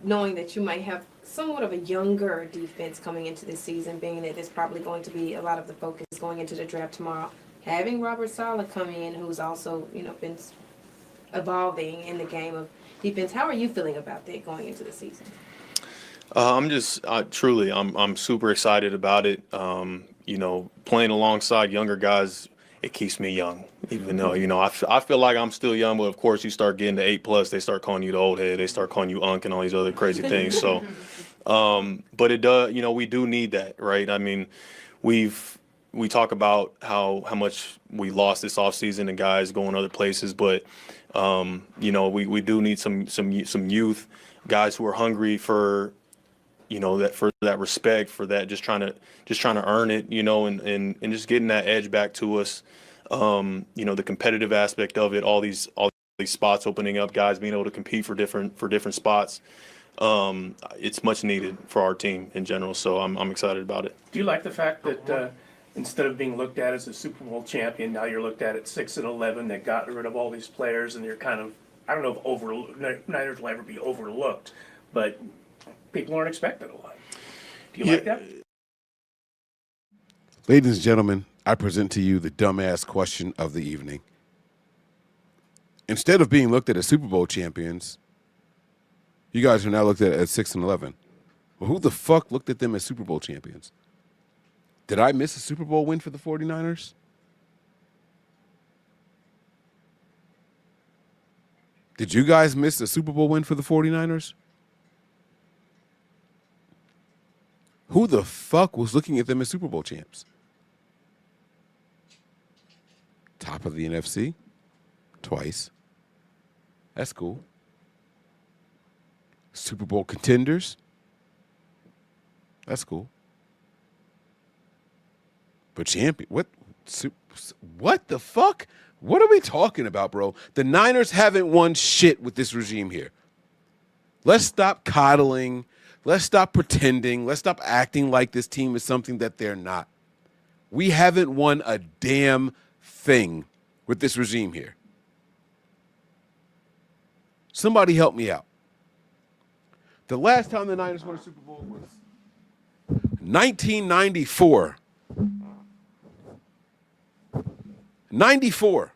knowing that you might have somewhat of a younger defense coming into this season, being that there's probably going to be a lot of the focus going into the draft tomorrow. Having Robert Saleh come in, who's also, been evolving in the game of defense, how are you feeling about that going into the season? I'm super excited about it. Playing alongside younger guys, it keeps me young, even though, I feel like I'm still young, but of course you start getting to 8+, they start calling you the old head, they start calling you Unc and all these other crazy things. So, but it does, we do need that, right? I mean, we talk about how much we lost this offseason and guys going other places, but we do need some youth, guys who are hungry for that respect, for that just trying to earn it, and just getting that edge back to us. The competitive aspect of it, all these spots opening up, guys being able to compete for different spots. It's much needed for our team in general, so I'm excited about it. Do you like the fact that instead of being looked at as a Super Bowl champion, now you're looked at 6-11, that got rid of all these players, and you're kind of, I don't know if Niners will ever be overlooked, but people aren't expecting a lot. Do you like that? Ladies and gentlemen, I present to you the dumbass question of the evening. Instead of being looked at as Super Bowl champions, you guys are now looked at as 6-11. Well, who the fuck looked at them as Super Bowl champions? Did I miss a Super Bowl win for the 49ers? Did you guys miss a Super Bowl win for the 49ers? Who the fuck was looking at them as Super Bowl champs? Top of the NFC? Twice. That's cool. Super Bowl contenders? That's cool. But champion, what the fuck? What are we talking about, bro? The Niners haven't won shit with this regime here. Let's stop coddling. Let's stop pretending. Let's stop acting like this team is something that they're not. We haven't won a damn thing with this regime here. Somebody help me out. The last time the Niners won a Super Bowl was 1994. 94.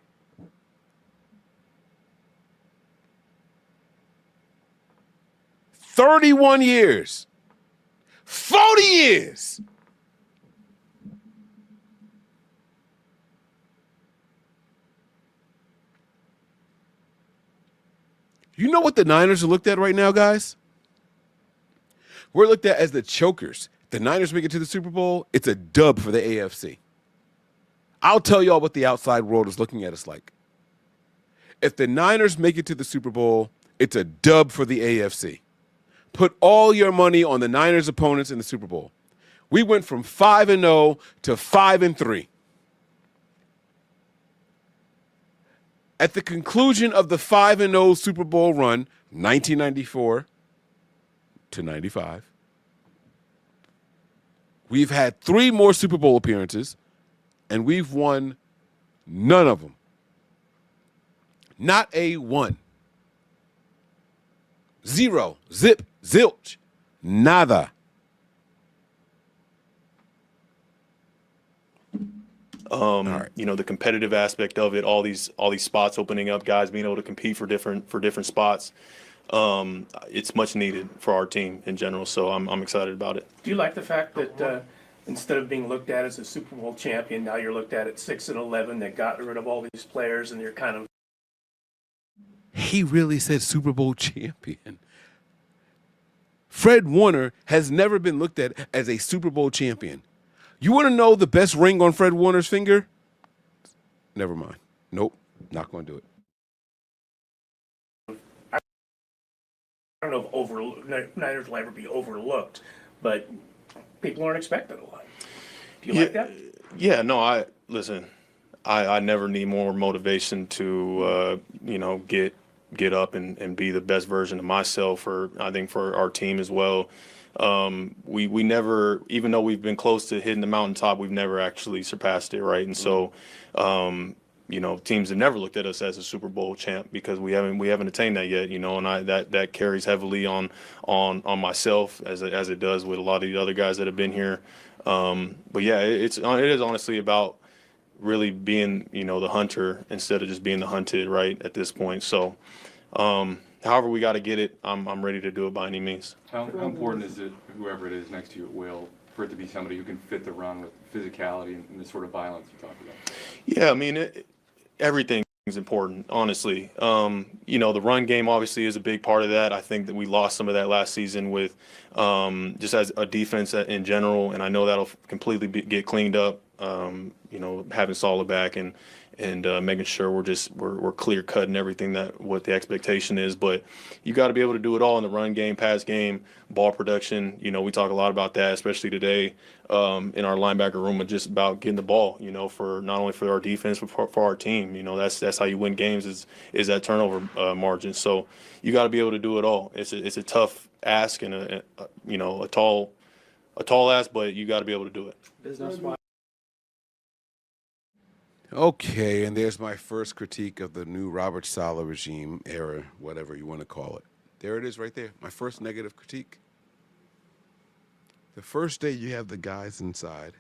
$31 years. 40 years. You know what the Niners are looked at right now, guys? We're looked at as the chokers. If the Niners make it to the Super Bowl, it's a dub for the AFC. I'll tell y'all what the outside world is looking at us like. If the Niners make it to the Super Bowl, it's a dub for the AFC. Put all your money on the Niners' opponents in the Super Bowl. We went from 5-0 to 5-3. At the conclusion of the 5-0 Super Bowl run, 1994 to 95, we've had 3 more Super Bowl appearances, and we've won none of them. Not a one. 0. Zip. Zilch. Nada. You know, the competitive aspect of it, all these spots opening up, guys being able to compete for different spots. It's much needed for our team in general. So I'm excited about it. Do you like the fact that instead of being looked at as a Super Bowl champion, now you're looked at 6-11, that got rid of all these players and you're kind of... He really said Super Bowl champion. Fred Warner has never been looked at as a Super Bowl champion. You want to know the best ring on Fred Warner's finger? Never mind. Nope, not going to do it. I don't know if Niners will ever be overlooked, but people aren't expecting a lot. Do you like that? Yeah, no, I never need more motivation to, you know, get up and be the best version of myself, or I think for our team as well. We never, even though we've been close to hitting the mountaintop, we've never actually surpassed it, right? And so, you know, teams have never looked at us as a Super Bowl champ because we haven't attained that yet, you know, and that carries heavily on myself as it does with a lot of the other guys that have been here. But yeah, it is honestly about really being, you know, the hunter instead of just being the hunted, right, at this point. So, however we got to get it, I'm ready to do it by any means. How important is it, whoever it is next to you at will, for it to be somebody who can fit the run with physicality and the sort of violence you talked about? Yeah, I mean, everything is important, honestly. You know, the run game obviously is a big part of that. I think that we lost some of that last season with just as a defense in general, and I know that'll completely get cleaned up. You know, having Saleh back and making sure we're clear cutting everything that what the expectation is. But you got to be able to do it all in the run game, pass game, ball production. You know, we talk a lot about that, especially today in our linebacker room, of just about getting the ball. You know, for not only for our defense but for our team. You know, that's how you win games is that turnover margin. So you got to be able to do it all. It's a tough ask and a tall ask, but you got to be able to do it. Business-wise. Okay, and there's my first critique of the new Robert Saleh regime, era, whatever you want to call it. There it is right there, my first negative critique. The first day you have the guys inside,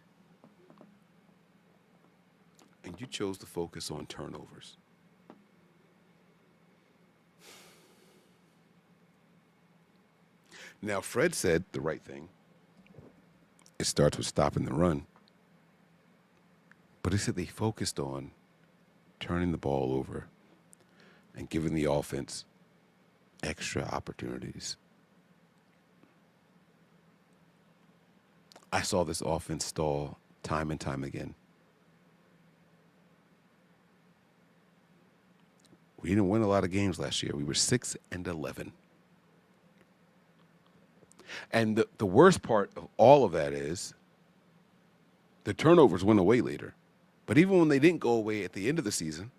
and you chose to focus on turnovers. Now, Fred said the right thing. It starts with stopping the run. But he said they focused on turning the ball over and giving the offense extra opportunities. I saw this offense stall time and time again. We didn't win a lot of games last year. We were 6-11. And the worst part of all of that is the turnovers went away later. But even when they didn't go away at the end of the season,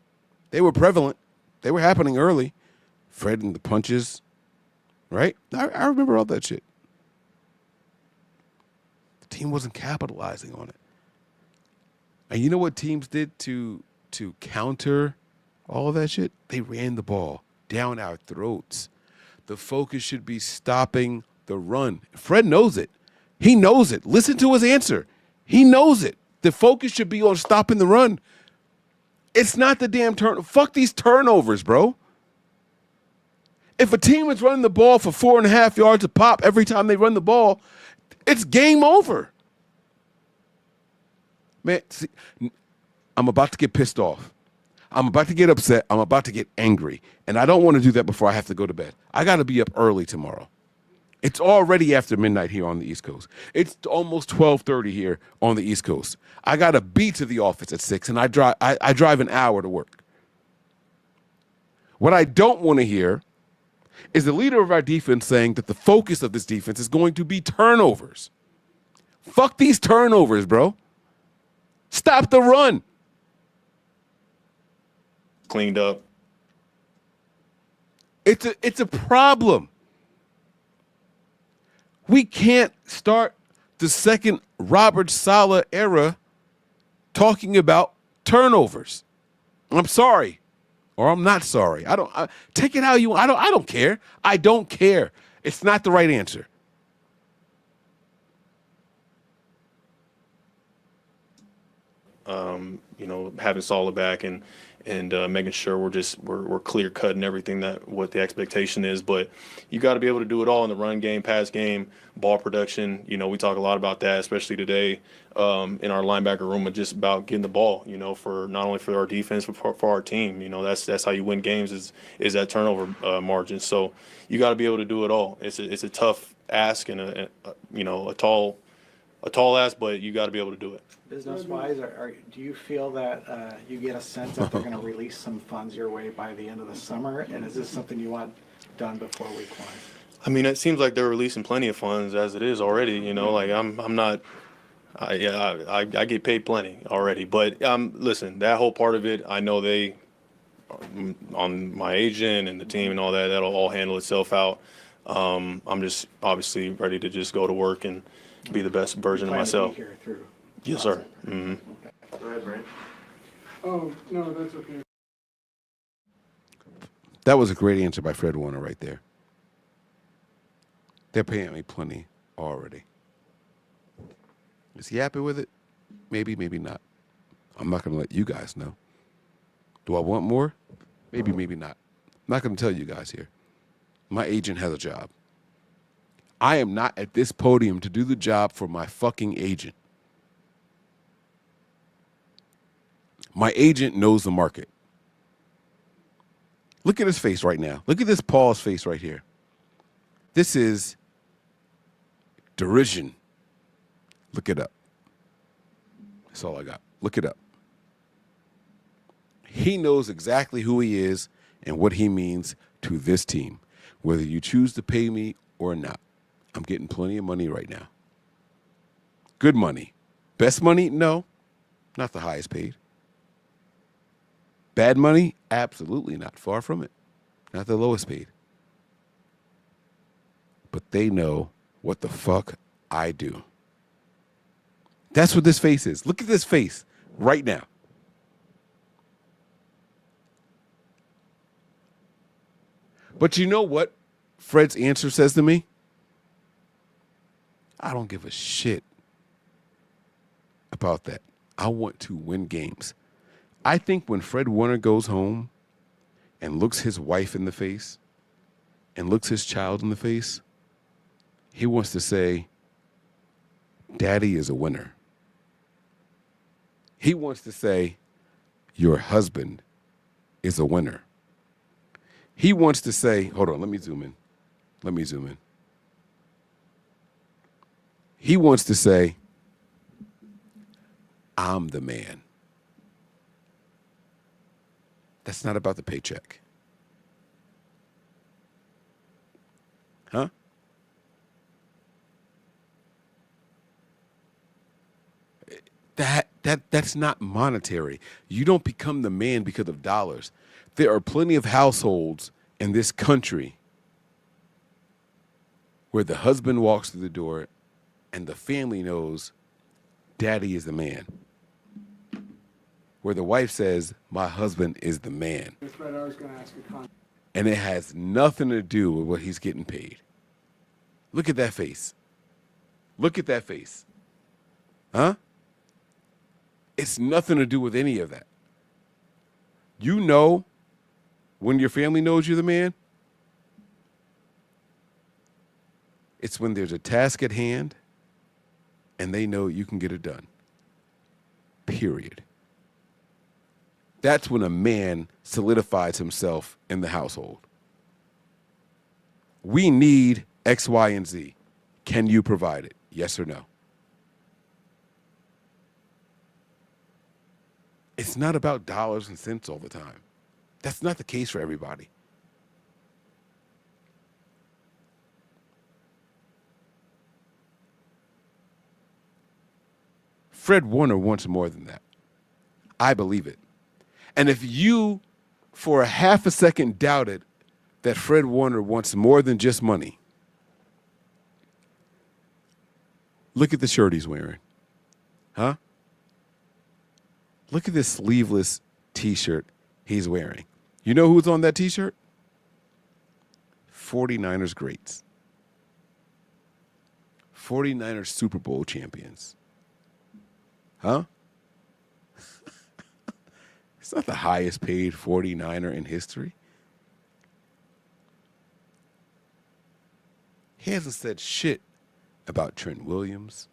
they were prevalent. They were happening early. Fred and the punches, right? I remember all that shit. The team wasn't capitalizing on it. And you know what teams did to counter all of that shit? They ran the ball down our throats. The focus should be stopping the run. Fred knows it. He knows it. Listen to his answer. He knows it. The focus should be on stopping the run. It's not the damn turn. Fuck these turnovers, bro. If a team is running the ball for 4.5 yards a pop every time they run the ball, it's game over. Man, see, I'm about to get pissed off. I'm about to get upset. I'm about to get angry. And I don't want to do that before I have to go to bed. I got to be up early tomorrow. It's already after midnight here on the East Coast. It's almost 12:30 here on the East Coast. I got to be to the office at 6, and I drive an hour to work. What I don't want to hear is the leader of our defense saying that the focus of this defense is going to be turnovers. Fuck these turnovers, bro. Stop the run. Cleaned up. It's a problem. We can't start the second Robert Saleh era talking about turnovers. I'm sorry, or I'm not sorry. Take it how you want. I don't care. I don't care. It's not the right answer. having Salah back and making sure we're clear cutting everything what the expectation is. But you got to be able to do it all in the run game, pass game, ball production. We talk a lot about that, especially today in our linebacker room, of just about getting the ball. For not only for our defense but for our team. That's how you win games is that turnover margin. So you got to be able to do it all. It's a tough ask and a tall ask, but you got to be able to do it. Business-wise, do you feel that you get a sense that they're going to release some funds your way by the end of the summer? And is this something you want done before week 1? I mean, it seems like they're releasing plenty of funds as it is already. Like I'm not. I get paid plenty already, but listen, that whole part of it, I know they, on my agent and the team and all that, that'll all handle itself out. I'm just obviously ready to just go to work and be the best version of myself. Yes, sir. Mm-hmm. Go ahead, Brent. Oh, no, that's okay. That was a great answer by Fred Warner right there. They're paying me plenty already. Is he happy with it? Maybe, maybe not. I'm not going to let you guys know. Do I want more? Maybe, maybe not. I'm not going to tell you guys here. My agent has a job. I am not at this podium to do the job for my fucking agent. My agent knows the market. Look at his face right now. Look at this Paul's face right here. This is derision. Look it up. That's all I got. Look it up. He knows exactly who he is and what he means to this team, whether you choose to pay me or not. I'm getting plenty of money right now. Good money. Best money? No, not the highest paid. Bad money? Absolutely not. Far from it. Not the lowest paid. But they know what the fuck I do. That's what this face is. Look at this face right now. But you know what Fred's answer says to me? I don't give a shit about that. I want to win games. I think when Fred Warner goes home and looks his wife in the face and looks his child in the face, he wants to say, Daddy is a winner. He wants to say, your husband is a winner. He wants to say, hold on, let me zoom in. He wants to say, I'm the man. That's not about the paycheck. Huh? That's not monetary. You don't become the man because of dollars. There are plenty of households in this country where the husband walks through the door and the family knows Daddy is the man. Where the wife says, my husband is the man. That's right, I was going to ask a comment. And it has nothing to do with what he's getting paid. Look at that face. Look at that face. Huh? It's nothing to do with any of that. You know when your family knows you're the man? It's when there's a task at hand and they know you can get it done. Period. That's when a man solidifies himself in the household. We need X, Y, and Z. Can you provide it? Yes or no? It's not about dollars and cents all the time. That's not the case for everybody. Fred Warner wants more than that. I believe it. And if you, for a half a second, doubted that Fred Warner wants more than just money, look at the shirt he's wearing. Huh? Look at this sleeveless T-shirt he's wearing. You know who's on that T-shirt? 49ers greats. 49ers Super Bowl champions. Huh? It's not the highest paid 49er in history. He hasn't said shit about Trent Williams,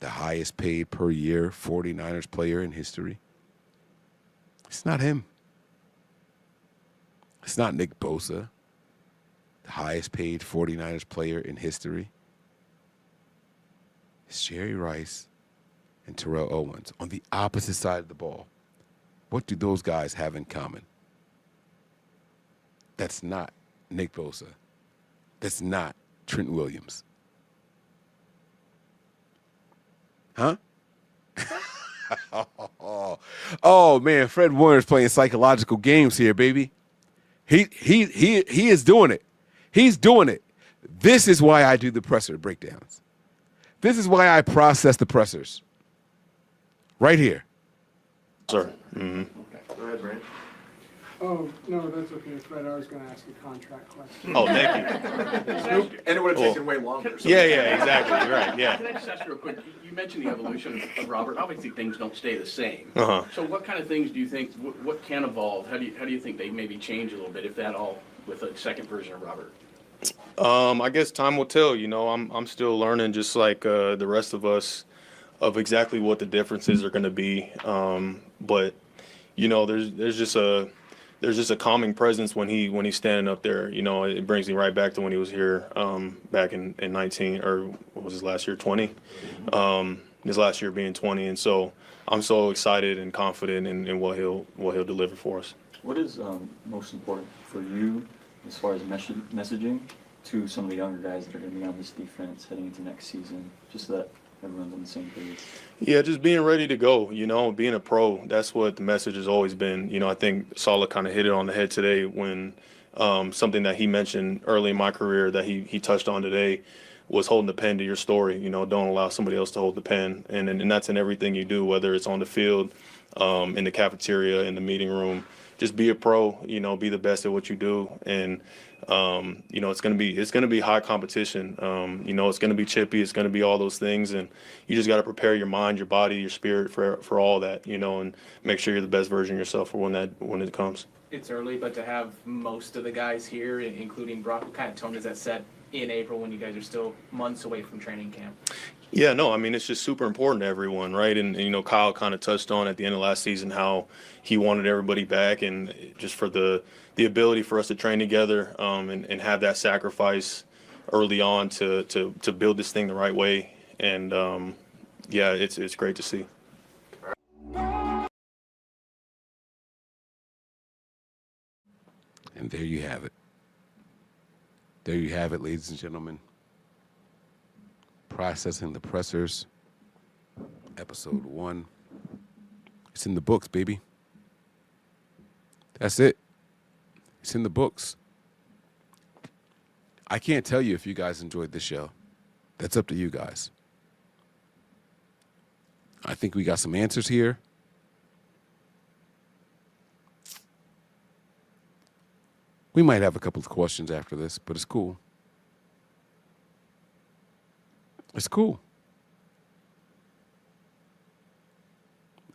the highest paid per year 49ers player in history. It's not him. It's not Nick Bosa, the highest paid 49ers player in history. It's Jerry Rice and Terrell Owens on the opposite side of the ball. What do those guys have in common? That's not Nick Bosa. That's not Trent Williams. Huh? Oh man, Fred Warner's playing psychological games here, baby. He is doing it. He's doing it. This is why I do the presser breakdowns. This is why I process the pressers. Right here. Sir. Mm-hmm. Go ahead, Brandon. Oh, no, that's okay, Fred. I was going to ask a contract question. Oh, thank you. And it would have Well, taken way longer. So Yeah, exactly. You're right. Yeah. Can I just ask real quick? You mentioned the evolution of Robert. Obviously, things don't stay the same. Uh-huh. So, what kind of things do you think? What can evolve? How do you think they maybe change a little bit, if at all, with a second version of Robert? I guess time will tell. You know, I'm still learning, just like the rest of us, of exactly what the differences are going to be. But you know, there's just a calming presence when he's standing up there. You know, it brings me right back to when he was here back in 19, or what was his last year, 20. His last year being 20, and so I'm so excited and confident in what he'll deliver for us. What is most important for you as far as messaging to some of the younger guys that are going to be on this defense heading into next season, just so that everyone's on the same page? Yeah, just being ready to go, you know, being a pro. That's what the message has always been. You know, I think Saleh kind of hit it on the head today when something that he mentioned early in my career that he touched on today was holding the pen to your story. You know, don't allow somebody else to hold the pen. And that's in everything you do, whether it's on the field, in the cafeteria, in the meeting room. Just be a pro, you know, be the best at what you do. And, you know, it's going to be high competition. You know, it's going to be chippy. It's going to be all those things. And you just got to prepare your mind, your body, your spirit for all that, you know, and make sure you're the best version of yourself for when it comes. It's early, but to have most of the guys here, including Brock, what kind of tone does that set in April when you guys are still months away from training camp? Yeah, no, I mean, it's just super important to everyone, right? And you know, Kyle kind of touched on at the end of last season how he wanted everybody back, and just for the ability for us to train together and have that sacrifice early on to build this thing the right way. And yeah, it's great to see. And there you have it. There you have it, ladies and gentlemen. Processing the Pressers, episode 1. It's in the books, baby. That's it. It's in the books. I can't tell you if you guys enjoyed this show. That's up to you guys. I think we got some answers here. We might have a couple of questions after this, but it's cool. It's cool.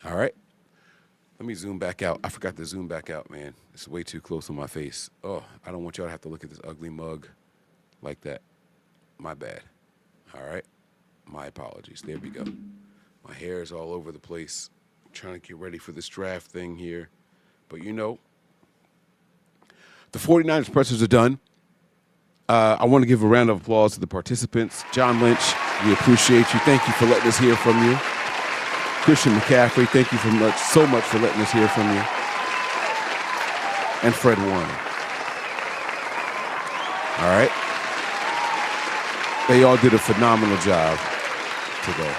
All right. Let me zoom back out. I forgot to zoom back out, man. It's way too close on my face. Oh, I don't want y'all to have to look at this ugly mug like that. My bad. All right. My apologies. There we go. My hair is all over the place. I'm trying to get ready for this draft thing here. But you know, the 49ers pressers are done. I want to give a round of applause to the participants. John Lynch, we appreciate you. Thank you for letting us hear from you. Christian McCaffrey, thank you so much for letting us hear from you. And Fred Warner. All right. They all did a phenomenal job today.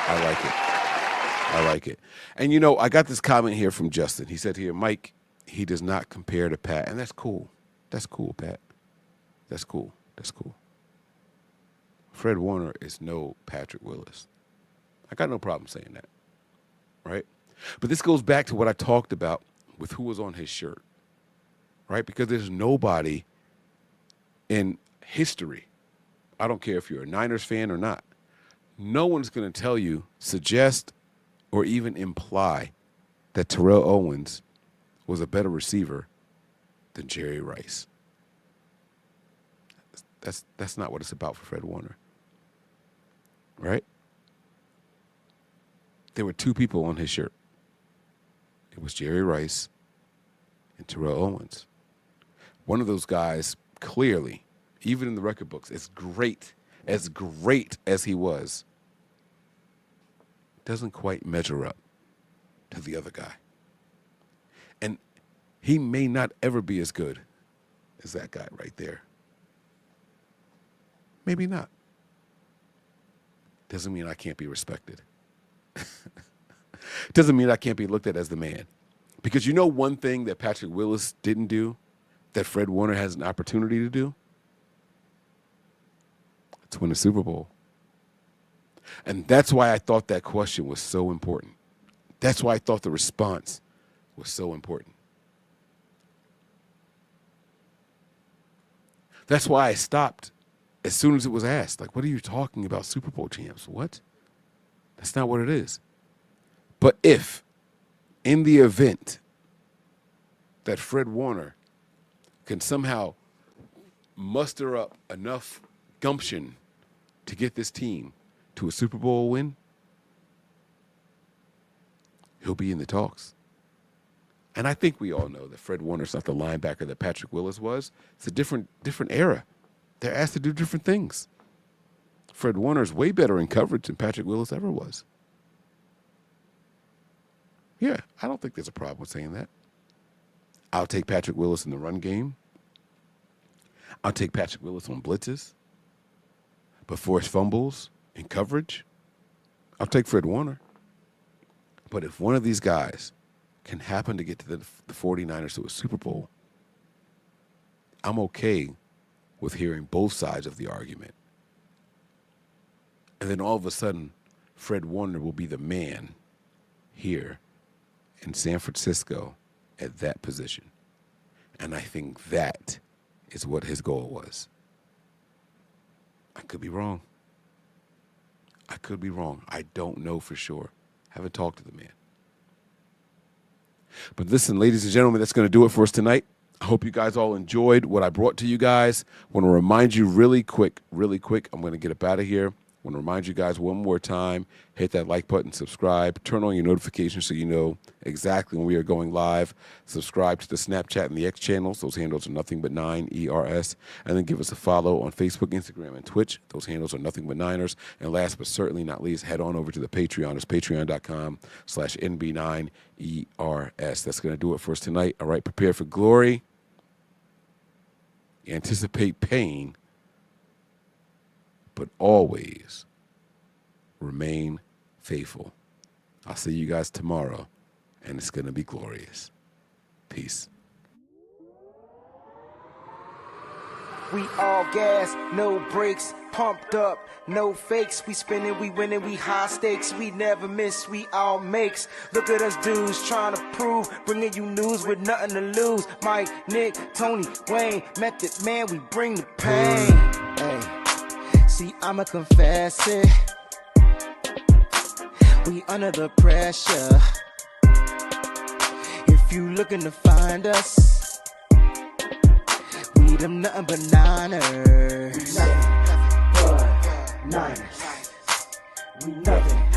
I like it. I like it. And you know, I got this comment here from Justin. He said here, Mike, he does not compare to Pat. And that's cool. That's cool, Pat. That's cool. That's cool. Fred Warner is no Patrick Willis. I got no problem saying that, right? But this goes back to what I talked about with who was on his shirt, right? Because there's nobody in history, I don't care if you're a Niners fan or not, no one's going to tell you, suggest, or even imply that Terrell Owens was a better receiver than Jerry Rice. That's not what it's about for Fred Warner. Right? There were two people on his shirt. It was Jerry Rice and Terrell Owens. One of those guys, clearly, even in the record books, as great as he was, doesn't quite measure up to the other guy. And he may not ever be as good as that guy right there. Maybe not. Doesn't mean I can't be respected. Doesn't mean I can't be looked at as the man. Because you know one thing that Patrick Willis didn't do that Fred Warner has an opportunity to do? To win a Super Bowl. And that's why I thought that question was so important. That's why I thought the response was so important. That's why I stopped as soon as it was asked. Like, what are you talking about, Super Bowl champs? What? That's not what it is. But if, in the event that Fred Warner can somehow muster up enough gumption to get this team to a Super Bowl win, he'll be in the talks. And I think we all know that Fred Warner's not the linebacker that Patrick Willis was. It's a different era. They're asked to do different things. Fred Warner's way better in coverage than Patrick Willis ever was. Yeah, I don't think there's a problem with saying that. I'll take Patrick Willis in the run game. I'll take Patrick Willis on blitzes. But forced fumbles in coverage, I'll take Fred Warner. But if one of these guys can happen to get to the 49ers to a Super Bowl, I'm okay with hearing both sides of the argument. And then all of a sudden, Fred Warner will be the man here in San Francisco at that position. And I think that is what his goal was. I could be wrong. I could be wrong. I don't know for sure. Haven't talked to the man. But listen, ladies and gentlemen, that's going to do it for us tonight. I hope you guys all enjoyed what I brought to you guys. I want to remind you really quick, I'm going to get up out of here. I want to remind you guys one more time, hit that like button, subscribe, turn on your notifications so you know exactly when we are going live. Subscribe to the Snapchat and the X channels. Those handles are nothing but 9ERS. And then give us a follow on Facebook, Instagram, and Twitch. Those handles are nothing but Niners. And last but certainly not least, head on over to the Patreon. It's patreon.com/NB9ERS. That's going to do it for us tonight. All right, prepare for glory. Anticipate pain. But always remain faithful. I'll see you guys tomorrow, and it's going to be glorious. Peace. We all gas, no brakes, pumped up, no fakes. We spinning, we winning, we high stakes. We never miss, we all makes. Look at us dudes trying to prove, bringing you news with nothing to lose. Mike, Nick, Tony, Wayne, Method Man, we bring the pain. Hey. See, I'ma confess it. We under the pressure. If you looking to find us, we them nothing but Niners. Nothing but Niners. We nothing